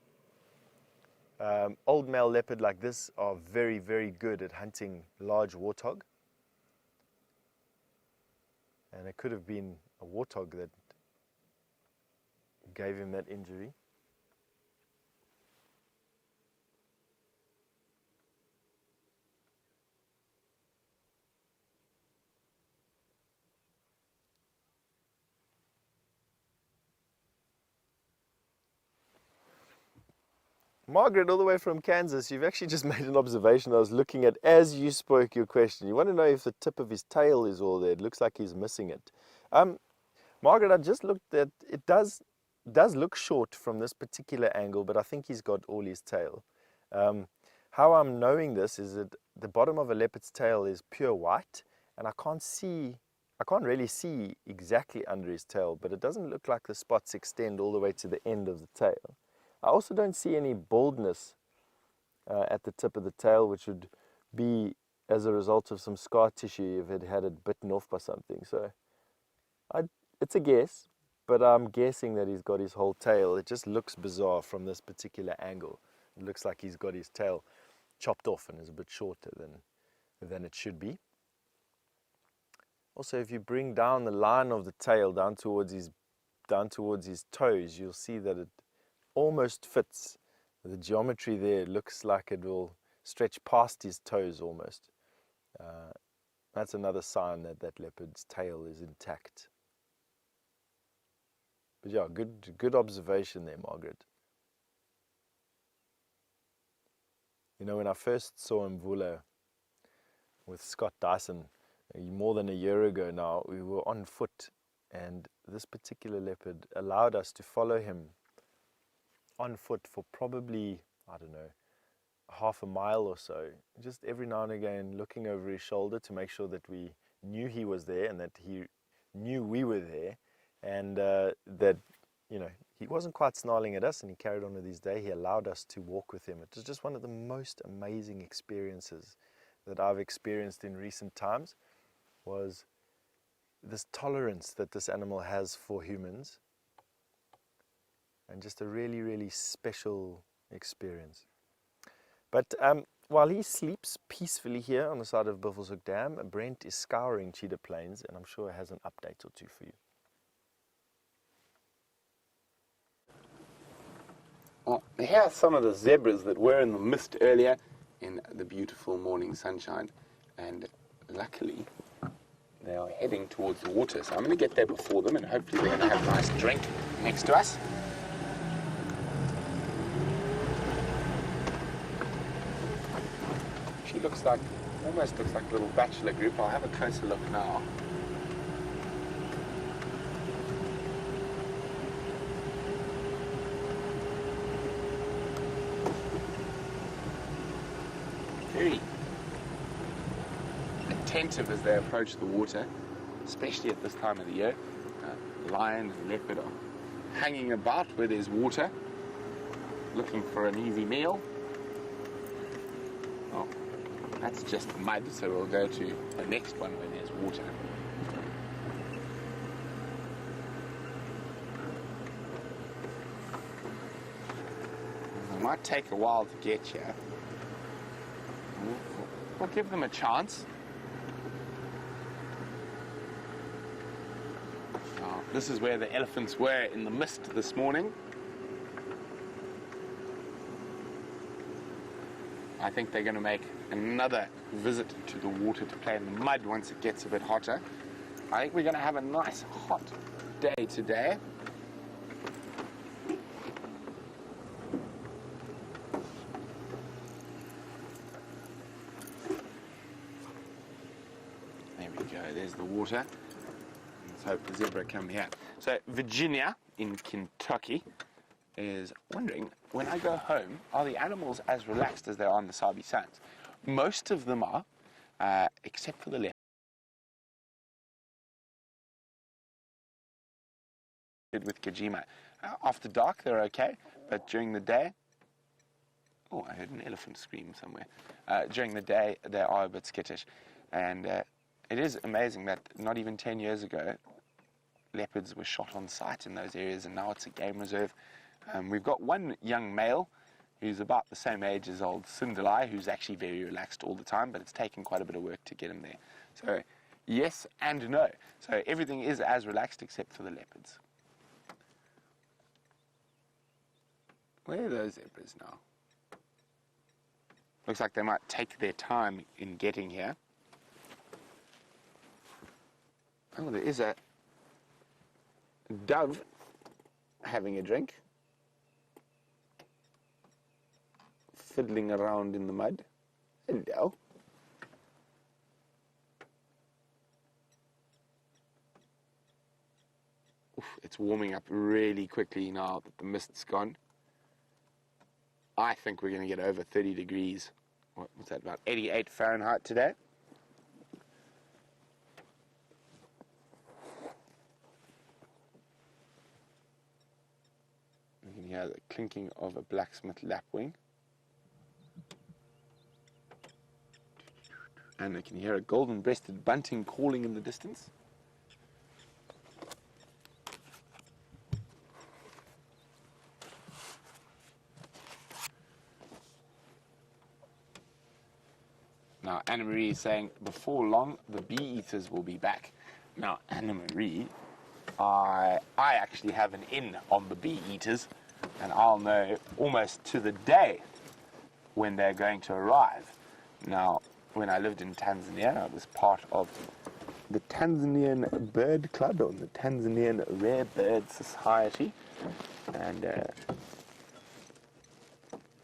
S1: Old male leopard like this are very, very good at hunting large warthog. And it could have been a warthog that gave him that injury. Margaret, all the way from Kansas, you've actually just made an observation I was looking at as you spoke your question. You want to know if the tip of his tail is all there. It looks like he's missing it. Margaret, I just looked at it. Does look short from this particular angle, but I think he's got all his tail. How I'm knowing this is that the bottom of a leopard's tail is pure white, and I I can't really see exactly under his tail, but it doesn't look like the spots extend all the way to the end of the tail. I also don't see any baldness at the tip of the tail, which would be as a result of some scar tissue if it had it bitten off by something. So it's a guess, but I'm guessing that he's got his whole tail. It just looks bizarre from this particular angle. It looks like he's got his tail chopped off and is a bit shorter than it should be. Also, if you bring down the line of the tail down towards his toes, you'll see that it almost fits. The geometry there looks like it will stretch past his toes almost. That's another sign that that leopard's tail is intact. But yeah, good observation there, Margaret. You know, when I first saw Mvula with Scott Dyson, more than a year ago now, we were on foot, and this particular leopard allowed us to follow him on foot for probably, I don't know, half a mile or so, just every now and again looking over his shoulder to make sure that we knew he was there and that he knew we were there, and that, you know, he wasn't quite snarling at us, and he carried on with his day. He allowed us to walk with him. It was just one of the most amazing experiences that I've experienced in recent times, was this tolerance that this animal has for humans, and just a really, really special experience. But while he sleeps peacefully here on the side of Buffelshoek Dam, Brent is scouring Cheetah Plains, and I'm sure he has an update or two for you.
S4: Well, here are some of the zebras that were in the mist earlier in the beautiful morning sunshine, and luckily they are heading towards the water, so I'm going to get there before them, and hopefully they're going to have a nice drink next to us. She almost looks like a little bachelor group. I'll have a closer look now. Very attentive as they approach the water, especially at this time of the year. Lion and leopard are hanging about where there's water, looking for an easy meal. Oh, that's just mud, so we'll go to the next one where there's water. It might take a while to get here. We'll give them a chance. This is where the elephants were in the mist this morning. I think they're going to make another visit to the water to play in the mud once it gets a bit hotter. I think we're going to have a nice hot day today. There we go, there's the water. Let's hope the zebra come here. So Virginia in Kentucky is wondering, when I go home, are the animals as relaxed as they are on the Sabi Sands? Most of them are, except for the leopard. With Kajima. After dark, they're okay, but during the day, oh, I heard an elephant scream somewhere. During the day, they are a bit skittish. And it is amazing that not even 10 years ago, leopards were shot on sight in those areas, and now it's a game reserve. We've got one young male who's about the same age as old Cinderlai, who's actually very relaxed all the time, but it's taken quite a bit of work to get him there. So, yes and no. So everything is as relaxed except for the leopards. Where are those zebras now? Looks like they might take their time in getting here. Oh, there is a dove having a drink, fiddling around in the mud. Hello. Oof, it's warming up really quickly now that the mist's gone. I think we're going to get over 30 degrees. What's that, about 88 Fahrenheit today? hear the clinking of a blacksmith lapwing. And I can hear a golden-breasted bunting calling in the distance. Now, Anna-Marie is saying, before long, the bee-eaters will be back. Now, Anna-Marie, I actually have an in on the bee-eaters, and I'll know almost to the day when they're going to arrive. Now, when I lived in Tanzania, I was part of the Tanzanian Bird Club, or the Tanzanian Rare Bird Society. And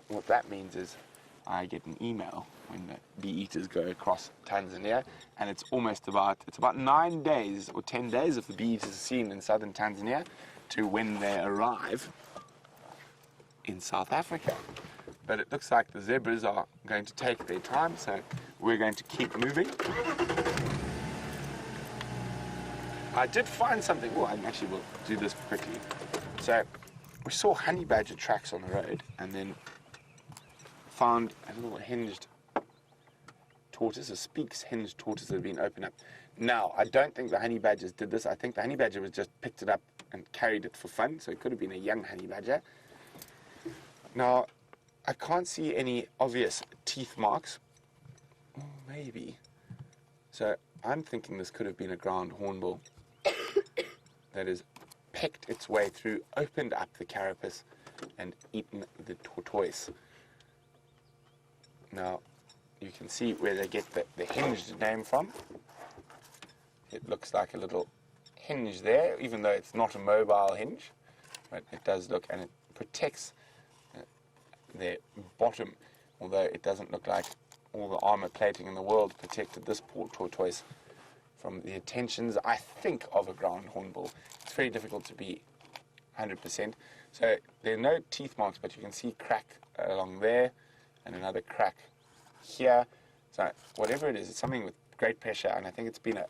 S4: what that means is I get an email when the bee eaters go across Tanzania, and it's about 9 days or 10 days if the bee eaters are seen in southern Tanzania to when they arrive in South Africa. But it looks like the zebras are going to take their time, so we're going to keep moving. I did find something. Well, I actually will do this quickly. So we saw honey badger tracks on the road, and then found a little hinged tortoise, a Speaks hinged tortoise that had been opened up. Now, I don't think the honey badgers did this. I think the honey badger was just picked it up and carried it for fun, so it could have been a young honey badger. Now, I can't see any obvious teeth marks. Oh, maybe. So I'm thinking this could have been a ground hornbill that has pecked its way through, opened up the carapace, and eaten the tortoise. Now, you can see where they get the hinged name from. It looks like a little hinge there, even though it's not a mobile hinge. But it does look, and it protects their bottom, although it doesn't look like all the armor plating in the world protected this poor tortoise from the attentions, I think, of a ground hornbill. It's very difficult to be 100%. So there are no teeth marks, but you can see crack along there and another crack here. So whatever it is, it's something with great pressure, and I think it's been a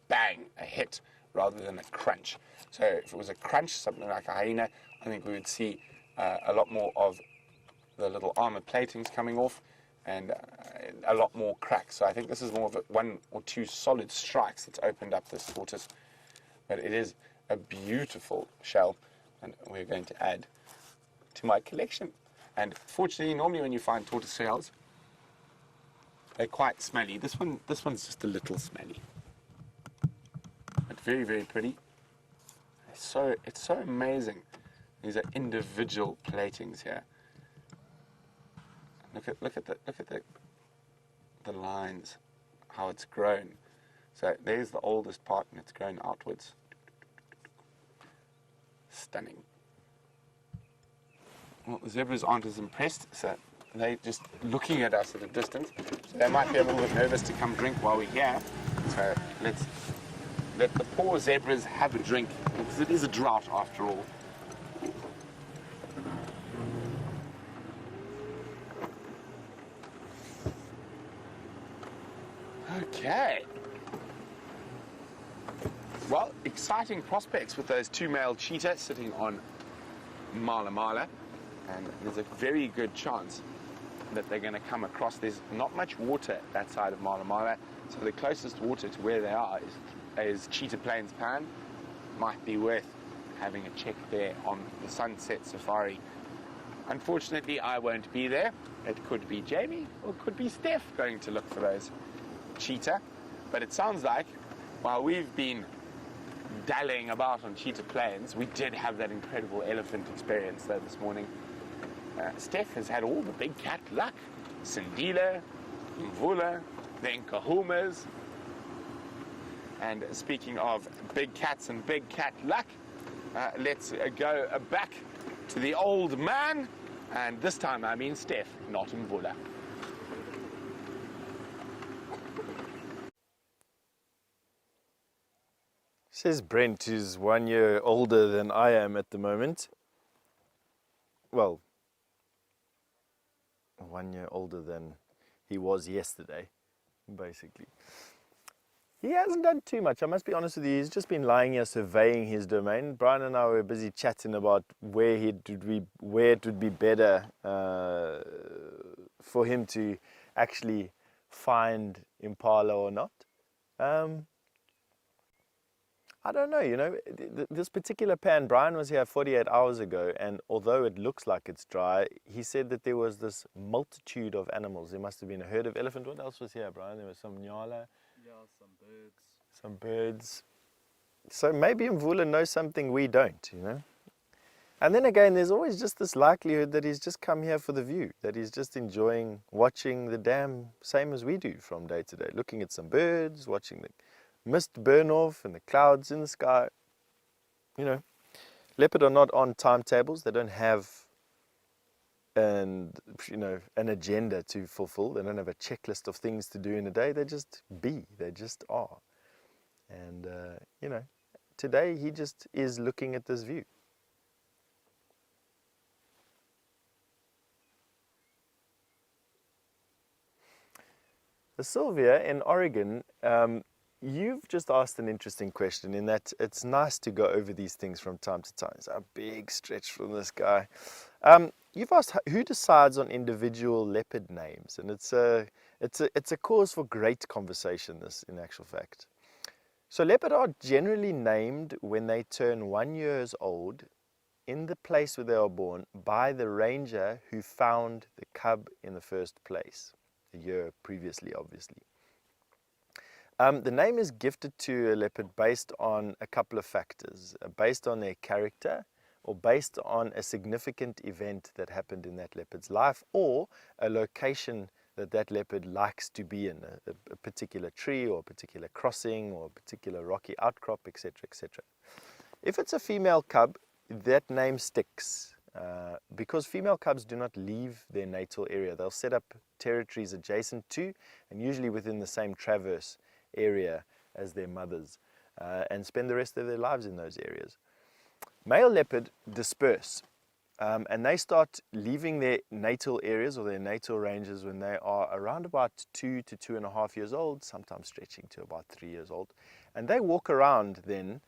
S4: bang, a hit, rather than a crunch. So if it was a crunch, something like a hyena, I think we would see a lot more of the little armor platings coming off, and a lot more cracks. So I think this is more of a 1 or 2 solid strikes that's opened up this tortoise. But it is a beautiful shell, and we're going to add to my collection. And fortunately, normally when you find tortoise shells, they're quite smelly. This one's just a little smelly, but very, very pretty. It's so amazing. These are individual platings here. Look at the lines, how it's grown. So there's the oldest part, and it's grown outwards. Stunning. Well, the zebras aren't as impressed, so they're just looking at us at a distance. So they might be a little bit nervous to come drink while we're here. So let's let the poor zebras have a drink, because it is a drought after all. Okay. Well, exciting prospects with those 2 male cheetahs sitting on Mala Mala, and there's a very good chance that they're going to come across. There's not much water that side of Mala Mala, so the closest water to where they are is Cheetah Plains Pan. Might be worth having a check there on the sunset safari. Unfortunately, I won't be there. It could be Jamie or it could be Steph going to look for those cheetah. But it sounds like while we've been dallying about on Cheetah Plains, we did have that incredible elephant experience though this morning. Steph has had all the big cat luck. Sindila, Mvula, the Nkahumas. And speaking of big cats and big cat luck, let's go back to the old man. And this time I mean Steph, not Mvula.
S1: Says Brent, who's 1 year older than I am at the moment. Well, 1 year older than he was yesterday, basically. He hasn't done too much, I must be honest with you. He's just been lying here surveying his domain. Brian and I were busy chatting about where it would be better for him to actually find impala or not. I don't know, this particular pan, Brian was here 48 hours ago, and although it looks like it's dry, he said that there was this multitude of animals. There must have been a herd of elephant. What else was here, Brian? There was some nyala.
S5: Yeah, some birds.
S1: Some birds. So maybe Mvula knows something we don't, And then again, there's always just this likelihood that he's just come here for the view, that he's just enjoying watching the dam, same as we do from day to day, looking at some birds, watching the mist burn off and the clouds in the sky. Leopard are not on timetables. They don't have an agenda to fulfill. They don't have a checklist of things to do in a day. They just be. They just are. And, today he just is looking at this view. Sylvia in Oregon, you've just asked an interesting question in that it's nice to go over these things from time to time. It's a big stretch from this guy. You've asked who decides on individual leopard names, and it's a cause for great conversation, this in actual fact. So leopard are generally named when they turn 1 year old in the place where they are born by the ranger who found the cub in the first place, a year previously, obviously. The name is gifted to a leopard based on a couple of factors, based on their character or based on a significant event that happened in that leopard's life or a location that leopard likes to be in, a particular tree or a particular crossing or a particular rocky outcrop, etc., etc. If it's a female cub, that name sticks because female cubs do not leave their natal area. They'll set up territories adjacent to and usually within the same traverse area as their mothers and spend the rest of their lives in those areas. Male leopard disperse and they start leaving their natal areas or their natal ranges when they are around about 2 to 2.5 years old, sometimes stretching to about 3 years old. And they walk around then,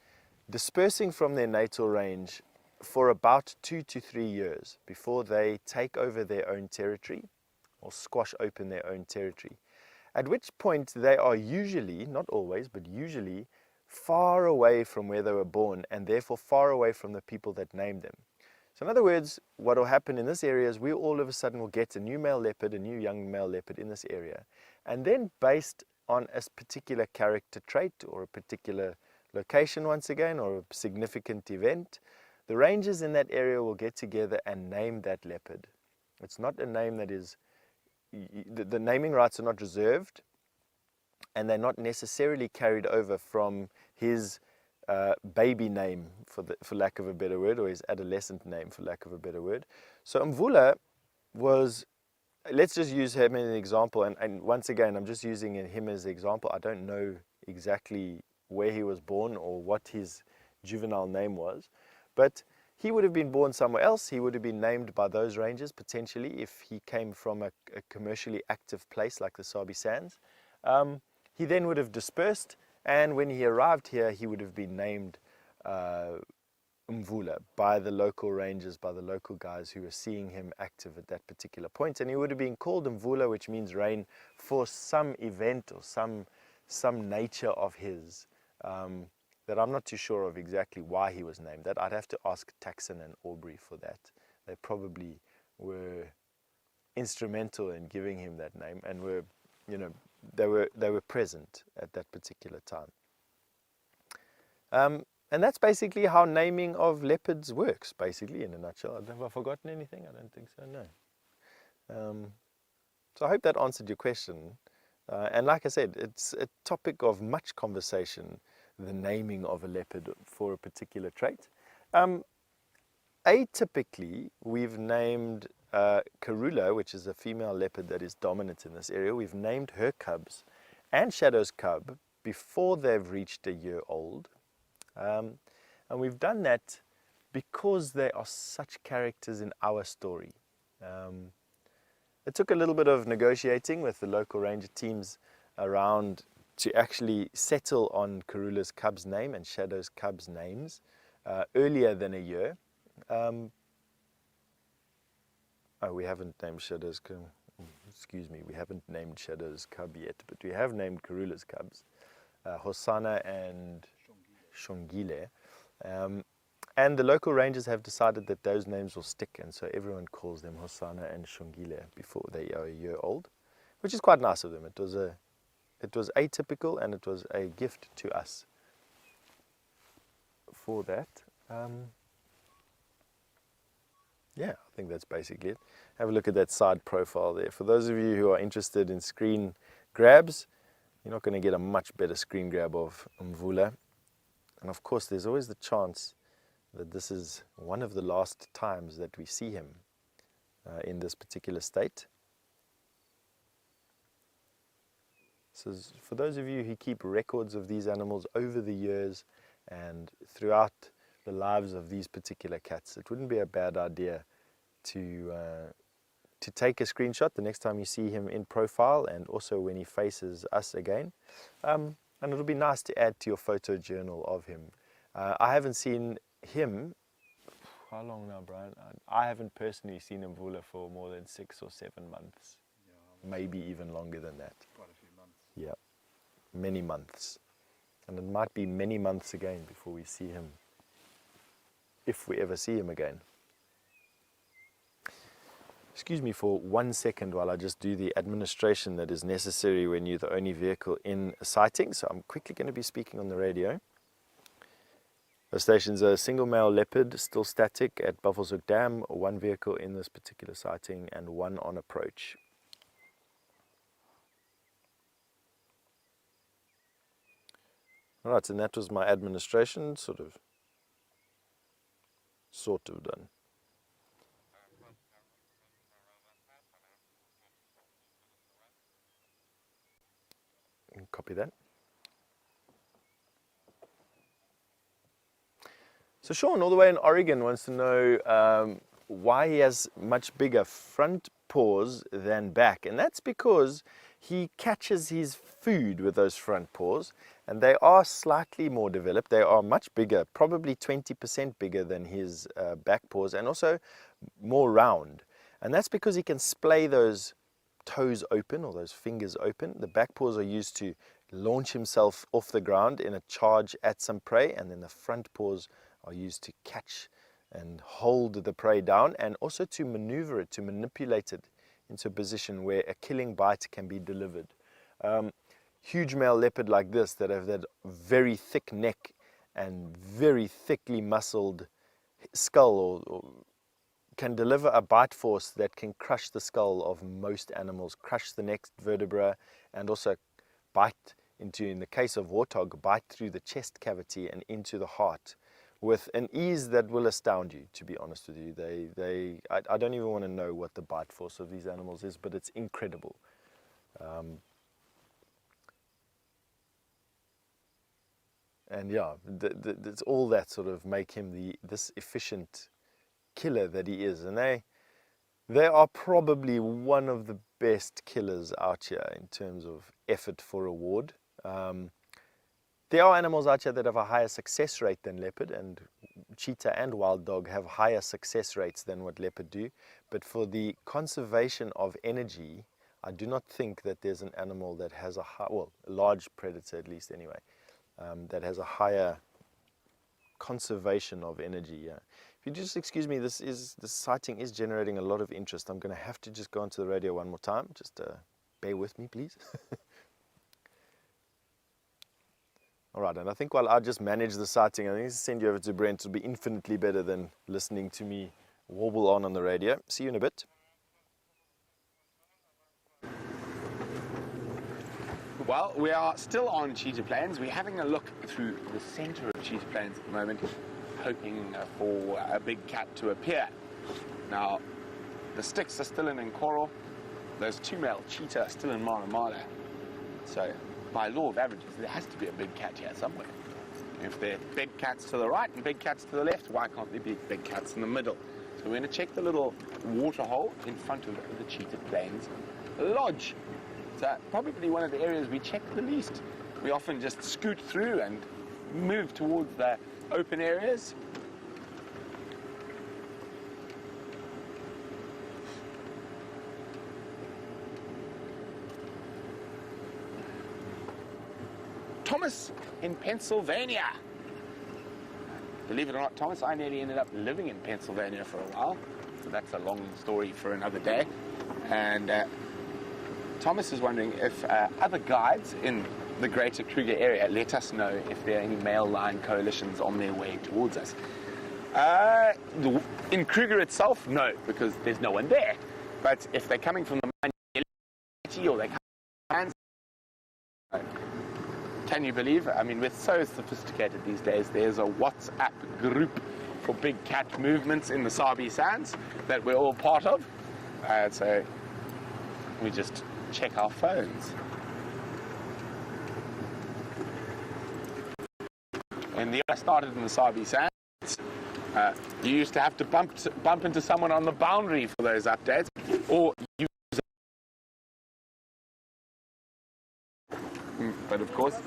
S1: dispersing from their natal range for about 2 to 3 years before they take over their own territory or squash open their own territory. At which point they are usually, not always, but usually far away from where they were born and therefore far away from the people that named them. So in other words, what will happen in this area is we all of a sudden will get a new male leopard, a new young male leopard in this area. And then based on a particular character trait or a particular location once again or a significant event, the rangers in that area will get together and name that leopard. It's not a name that is, the naming rights are not reserved and they're not necessarily carried over from his baby name, for lack of a better word, or his adolescent name, for lack of a better word. So Mvula was, let's just use him as an example, and once again, I'm just using him as an example. I don't know exactly where he was born or what his juvenile name was, but he would have been born somewhere else. He would have been named by those rangers, potentially, if he came from a commercially active place like the Sabi Sands. He then would have dispersed, and when he arrived here, he would have been named Mvula by the local rangers, by the local guys who were seeing him active at that particular point. And he would have been called Mvula, which means rain, for some event or some nature of his that I'm not too sure of exactly why he was named that. I'd have to ask Taxon and Aubrey for that. They probably were instrumental in giving him that name and were, they were present at that particular time. And that's basically how naming of leopards works, basically, in a nutshell. Have I forgotten anything? I don't think so, no. So I hope that answered your question. And like I said, it's a topic of much conversation, the naming of a leopard for a particular trait. Atypically, we've named Karula, which is a female leopard that is dominant in this area. We've named her cubs and Shadow's cub before they've reached a year old. And we've done that because they are such characters in our story. It took a little bit of negotiating with the local ranger teams around to actually settle on Karula's cub's name and Shadow's cub's names earlier than a year. We haven't named Shadow's cub. Excuse me, we haven't named Shadow's cub yet, but we have named Karula's cubs, Hosana and Shongile. And the local rangers have decided that those names will stick, and so everyone calls them Hosana and Shongile before they are a year old, which is quite nice of them. It was atypical, and it was a gift to us for that. Yeah, I think that's basically it. Have a look at that side profile there. For those of you who are interested in screen grabs, you're not going to get a much better screen grab of Mvula. And of course, there's always the chance that this is one of the last times that we see him in this particular state. So for those of you who keep records of these animals over the years and throughout the lives of these particular cats, it wouldn't be a bad idea to take a screenshot the next time you see him in profile, and also when he faces us again. And it'll be nice to add to your photo journal of him. I haven't seen him, how long now, Brian? I haven't personally seen Mvula for more than 6 or 7 months, maybe even longer than that.
S5: Quite a few months.
S1: Yeah, many months. And it might be many months again before we see him, if we ever see him again. Excuse me for 1 second while I just do the administration that is necessary when you're the only vehicle in a sighting. So I'm quickly going to be speaking on the radio. The station's a single male leopard, still static at Buffelshoek Dam, 1 vehicle in this particular sighting and 1 on approach. Alright, and that was my administration, sort of done. Copy that. So Sean, all the way in Oregon, wants to know why he has much bigger front paws than back. And that's because he catches his food with those front paws, and they are slightly more developed. They are much bigger, probably 20% bigger than his back paws, and also more round. And that's because he can splay those toes open, or those fingers open. The back paws are used to launch himself off the ground in a charge at some prey, and then the front paws are used to catch and hold the prey down, and also to maneuver it, to manipulate it into a position where a killing bite can be delivered. Huge male leopard like this that have that very thick neck and very thickly muscled skull, or can deliver a bite force that can crush the skull of most animals, crush the next vertebra, and also bite into, in the case of warthog, bite through the chest cavity and into the heart with an ease that will astound you, to be honest with you. I don't even want to know what the bite force of these animals is, but it's incredible. And yeah, it's all that sort of make him this efficient killer that he is. And they are probably one of the best killers out here in terms of effort for reward. There are animals out here that have a higher success rate than leopard, and cheetah and wild dog have higher success rates than what leopard do. But for the conservation of energy, I do not think that there's an animal that has a large predator at least anyway, that has a higher conservation of energy. Yeah. If you just excuse me, this sighting is generating a lot of interest. I'm going to have to just go onto the radio one more time. Just bear with me, please. All right, and I think while I just manage the sighting, I think to send you over to Brent will be infinitely better than listening to me warble on the radio. See you in a bit.
S4: Well, we are still on Cheetah Plains. We're having a look through the center of Cheetah Plains at the moment, hoping for a big cat to appear. Now, the sticks are still in Nkoro. Those 2 male cheetah are still in Mara. So, by law of averages, there has to be a big cat here somewhere. If there are big cats to the right and big cats to the left, why can't there be big cats in the middle? So we're going to check the little water hole in front of the Cheetah Plains Lodge. It's probably one of the areas we check the least. we often just scoot through and move towards the open areas. Thomas in Pennsylvania. Believe it or not, Thomas, I nearly ended up living in Pennsylvania for a while. So that's a long story for another day. And Thomas is wondering if other guides in the greater Kruger area let us know if there are any male lion coalitions on their way towards us. In Kruger itself, no, because there's no one there. But if they're coming from the Mandy or they come from can you believe? I mean, we're so sophisticated these days. There's a WhatsApp group for big cat movements in the Sabi Sands that we're all part of. So we just check our phones. And I started in the Sabi Sands. You used to have to bump into someone on the boundary for those updates, or use. But of course,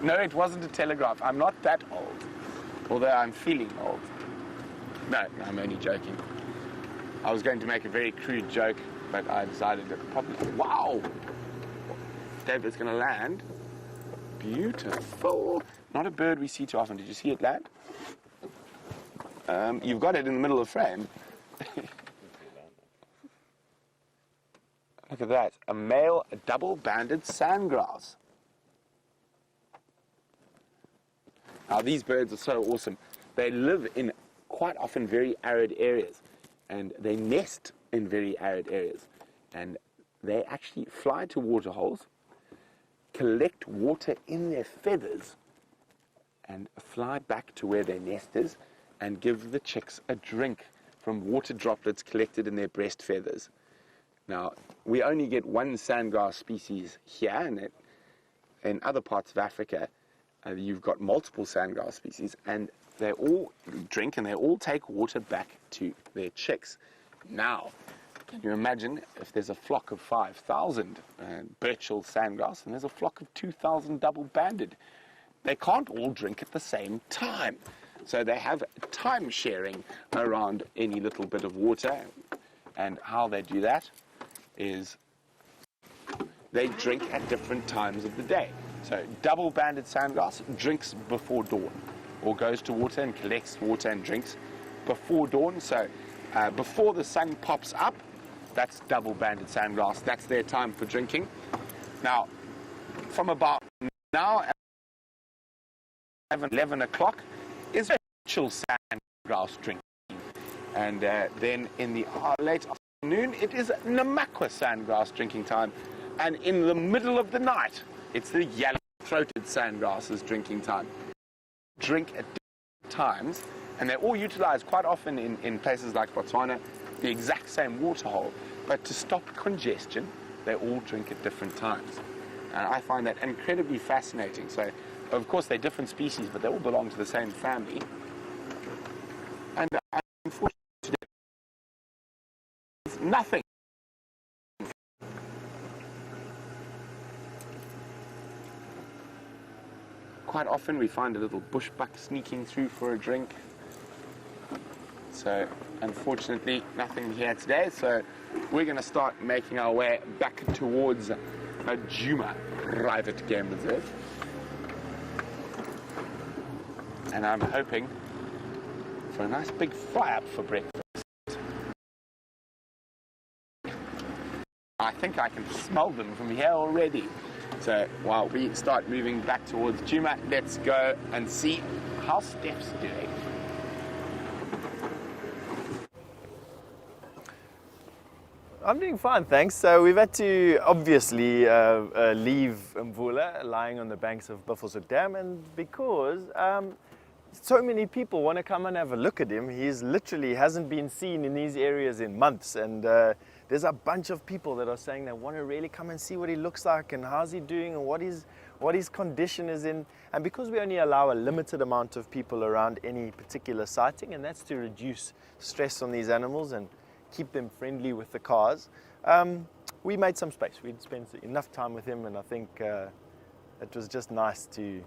S4: no, it wasn't a telegraph. I'm not that old, although I'm feeling old. No, I'm only joking. I was going to make a very crude joke, but I decided that probably, wow, David's going to land. Beautiful. Not a bird we see too often. Did you see it land? You've got it in the middle of the frame. Look at that. A male double-banded sandgrouse. Now, these birds are so awesome. They live in quite often very arid areas, and they nest in very arid areas. And they actually fly to water holes, collect water in their feathers, and fly back to where their nest is and give the chicks a drink from water droplets collected in their breast feathers. Now, we only get one sandgrass species here, and in other parts of Africa, you've got multiple sandgrass species, and they all drink and they all take water back to their chicks. Now, can you imagine if there's a flock of 5,000 Birchall sandgrass and there's a flock of 2,000 double-banded? They can't all drink at the same time. So they have time sharing around any little bit of water, and how they do that is they drink at different times of the day. So double-banded sandgrass drinks before dawn, or goes to water and collects water and drinks before dawn. So before the sun pops up, that's double-banded sandgrass. That's their time for drinking. Now, from about now, 11 o'clock, is Birchall sandgrouse drinking. And then in the late afternoon, it is Namakwa sandgrass drinking time. And in the middle of the night, it's the yellow-throated sandgrasses drinking time. Drink at different times, and they're all utilized quite often in places like Botswana, the exact same water hole. But to stop congestion, they all drink at different times. And I find that incredibly fascinating. So, of course, they're different species, but they all belong to the same family. And unfortunately, there's nothing. Quite often we find a little bushbuck sneaking through for a drink. So unfortunately nothing here today, so we're going to start making our way back towards Juma Private Game Reserve. And I'm hoping for a nice big fry-up for breakfast. I think I can smell them from here already. So while we start moving back towards Juma, let's go and see how Steph's doing.
S1: I'm doing fine, thanks. So we've had to obviously leave Mvula lying on the banks of Buffelshoek Dam, and because so many people want to come and have a look at him. He's literally hasn't been seen in these areas in months, and there's a bunch of people that are saying they want to really come and see what he looks like and how's he doing and what his condition is in. And because we only allow a limited amount of people around any particular sighting, and that's to reduce stress on these animals and keep them friendly with the cars, we made some space. We'd spent enough time with him, and I think it was just nice to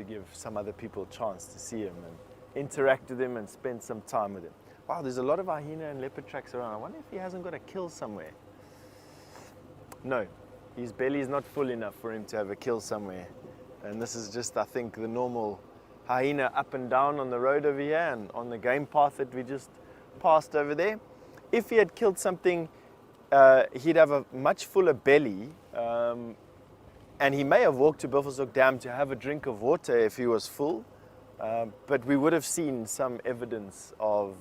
S1: give some other people a chance to see him and interact with him and spend some time with him. Wow, there's a lot of hyena and leopard tracks around. I wonder if he hasn't got a kill somewhere. No, his belly is not full enough for him to have a kill somewhere. And this is just, I think, the normal hyena up and down on the road over here and on the game path that we just passed over there. If he had killed something, he'd have a much fuller belly, and he may have walked to Buffelshoek Dam to have a drink of water if he was full, but we would have seen some evidence of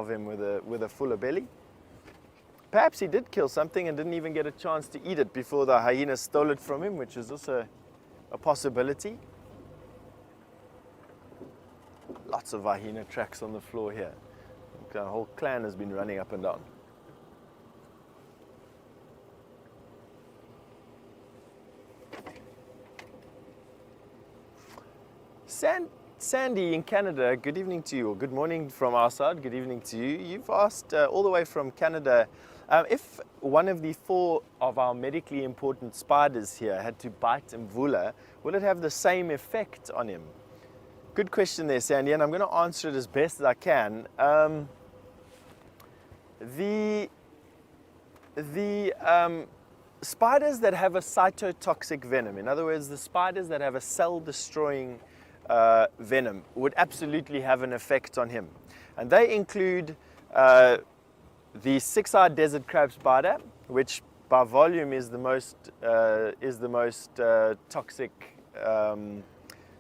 S1: him with a fuller belly. Perhaps he did kill something and didn't even get a chance to eat it before the hyena stole it from him, which is also a possibility. Lots of hyena tracks on the floor here. The whole clan has been running up and down. Sandy in Canada, good evening to you, or good morning from our side, good evening to you. You've asked all the way from Canada, if one of the 4 of our medically important spiders here had to bite Mvula, will it have the same effect on him? Good question there, Sandy, and I'm going to answer it as best as I can. The spiders that have a cytotoxic venom, in other words, the spiders that have a cell-destroying venom, would absolutely have an effect on him. And they include the 6-eyed desert crab spider, which by volume is the most toxic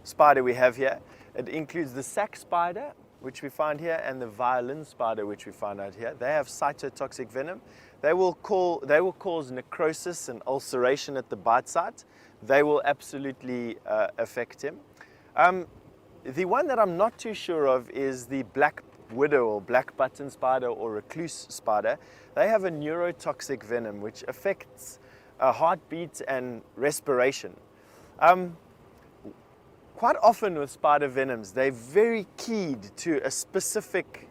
S1: spider we have here. It includes the sac spider, which we find here, and the violin spider, which we find out here. They have cytotoxic venom. They will cause necrosis and ulceration at the bite site. They will absolutely affect him. The one that I'm not too sure of is the black widow or black button spider or recluse spider. They have a neurotoxic venom which affects heartbeat and respiration. Quite often with spider venoms, they're very keyed to a specific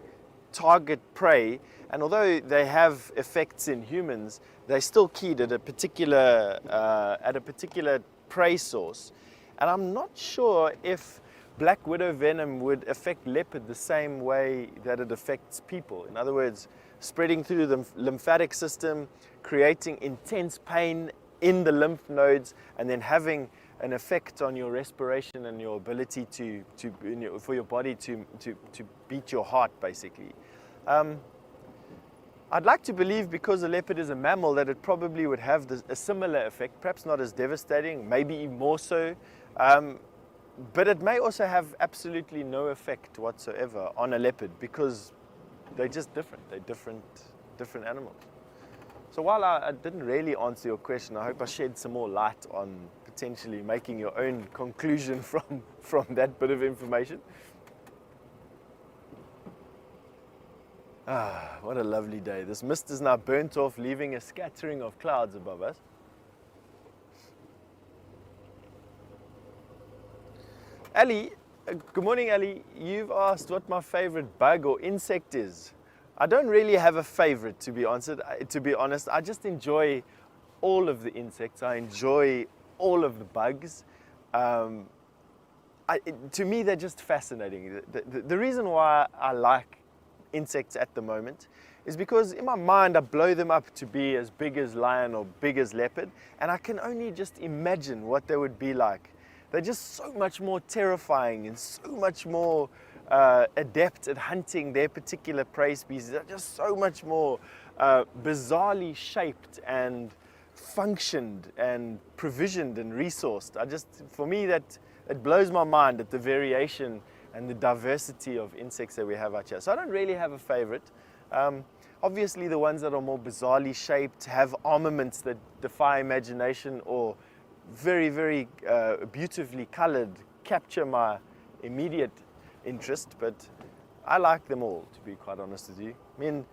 S1: target prey, and although they have effects in humans, they're still keyed at a particular prey source. And I'm not sure if black widow venom would affect leopard the same way that it affects people. In other words, spreading through the lymphatic system, creating intense pain in the lymph nodes, and then having an effect on your respiration and your ability for your body to beat your heart, basically. I'd like to believe, because a leopard is a mammal, that it probably would have a similar effect, perhaps not as devastating, maybe even more so, but it may also have absolutely no effect whatsoever on a leopard, because they're just different. They're different animals. So while I didn't really answer your question, I hope I shed some more light on potentially making your own conclusion from that bit of information. Ah, what a lovely day. This mist is now burnt off, leaving a scattering of clouds above us. Ali, good morning, Ali. You've asked what my favorite bug or insect is. I don't really have a favorite, to be honest. I just enjoy all of the insects. I enjoy all of the bugs. To me, they're just fascinating. The reason why I like insects at the moment is because in my mind I blow them up to be as big as lion or big as leopard, and I can only just imagine what they would be like. They're just so much more terrifying and so much more adept at hunting their particular prey species. They're just so much more bizarrely shaped and functioned and provisioned and resourced. For me, that it blows my mind at the variation and the diversity of insects that we have out here. So I don't really have a favorite. Obviously, the ones that are more bizarrely shaped have armaments that defy imagination or very, very beautifully colored capture my immediate interest, but I like them all, to be quite honest with you. I mean,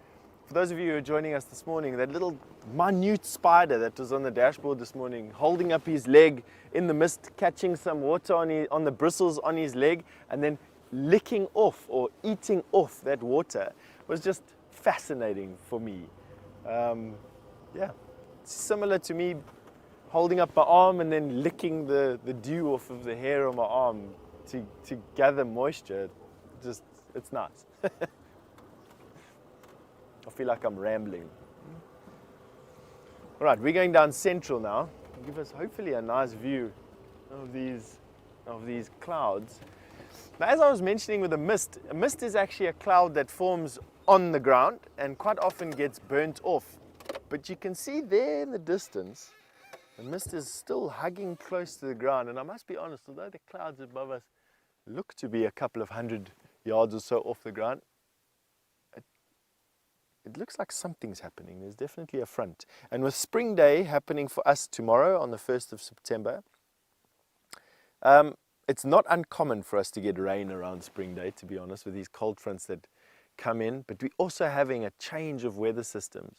S1: for those of you who are joining us this morning, that little minute spider that was on the dashboard this morning, holding up his leg in the mist, catching some water on the bristles on his leg, and then licking off or eating off that water, was just fascinating for me. Yeah, it's similar to me holding up my arm and then licking the dew off of the hair on my arm to gather moisture. Just, it's nice. I feel like I'm rambling. All right, we're going down central now. It'll give us hopefully a nice view of these clouds. Now, as I was mentioning with a mist is actually a cloud that forms on the ground and quite often gets burnt off. But you can see there in the distance, the mist is still hugging close to the ground. And I must be honest, although the clouds above us look to be a couple of 100 yards or so off the ground, it looks like something's happening. There's definitely a front. And with Spring Day happening for us tomorrow on the 1st of September, it's not uncommon for us to get rain around Spring Day, to be honest, with these cold fronts that come in. But we're also having a change of weather systems.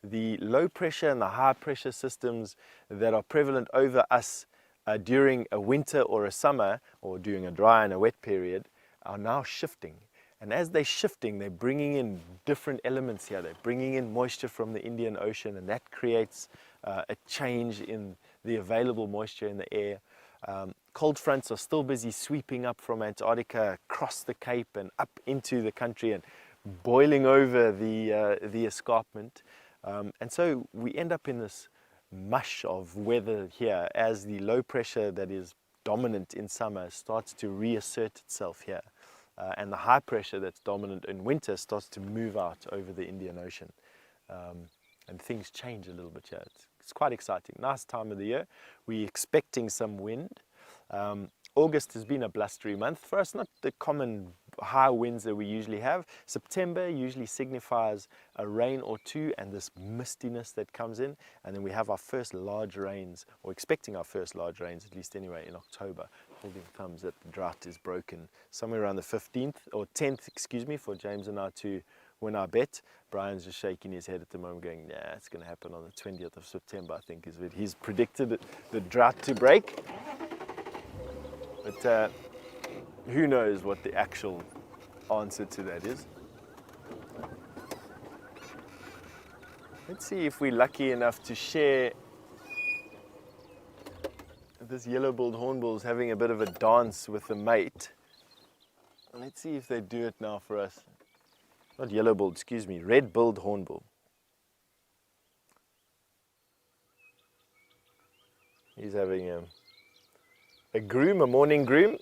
S1: The low pressure and the high pressure systems that are prevalent over us during a winter or a summer, or during a dry and a wet period, are now shifting. And as they're shifting, they're bringing in different elements here. They're bringing in moisture from the Indian Ocean, and that creates a change in the available moisture in the air. Cold fronts are still busy sweeping up from Antarctica across the Cape and up into the country and boiling over the escarpment. And so we end up in this mush of weather here as the low pressure that is dominant in summer starts to reassert itself here. And the high pressure that's dominant in winter starts to move out over the Indian Ocean. And things change a little bit here. It's quite exciting. Nice time of the year. We're expecting some wind. August has been a blustery month for us, not the common high winds that we usually have. September usually signifies a rain or two and this mistiness that comes in, and then we have our first large rains, or expecting our first large rains, at least anyway, in October. Holding thumbs that the drought is broken somewhere around the 15th or 10th, excuse me, for James and I to win our bet. Brian's just shaking his head at the moment going, nah, it's going to happen on the 20th of September, I think is what he's predicted the drought to break. But who knows what the actual answer to that is. Let's see if we're lucky enough to share this yellow-billed hornbill is having a bit of a dance with the mate. Let's see if they do it now for us. Not yellow-billed, excuse me, red-billed hornbill. He's having a groom, a morning groom.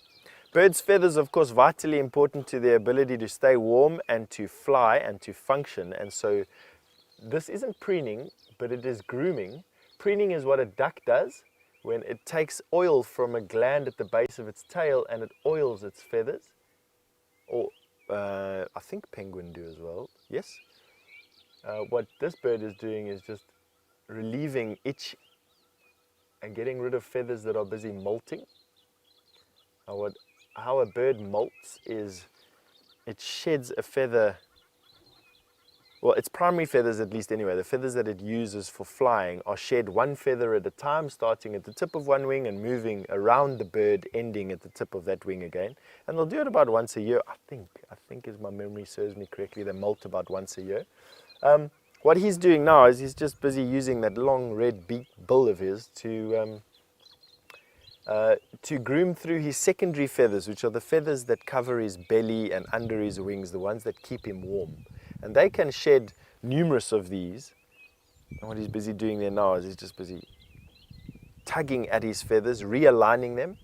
S1: Birds' feathers, of course, vitally important to their ability to stay warm and to fly and to function. And so this isn't preening, but it is grooming. Preening is what a duck does when it takes oil from a gland at the base of its tail and it oils its feathers. Or I think penguin do as well, yes. What this bird is doing is just relieving itch and getting rid of feathers that are busy molting. How a bird molts is it sheds a feather, well, its primary feathers at least anyway, the feathers that it uses for flying are shed one feather at a time, starting at the tip of one wing and moving around the bird, ending at the tip of that wing again. And they'll do it about once a year, I think as my memory serves me correctly, they molt about once a year. What he's doing now is he's just busy using that long red bill of his to groom through his secondary feathers, which are the feathers that cover his belly and under his wings, the ones that keep him warm. And they can shed numerous of these. And what he's busy doing there now is he's just busy tugging at his feathers, realigning them.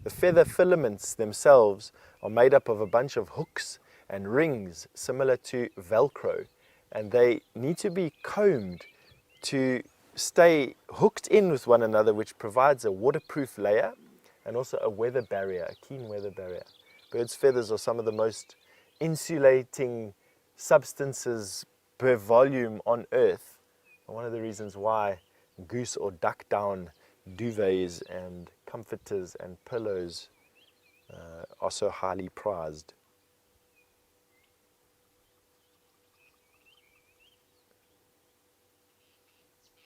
S1: The feather filaments themselves are made up of a bunch of hooks and rings similar to Velcro. And they need to be combed to stay hooked in with one another, which provides a waterproof layer and also a weather barrier, a keen weather barrier. Birds' feathers are some of the most insulating substances per volume on Earth. And one of the reasons why goose or duck down duvets and comforters and pillows are so highly prized.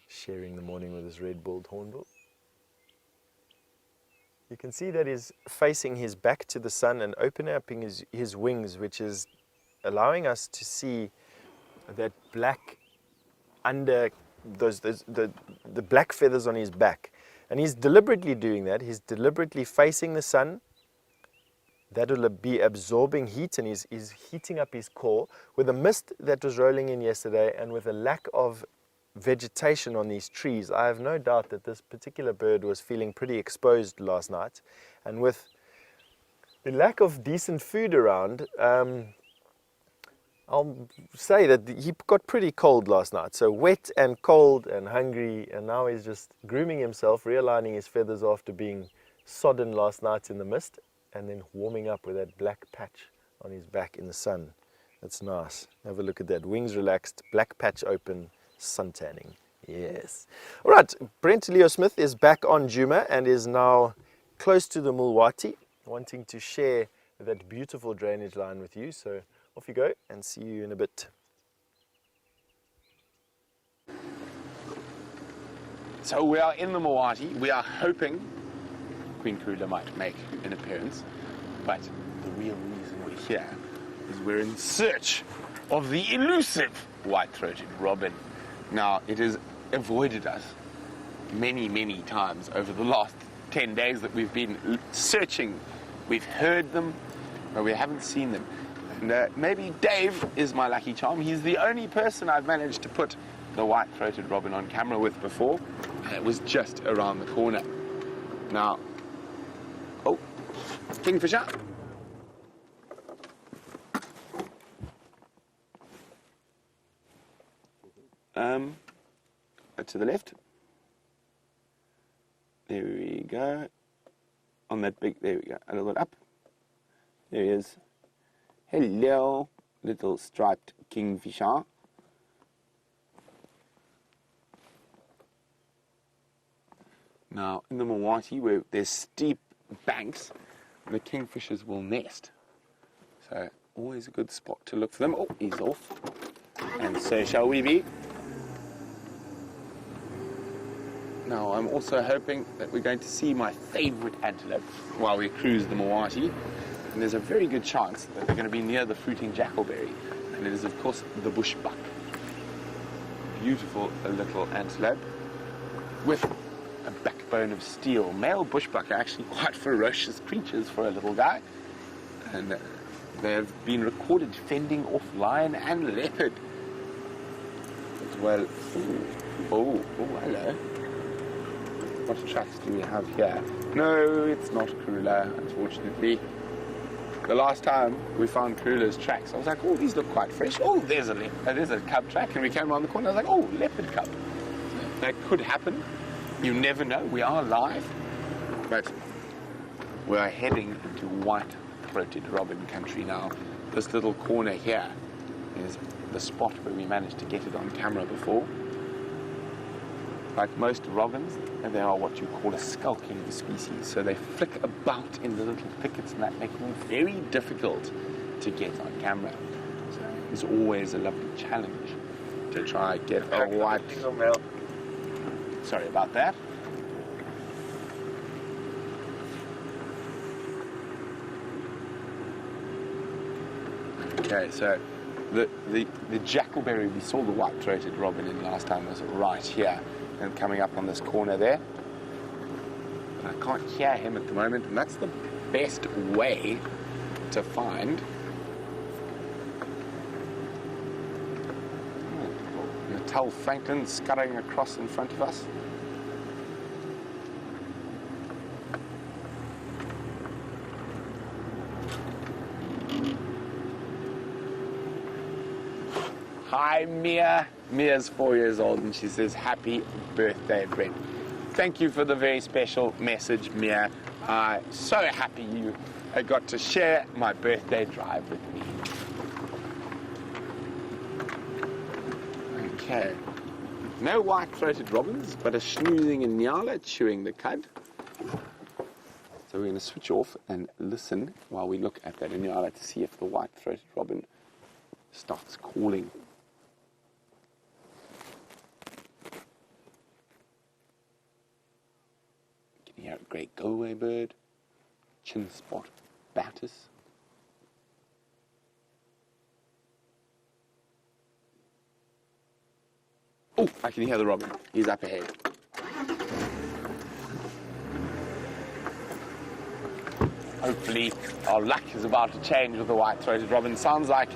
S1: Sharing the morning with his red-billed hornbill. You can see that he's facing his back to the sun and opening up his wings, which is allowing us to see that black under the black feathers on his back. And he's deliberately doing that. He's deliberately facing the sun. That will be absorbing heat, and he's heating up his core. With the mist that was rolling in yesterday and with a lack of vegetation on these trees, I have no doubt that this particular bird was feeling pretty exposed last night. And with the lack of decent food around, I'll say that he got pretty cold last night. So wet and cold and hungry, and now he's just grooming himself, realigning his feathers after being sodden last night in the mist, and then warming up with that black patch on his back in the sun. That's nice. Have a look at that. Wings relaxed, black patch open, sun tanning. Yes. All right, Brent Leo Smith is back on Djuma and is now close to the Mulwati, wanting to share that beautiful drainage line with you. So off you go, and see you in a bit.
S4: So we are in the Mulwati. We are hoping Queen Karula might make an appearance, but the real reason we're here is we're in search of the elusive white-throated robin. Now, it has avoided us many, many times over the last 10 days that we've been searching. We've heard them, but we haven't seen them. And maybe Dave is my lucky charm. He's the only person I've managed to put the white-throated robin on camera with before, and it was just around the corner. Now, oh, kingfisher. To the left. There we go. On that big, there we go. A little bit up. There he is. Hello, little striped kingfisher. Now, in the Mulwati, where there's steep banks, the kingfishers will nest. So, always a good spot to look for them. Oh, he's off. And so shall we be. Now, I'm also hoping that we're going to see my favourite antelope while we cruise the Mulwati. And there's a very good chance that they're going to be near the fruiting jackalberry. And it is, of course, the bush buck. Beautiful little antelope with a backbone of steel. Male bush buck are actually quite ferocious creatures for a little guy. And they have been recorded fending off lion and leopard as well. Oh, hello. What tracks do we have here? No, it's not Karula, unfortunately. The last time we found Karula's tracks, I was like, oh, these look quite fresh. Oh, there's a cub track. And we came around the corner, I was like, oh, leopard cub. That could happen. You never know. We are live. But we are heading into white-throated robin country now. This little corner here is the spot where we managed to get it on camera before. Like most robins, they are what you call a skulking species. So they flick about in the little thickets, and that makes them very difficult to get on camera. So it's always a lovely challenge to try and get a white... Sorry about that. Okay, so the jackalberry we saw the white-throated robin in last time was right here. And coming up on this corner there. But I can't hear him at the moment, and that's the best way to find. Natal Franklin scuttering across in front of us. Hi, Mia. Mia's 4 years old, and she says, happy birthday, Brent. Thank you for the very special message, Mia. So happy you got to share my birthday drive with me. Okay. No white-throated robins, but a schnoozing and nyala chewing the cud. So we're going to switch off and listen while we look at that nyala to see if the white-throated robin starts calling. Here, a great go-away bird, chin spot batus. Oh, I can hear the robin. He's up ahead. Hopefully our luck is about to change with the white-throated robin. Sounds like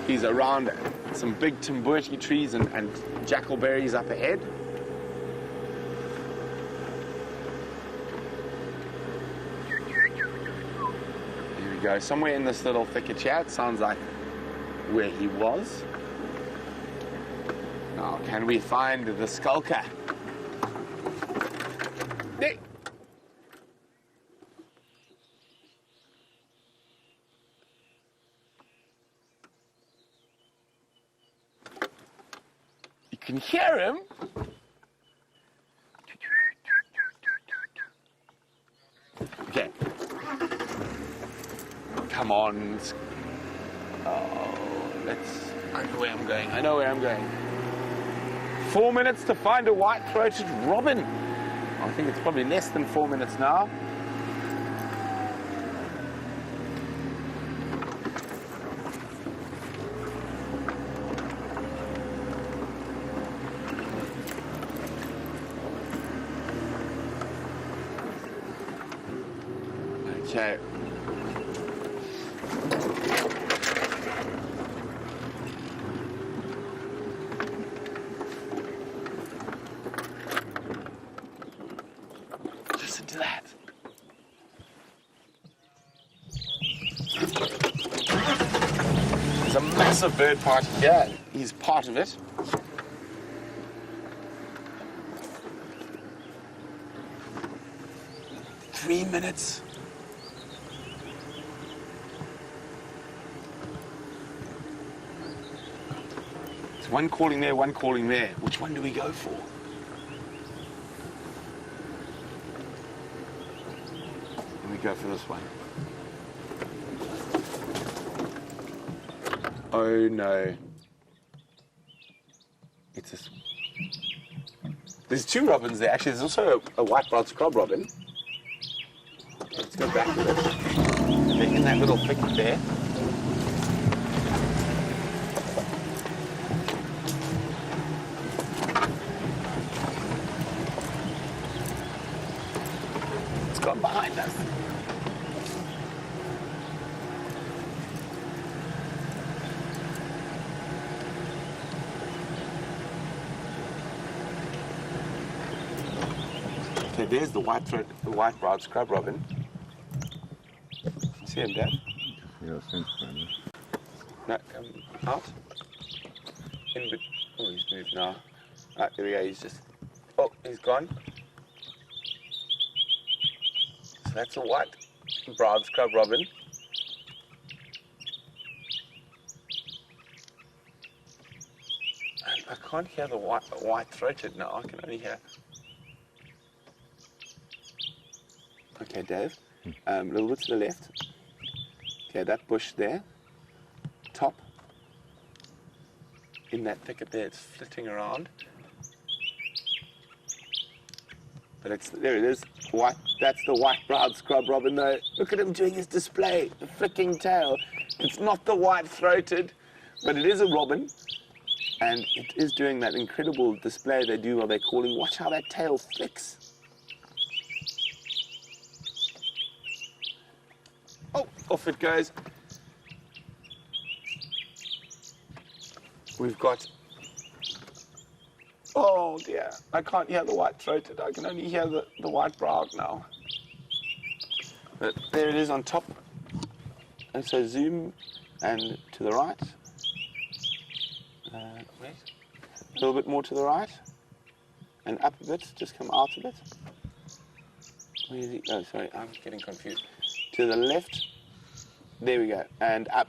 S4: he's around some big timbursky trees and jackalberries up ahead. Here we go, somewhere in this little thicket here. It sounds like where he was. Now, can we find the skulker? There. You can hear him. Okay. Come on. Oh, I know where I'm going. I know where I'm going. 4 minutes to find a white-throated robin. I think it's probably less than 4 minutes now. Okay. Listen to that. There's a massive bird party here. He's part of it. Three minutes. It's one calling there, one calling there. Which one do we go for? And we go for this one. Oh no. It's this. There's two robins there. Actually, there's also a white-browed scrub robin. Let's go back to this. And they're in that little thicket there. It's gone behind us. Okay, there's the white-browed scrub robin. See him, Dad?
S5: Yeah, thanks, man.
S4: No, out. Oh, he's moved now. Right, there we go. He's just. Oh, he's gone. So that's a white-browed scrub robin. And I can't hear the white-throated now. I can only hear. Okay, Dave. A little bit to the left. Okay, that bush there. Top. In that thicket there, it's flitting around. But there it is. White. That's the white-browed scrub robin though. Look at him doing his display. The flicking tail. It's not the white-throated, but it is a robin. And it is doing that incredible display they do while they're calling. Watch how that tail flicks. Oh, off it goes. We've got... Oh dear, I can't hear the white-throated. I can only hear the white-browed now. But there it is on top. And so zoom and to the right. Wait. A little bit more to the right. And up a bit, just come out a bit. Where is he? Oh, sorry, I'm getting confused. To the left. There we go. And up.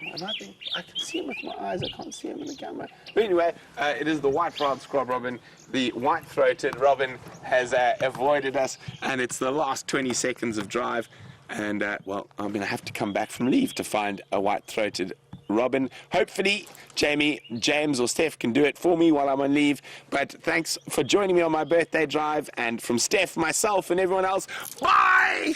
S4: And I can see him with my eyes. I can't see him in the camera. But anyway, it is the white-browed scrub robin. The white-throated robin has avoided us, and it's the last 20 seconds of drive. And, well, I'm going to have to come back from leave to find a white-throated robin. Hopefully, James, or Steph can do it for me while I'm on leave. But thanks for joining me on my birthday drive. And from Steph, myself, and everyone else, bye!